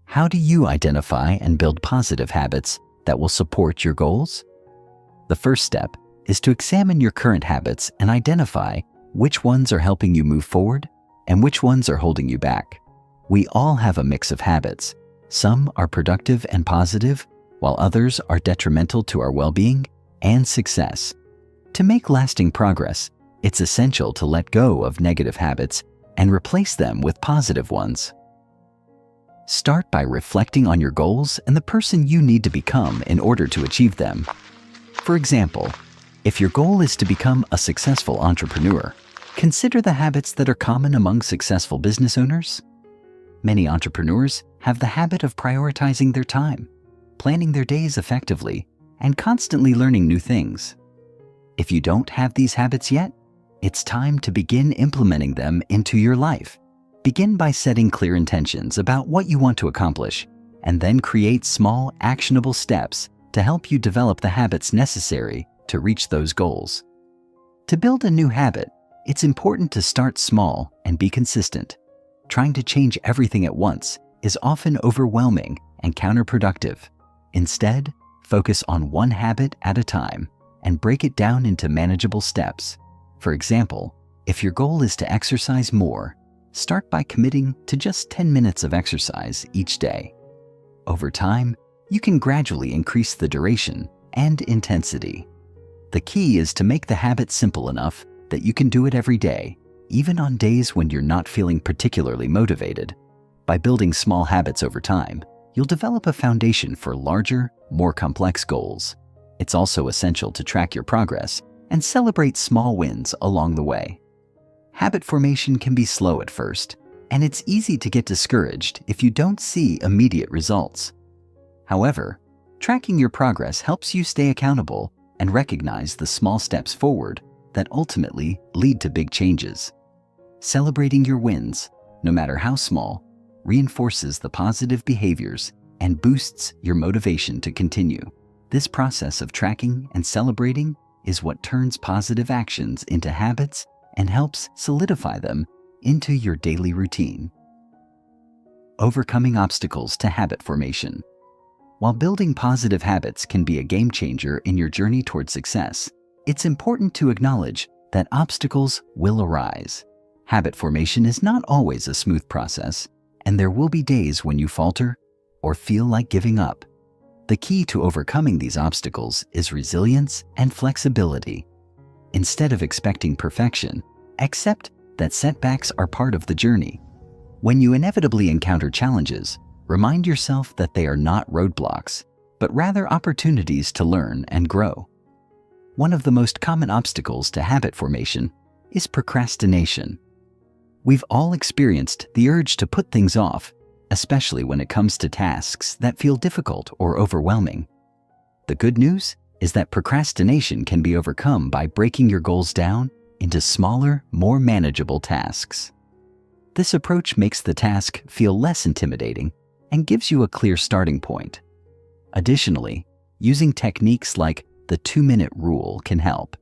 how do you identify and build positive habits that will support your goals? The first step is to examine your current habits and identify which ones are helping you move forward and which ones are holding you back. We all have a mix of habits. Some are productive and positive, while others are detrimental to our well-being and success. To make lasting progress, it's essential to let go of negative habits and replace them with positive ones. Start by reflecting on your goals and the person you need to become in order to achieve them. For example, if your goal is to become a successful entrepreneur, consider the habits that are common among successful business owners. Many entrepreneurs have the habit of prioritizing their time, planning their days effectively, and constantly learning new things. If you don't have these habits yet, it's time to begin implementing them into your life. Begin by setting clear intentions about what you want to accomplish, and then create small, actionable steps to help you develop the habits necessary to reach those goals. To build a new habit, it's important to start small and be consistent. Trying to change everything at once is often overwhelming and counterproductive. Instead, focus on one habit at a time and break it down into manageable steps. For example, if your goal is to exercise more, start by committing to just 10 minutes of exercise each day. Over time, you can gradually increase the duration and intensity. The key is to make the habit simple enough that you can do it every day, even on days when you're not feeling particularly motivated. By building small habits over time, you'll develop a foundation for larger, more complex goals. It's also essential to track your progress and celebrate small wins along the way. Habit formation can be slow at first, and it's easy to get discouraged if you don't see immediate results. However, tracking your progress helps you stay accountable and recognize the small steps forward that ultimately lead to big changes. Celebrating your wins, no matter how small, reinforces the positive behaviors and boosts your motivation to continue. This process of tracking and celebrating is what turns positive actions into habits and helps solidify them into your daily routine. Overcoming obstacles to habit formation. While building positive habits can be a game changer in your journey toward success, it's important to acknowledge that obstacles will arise. Habit formation is not always a smooth process, and there will be days when you falter or feel like giving up. The key to overcoming these obstacles is resilience and flexibility. Instead of expecting perfection, accept that setbacks are part of the journey. When you inevitably encounter challenges, remind yourself that they are not roadblocks, but rather opportunities to learn and grow. One of the most common obstacles to habit formation is procrastination. We've all experienced the urge to put things off, especially when it comes to tasks that feel difficult or overwhelming. The good news is that procrastination can be overcome by breaking your goals down into smaller, more manageable tasks. This approach makes the task feel less intimidating and gives you a clear starting point. Additionally, using techniques like the 2-minute rule can help.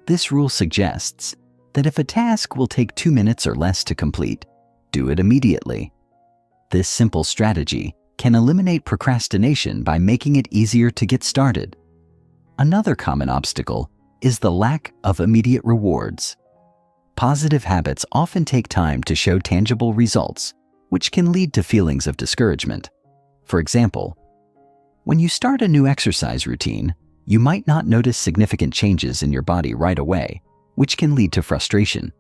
This rule suggests that if a task will take 2 minutes or less to complete, do it immediately. This simple strategy can eliminate procrastination by making it easier to get started. Another common obstacle is the lack of immediate rewards. Positive habits often take time to show tangible results, which can lead to feelings of discouragement. For example, when you start a new exercise routine, you might not notice significant changes in your body right away, which can lead to frustration.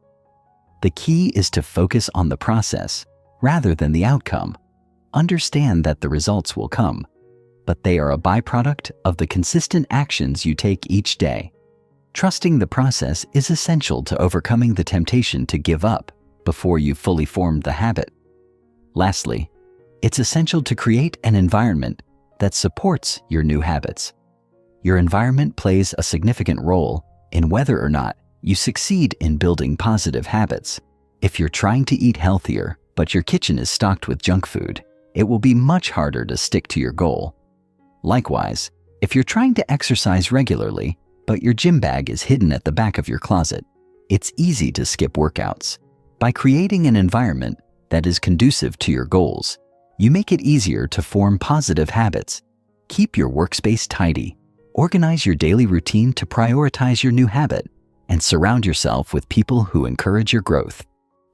The key is to focus on the process rather than the outcome. Understand that the results will come, but they are a byproduct of the consistent actions you take each day. Trusting the process is essential to overcoming the temptation to give up before you've fully formed the habit. Lastly, it's essential to create an environment that supports your new habits. Your environment plays a significant role in whether or not you succeed in building positive habits. If you're trying to eat healthier, but your kitchen is stocked with junk food, it will be much harder to stick to your goal. Likewise, if you're trying to exercise regularly, but your gym bag is hidden at the back of your closet, it's easy to skip workouts. By creating an environment that is conducive to your goals, you make it easier to form positive habits. Keep your workspace tidy, organize your daily routine to prioritize your new habit, and surround yourself with people who encourage your growth.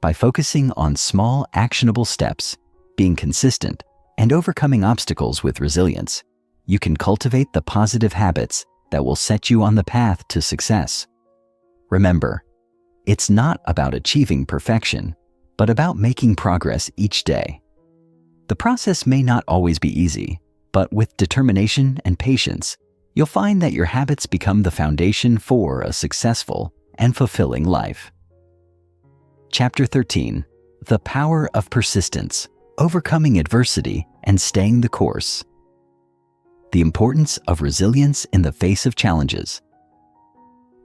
By focusing on small, actionable steps, being consistent, and overcoming obstacles with resilience, you can cultivate the positive habits that will set you on the path to success. Remember, it's not about achieving perfection, but about making progress each day. The process may not always be easy, but with determination and patience, you'll find that your habits become the foundation for a successful and fulfilling life. Chapter 13. The Power of Persistence, Overcoming Adversity and Staying the Course. The importance of resilience in the face of challenges.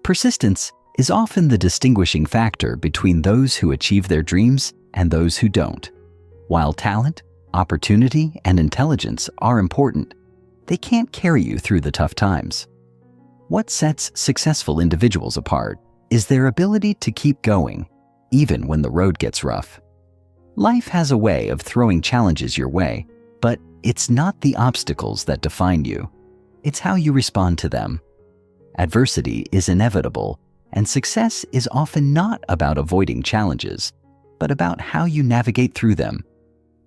Persistence is often the distinguishing factor between those who achieve their dreams and those who don't. While talent, opportunity, and intelligence are important, they can't carry you through the tough times. What sets successful individuals apart is their ability to keep going, even when the road gets rough. Life has a way of throwing challenges your way, but it's not the obstacles that define you. It's how you respond to them. Adversity is inevitable, and success is often not about avoiding challenges, but about how you navigate through them.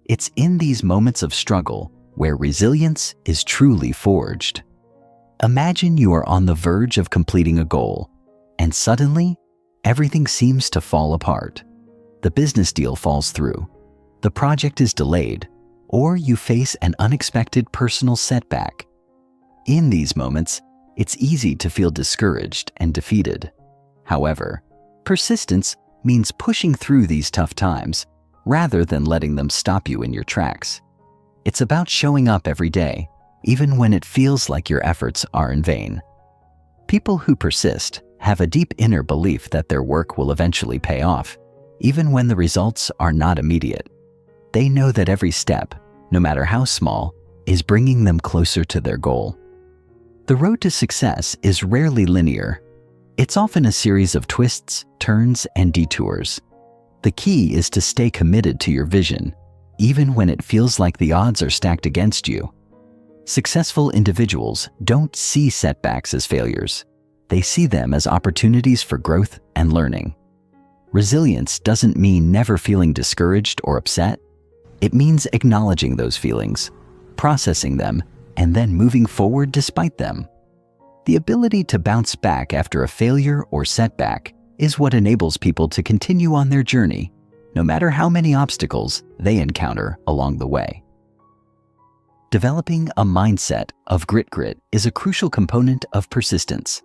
It's in these moments of struggle where resilience is truly forged. Imagine you are on the verge of completing a goal, and suddenly, everything seems to fall apart. The business deal falls through, the project is delayed, or you face an unexpected personal setback. In these moments, it's easy to feel discouraged and defeated. However, persistence means pushing through these tough times rather than letting them stop you in your tracks. It's about showing up every day, even when it feels like your efforts are in vain. People who persist have a deep inner belief that their work will eventually pay off, even when the results are not immediate. They know that every step, no matter how small, is bringing them closer to their goal. The road to success is rarely linear. It's often a series of twists, turns, and detours. The key is to stay committed to your vision, even when it feels like the odds are stacked against you. Successful individuals don't see setbacks as failures. They see them as opportunities for growth and learning. Resilience doesn't mean never feeling discouraged or upset. It means acknowledging those feelings, processing them, and then moving forward despite them. The ability to bounce back after a failure or setback is what enables people to continue on their journey, no matter how many obstacles they encounter along the way. Developing a mindset of grit is a crucial component of persistence.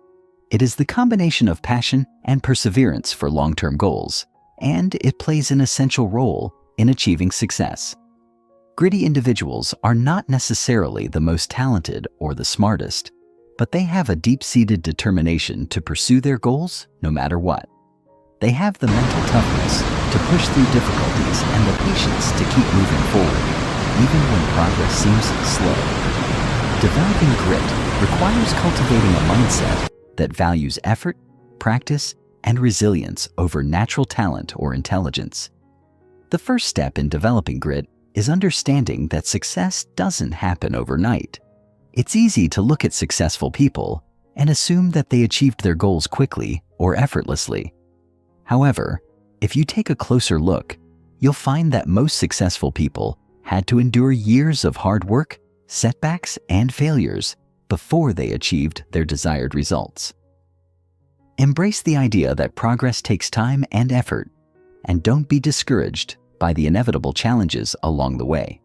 It is the combination of passion and perseverance for long-term goals, and it plays an essential role in achieving success. Gritty individuals are not necessarily the most talented or the smartest, but they have a deep-seated determination to pursue their goals no matter what. They have the mental toughness to push through difficulties and the patience to keep moving forward, even when progress seems slow. Developing grit requires cultivating a mindset that values effort, practice, and resilience over natural talent or intelligence. The first step in developing grit is understanding that success doesn't happen overnight. It's easy to look at successful people and assume that they achieved their goals quickly or effortlessly. However, if you take a closer look, you'll find that most successful people had to endure years of hard work, setbacks, and failures before they achieved their desired results. Embrace the idea that progress takes time and effort, and don't be discouraged by the inevitable challenges along the way.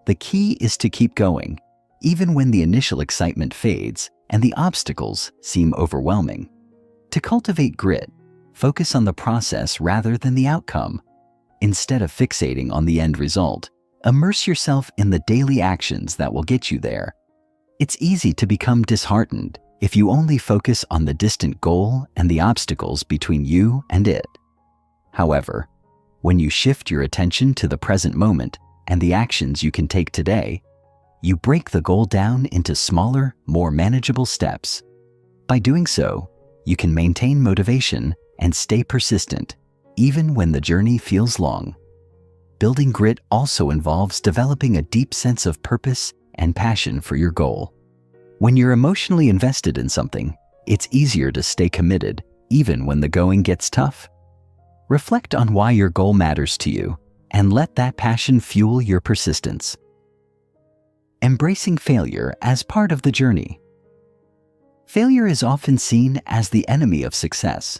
The key is to keep going, even when the initial excitement fades and the obstacles seem overwhelming. To cultivate grit, focus on the process rather than the outcome. Instead of fixating on the end result, immerse yourself in the daily actions that will get you there. It's easy to become disheartened if you only focus on the distant goal and the obstacles between you and it. However, when you shift your attention to the present moment and the actions you can take today, you break the goal down into smaller, more manageable steps. By doing so, you can maintain motivation and stay persistent, even when the journey feels long. Building grit also involves developing a deep sense of purpose and passion for your goal. When you're emotionally invested in something, it's easier to stay committed, even when the going gets tough. Reflect on why your goal matters to you, and let that passion fuel your persistence. Embracing failure as part of the journey. Failure is often seen as the enemy of success.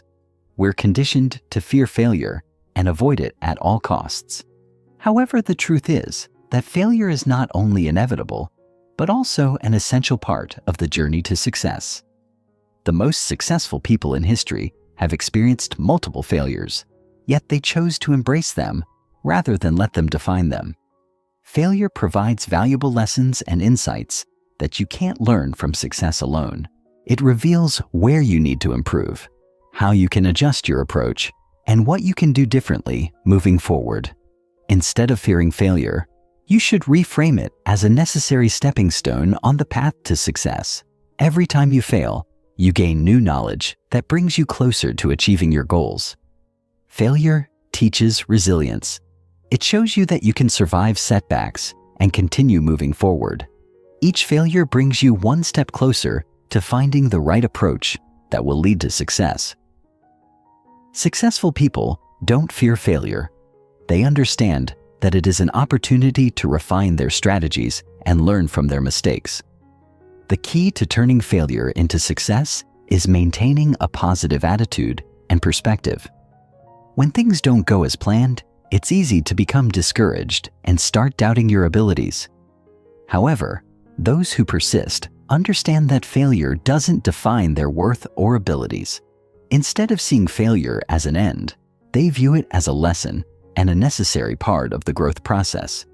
We're conditioned to fear failure and avoid it at all costs. However, the truth is that failure is not only inevitable, but also an essential part of the journey to success. The most successful people in history have experienced multiple failures, yet they chose to embrace them rather than let them define them. Failure provides valuable lessons and insights that you can't learn from success alone. It reveals where you need to improve, how you can adjust your approach, and what you can do differently moving forward. Instead of fearing failure, you should reframe it as a necessary stepping stone on the path to success. Every time you fail, you gain new knowledge that brings you closer to achieving your goals. Failure teaches resilience. It shows you that you can survive setbacks and continue moving forward. Each failure brings you one step closer to finding the right approach that will lead to success. Successful people don't fear failure. They understand that it is an opportunity to refine their strategies and learn from their mistakes. The key to turning failure into success is maintaining a positive attitude and perspective. When things don't go as planned, it's easy to become discouraged and start doubting your abilities. However, those who persist understand that failure doesn't define their worth or abilities. Instead of seeing failure as an end, they view it as a lesson and a necessary part of the growth process.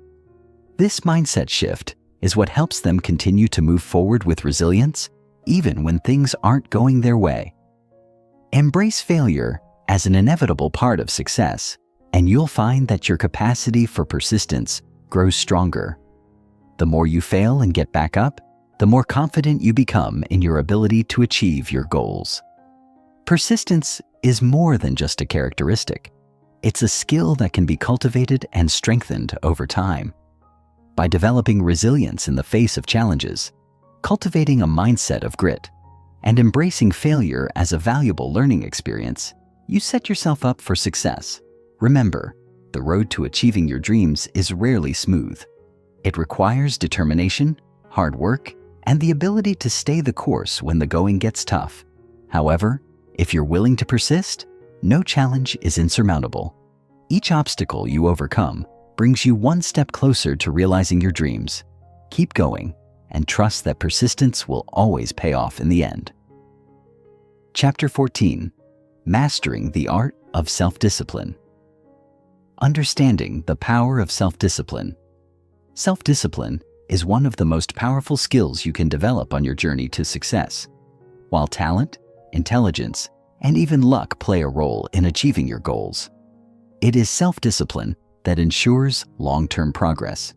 This mindset shift is what helps them continue to move forward with resilience, even when things aren't going their way. Embrace failure as an inevitable part of success, and you'll find that your capacity for persistence grows stronger. The more you fail and get back up, the more confident you become in your ability to achieve your goals. Persistence is more than just a characteristic. It's a skill that can be cultivated and strengthened over time. By developing resilience in the face of challenges, cultivating a mindset of grit, and embracing failure as a valuable learning experience, you set yourself up for success. Remember, the road to achieving your dreams is rarely smooth. It requires determination, hard work, and the ability to stay the course when the going gets tough. However, if you're willing to persist, no challenge is insurmountable. Each obstacle you overcome brings you one step closer to realizing your dreams. Keep going and trust that persistence will always pay off in the end. Chapter 14. Mastering the Art of Self-Discipline. Understanding the power of self-discipline. Self-discipline is one of the most powerful skills you can develop on your journey to success. While talent, intelligence, and even luck play a role in achieving your goals, it is self-discipline that ensures long-term progress.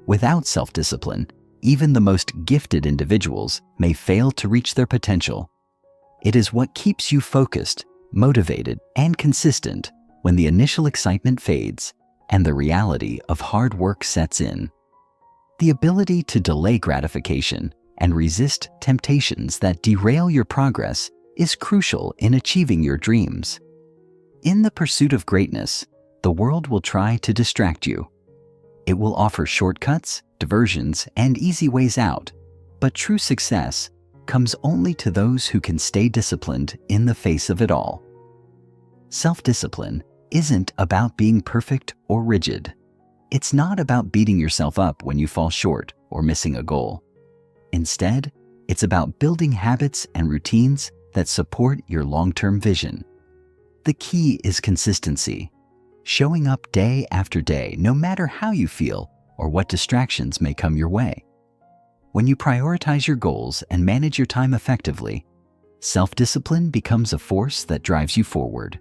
Without self-discipline, even the most gifted individuals may fail to reach their potential. It is what keeps you focused, motivated, and consistent when the initial excitement fades and the reality of hard work sets in. The ability to delay gratification and resist temptations that derail your progress is crucial in achieving your dreams. In the pursuit of greatness, the world will try to distract you. It will offer shortcuts, diversions, and easy ways out, but true success comes only to those who can stay disciplined in the face of it all. Self-discipline isn't about being perfect or rigid. It's not about beating yourself up when you fall short or missing a goal. Instead, it's about building habits and routines that support your long-term vision. The key is consistency, showing up day after day, no matter how you feel or what distractions may come your way. When you prioritize your goals and manage your time effectively, self-discipline becomes a force that drives you forward.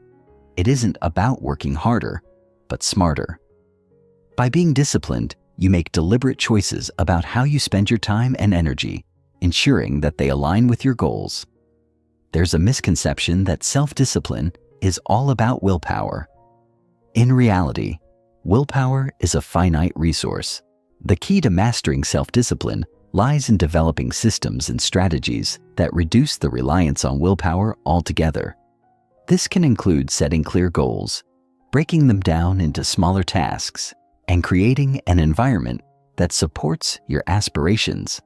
It isn't about working harder, but smarter. By being disciplined, you make deliberate choices about how you spend your time and energy, ensuring that they align with your goals. There's a misconception that self-discipline is all about willpower. In reality, willpower is a finite resource. The key to mastering self-discipline lies in developing systems and strategies that reduce the reliance on willpower altogether. This can include setting clear goals, breaking them down into smaller tasks, and creating an environment that supports your aspirations.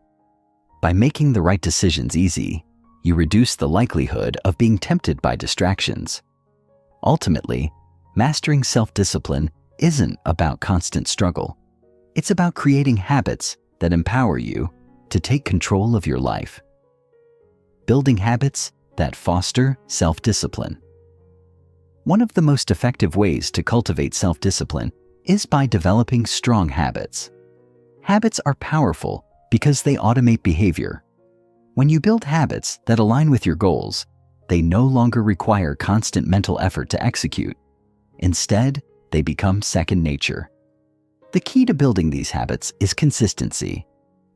By making the right decisions easy, you reduce the likelihood of being tempted by distractions. Ultimately, mastering self-discipline isn't about constant struggle. It's about creating habits that empower you to take control of your life. Building habits that foster self-discipline. One of the most effective ways to cultivate self-discipline is by developing strong habits. Habits are powerful because they automate behavior. When you build habits that align with your goals, they no longer require constant mental effort to execute. Instead, they become second nature. The key to building these habits is consistency.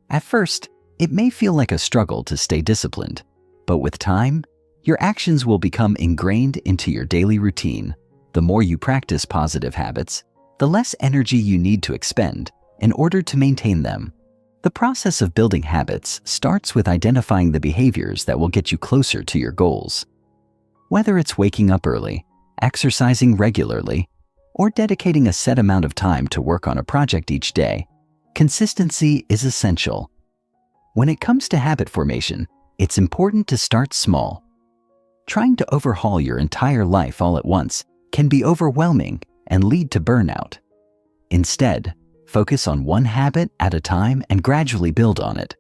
At first, it may feel like a struggle to stay disciplined, but with time, your actions will become ingrained into your daily routine. The more you practice positive habits, the less energy you need to expend in order to maintain them. The process of building habits starts with identifying the behaviors that will get you closer to your goals. Whether it's waking up early, exercising regularly, or dedicating a set amount of time to work on a project each day, consistency is essential. When it comes to habit formation, it's important to start small. Trying to overhaul your entire life all at once can be overwhelming and lead to burnout. Instead, focus on one habit at a time and gradually build on it.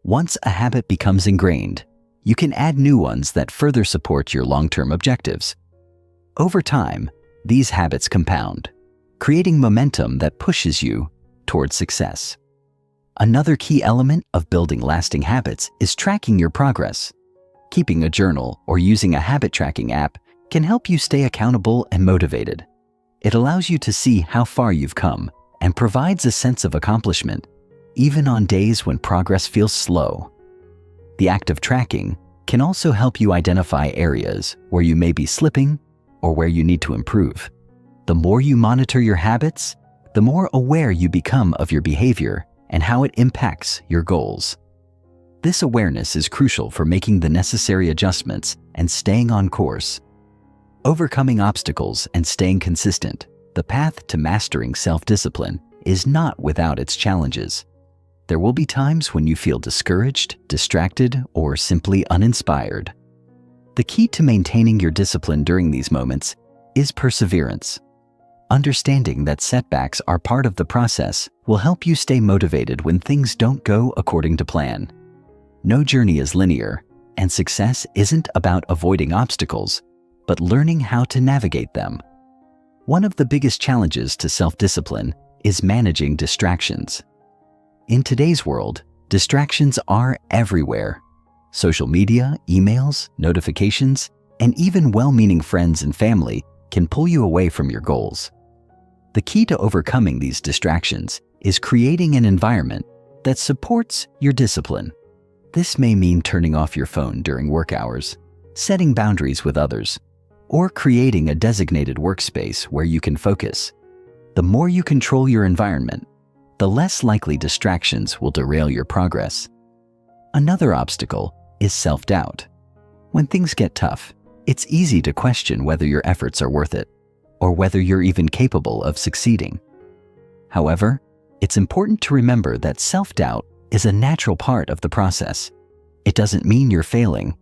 Once a habit becomes ingrained, you can add new ones that further support your long-term objectives. Over time, these habits compound, creating momentum that pushes you towards success. Another key element of building lasting habits is tracking your progress. Keeping a journal or using a habit tracking app can help you stay accountable and motivated. It allows you to see how far you've come and provides a sense of accomplishment, even on days when progress feels slow. The act of tracking can also help you identify areas where you may be slipping or where you need to improve. The more you monitor your habits, the more aware you become of your behavior and how it impacts your goals. This awareness is crucial for making the necessary adjustments and staying on course. Overcoming obstacles and staying consistent, the path to mastering self-discipline is not without its challenges. There will be times when you feel discouraged, distracted, or simply uninspired. The key to maintaining your discipline during these moments is perseverance. Understanding that setbacks are part of the process will help you stay motivated when things don't go according to plan. No journey is linear, and success isn't about avoiding obstacles, but learning how to navigate them. One of the biggest challenges to self-discipline is managing distractions. In today's world, distractions are everywhere. Social media, emails, notifications, and even well-meaning friends and family can pull you away from your goals. The key to overcoming these distractions is creating an environment that supports your discipline. This may mean turning off your phone during work hours, setting boundaries with others, or creating a designated workspace where you can focus. The more you control your environment, the less likely distractions will derail your progress. Another obstacle is self-doubt. When things get tough, it's easy to question whether your efforts are worth it, or whether you're even capable of succeeding. However, it's important to remember that self-doubt is a natural part of the process. It doesn't mean you're failing.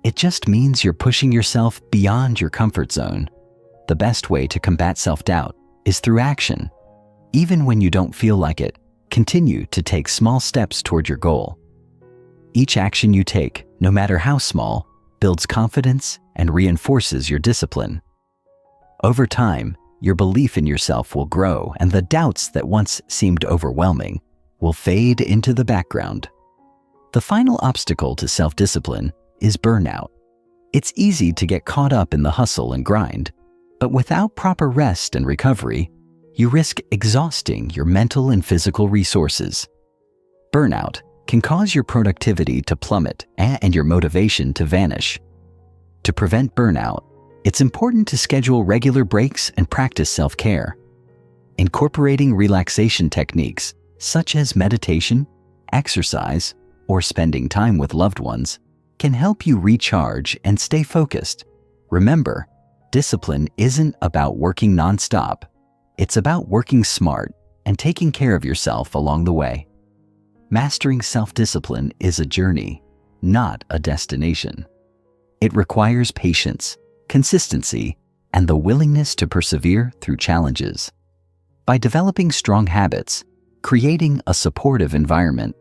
It just means you're pushing yourself beyond your comfort zone. The best way to combat self-doubt is through action. Even when you don't feel like it, continue to take small steps toward your goal. Each action you take, no matter how small, builds confidence and reinforces your discipline. Over time, your belief in yourself will grow, and the doubts that once seemed overwhelming will fade into the background. The final obstacle to self-discipline is burnout. It's easy to get caught up in the hustle and grind, but without proper rest and recovery, you risk exhausting your mental and physical resources. Burnout can cause your productivity to plummet and your motivation to vanish. To prevent burnout, it's important to schedule regular breaks and practice self-care. Incorporating relaxation techniques such as meditation, exercise, or spending time with loved ones can help you recharge and stay focused. Remember, discipline isn't about working nonstop. It's about working smart and taking care of yourself along the way. Mastering self-discipline is a journey, not a destination. It requires patience, consistency, and the willingness to persevere through challenges. By developing strong habits, creating a supportive environment,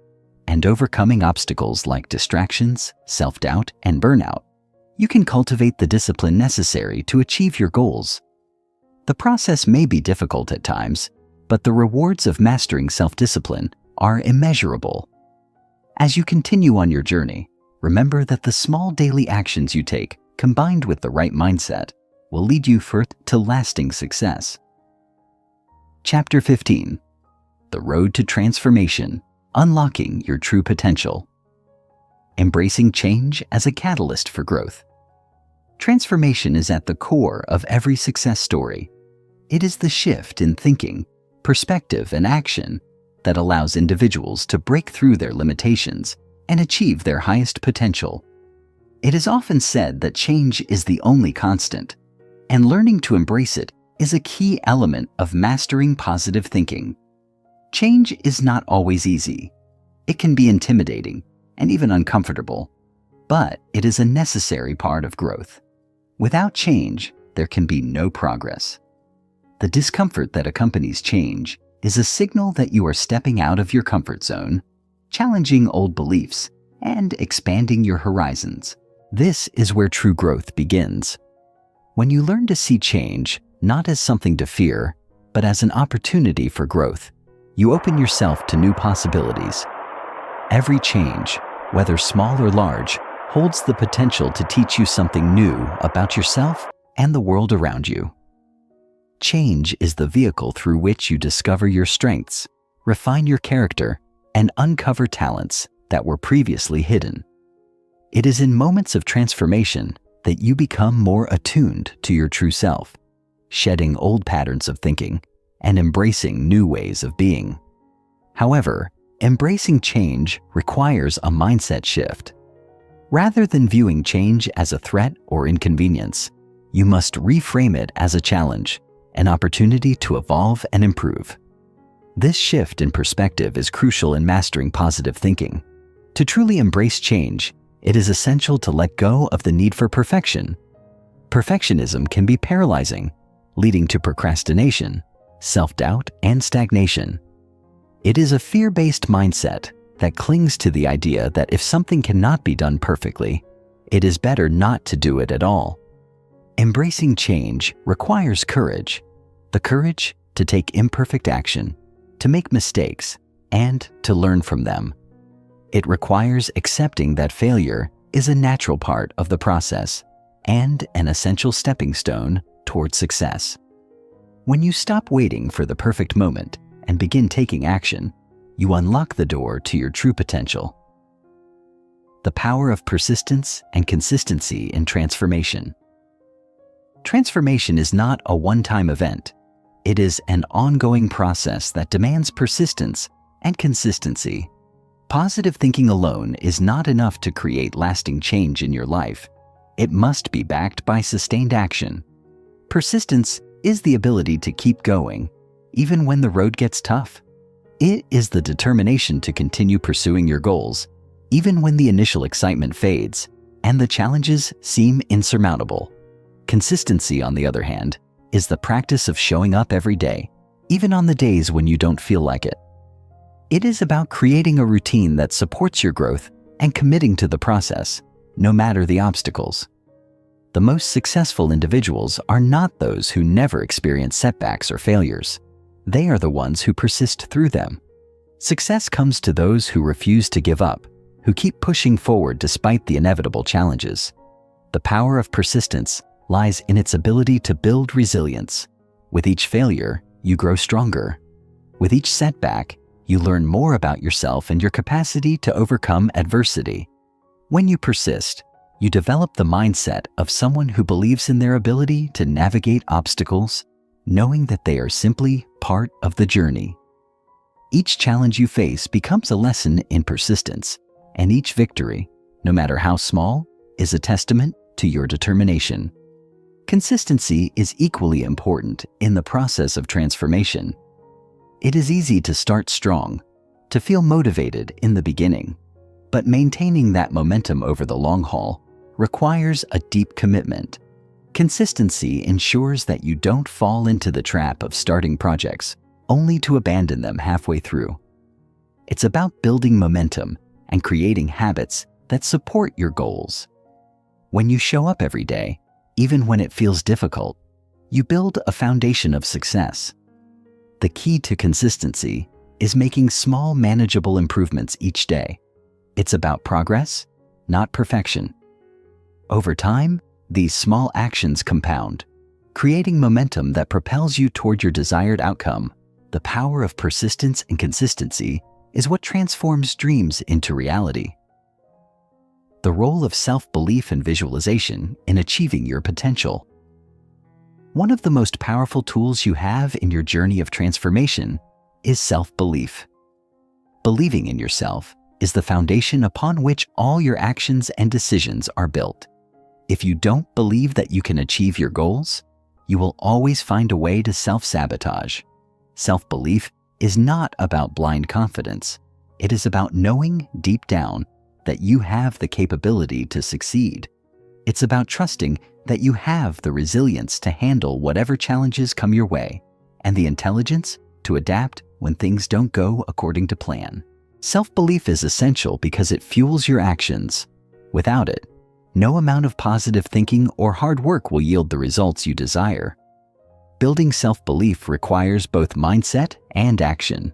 and overcoming obstacles like distractions, self-doubt, and burnout, you can cultivate the discipline necessary to achieve your goals. The process may be difficult at times, but the rewards of mastering self-discipline are immeasurable. As you continue on your journey, remember that the small daily actions you take, combined with the right mindset, will lead you to lasting success. Chapter 15. The Road to Transformation: Unlocking Your True Potential. Embracing change as a catalyst for growth. Transformation is at the core of every success story. It is the shift in thinking, perspective, and action that allows individuals to break through their limitations and achieve their highest potential. It is often said that change is the only constant, and learning to embrace it is a key element of mastering positive thinking. Change is not always easy. It can be intimidating and even uncomfortable, but it is a necessary part of growth. Without change, there can be no progress. The discomfort that accompanies change is a signal that you are stepping out of your comfort zone, challenging old beliefs, and expanding your horizons. This is where true growth begins. When you learn to see change not as something to fear, but as an opportunity for growth, you open yourself to new possibilities. Every change, whether small or large, holds the potential to teach you something new about yourself and the world around you. Change is the vehicle through which you discover your strengths, refine your character, and uncover talents that were previously hidden. It is in moments of transformation that you become more attuned to your true self, shedding old patterns of thinking and embracing new ways of being. However, embracing change requires a mindset shift. Rather than viewing change as a threat or inconvenience, you must reframe it as a challenge, an opportunity to evolve and improve. This shift in perspective is crucial in mastering positive thinking. To truly embrace change, it is essential to let go of the need for perfection. Perfectionism can be paralyzing, leading to procrastination, self-doubt, and stagnation. It is a fear-based mindset that clings to the idea that if something cannot be done perfectly, it is better not to do it at all. Embracing change requires courage, the courage to take imperfect action, to make mistakes, and to learn from them. It requires accepting that failure is a natural part of the process and an essential stepping stone toward success. When you stop waiting for the perfect moment and begin taking action, you unlock the door to your true potential. The power of persistence and consistency in transformation. Transformation is not a one-time event. It is an ongoing process that demands persistence and consistency. Positive thinking alone is not enough to create lasting change in your life. It must be backed by sustained action. Persistence is the ability to keep going, even when the road gets tough. It is the determination to continue pursuing your goals, even when the initial excitement fades and the challenges seem insurmountable. Consistency, on the other hand, is the practice of showing up every day, even on the days when you don't feel like it. It is about creating a routine that supports your growth and committing to the process, no matter the obstacles. The most successful individuals are not those who never experience setbacks or failures. They are the ones who persist through them. Success comes to those who refuse to give up, who keep pushing forward despite the inevitable challenges. The power of persistence lies in its ability to build resilience. With each failure, you grow stronger. With each setback, you learn more about yourself and your capacity to overcome adversity. When you persist, you develop the mindset of someone who believes in their ability to navigate obstacles, knowing that they are simply part of the journey. Each challenge you face becomes a lesson in persistence, and each victory, no matter how small, is a testament to your determination. Consistency is equally important in the process of transformation. It is easy to start strong, to feel motivated in the beginning, but maintaining that momentum over the long haul requires a deep commitment. Consistency ensures that you don't fall into the trap of starting projects only to abandon them halfway through. It's about building momentum and creating habits that support your goals. When you show up every day, even when it feels difficult, you build a foundation of success. The key to consistency is making small, manageable improvements each day. It's about progress, not perfection. Over time, these small actions compound, creating momentum that propels you toward your desired outcome. The power of persistence and consistency is what transforms dreams into reality. The role of self-belief and visualization in achieving your potential. One of the most powerful tools you have in your journey of transformation is self-belief. Believing in yourself is the foundation upon which all your actions and decisions are built. If you don't believe that you can achieve your goals, you will always find a way to self-sabotage. Self-belief is not about blind confidence. It is about knowing deep down that you have the capability to succeed. It's about trusting that you have the resilience to handle whatever challenges come your way and the intelligence to adapt when things don't go according to plan. Self-belief is essential because it fuels your actions. Without it, no amount of positive thinking or hard work will yield the results you desire. Building self-belief requires both mindset and action.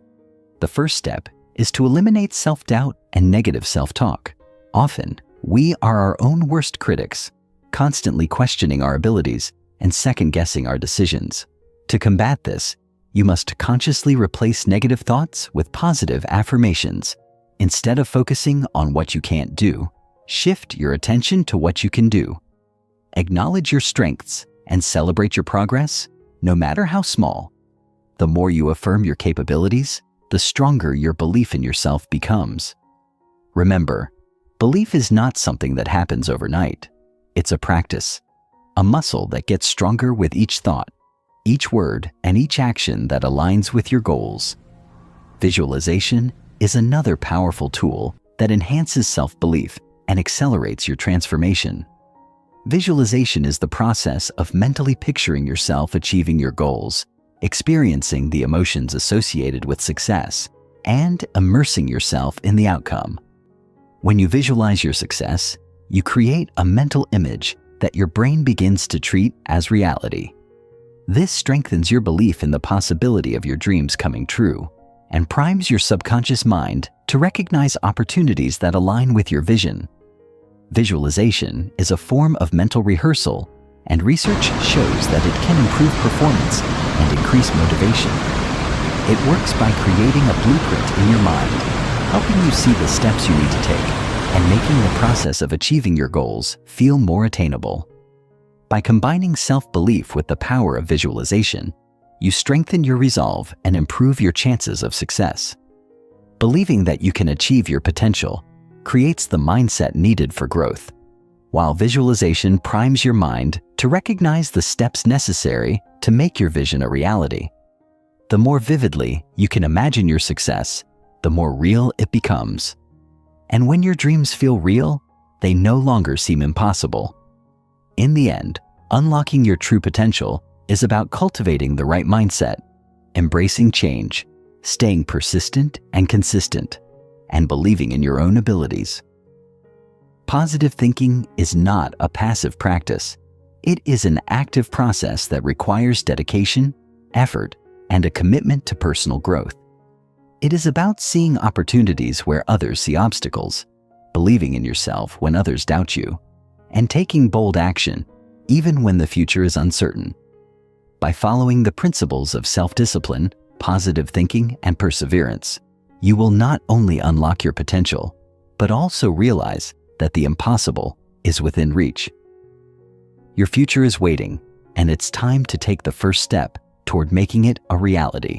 The first step is to eliminate self-doubt and negative self-talk. Often, we are our own worst critics, constantly questioning our abilities and second-guessing our decisions. To combat this, you must consciously replace negative thoughts with positive affirmations. Instead of focusing on what you can't do, shift your attention to what you can do. Acknowledge your strengths and celebrate your progress, no matter how small. The more you affirm your capabilities, the stronger your belief in yourself becomes. Remember, belief is not something that happens overnight. It's a practice, a muscle that gets stronger with each thought, each word, and each action that aligns with your goals. Visualization is another powerful tool that enhances self-belief and accelerates your transformation. Visualization is the process of mentally picturing yourself achieving your goals, experiencing the emotions associated with success, and immersing yourself in the outcome. When you visualize your success, you create a mental image that your brain begins to treat as reality. This strengthens your belief in the possibility of your dreams coming true and primes your subconscious mind to recognize opportunities that align with your vision. Visualization is a form of mental rehearsal, and research shows that it can improve performance and increase motivation. It works by creating a blueprint in your mind, helping you see the steps you need to take and making the process of achieving your goals feel more attainable. By combining self-belief with the power of visualization, you strengthen your resolve and improve your chances of success. Believing that you can achieve your potential creates the mindset needed for growth, while visualization primes your mind to recognize the steps necessary to make your vision a reality. The more vividly you can imagine your success, the more real it becomes. And when your dreams feel real, they no longer seem impossible. In the end, unlocking your true potential is about cultivating the right mindset, embracing change, staying persistent and consistent, and believing in your own abilities. Positive thinking is not a passive practice. It is an active process that requires dedication, effort, and a commitment to personal growth. It is about seeing opportunities where others see obstacles, believing in yourself when others doubt you, and taking bold action even when the future is uncertain. By following the principles of self-discipline, positive thinking, and perseverance, you will not only unlock your potential, but also realize that the impossible is within reach. Your future is waiting, and it's time to take the first step toward making it a reality.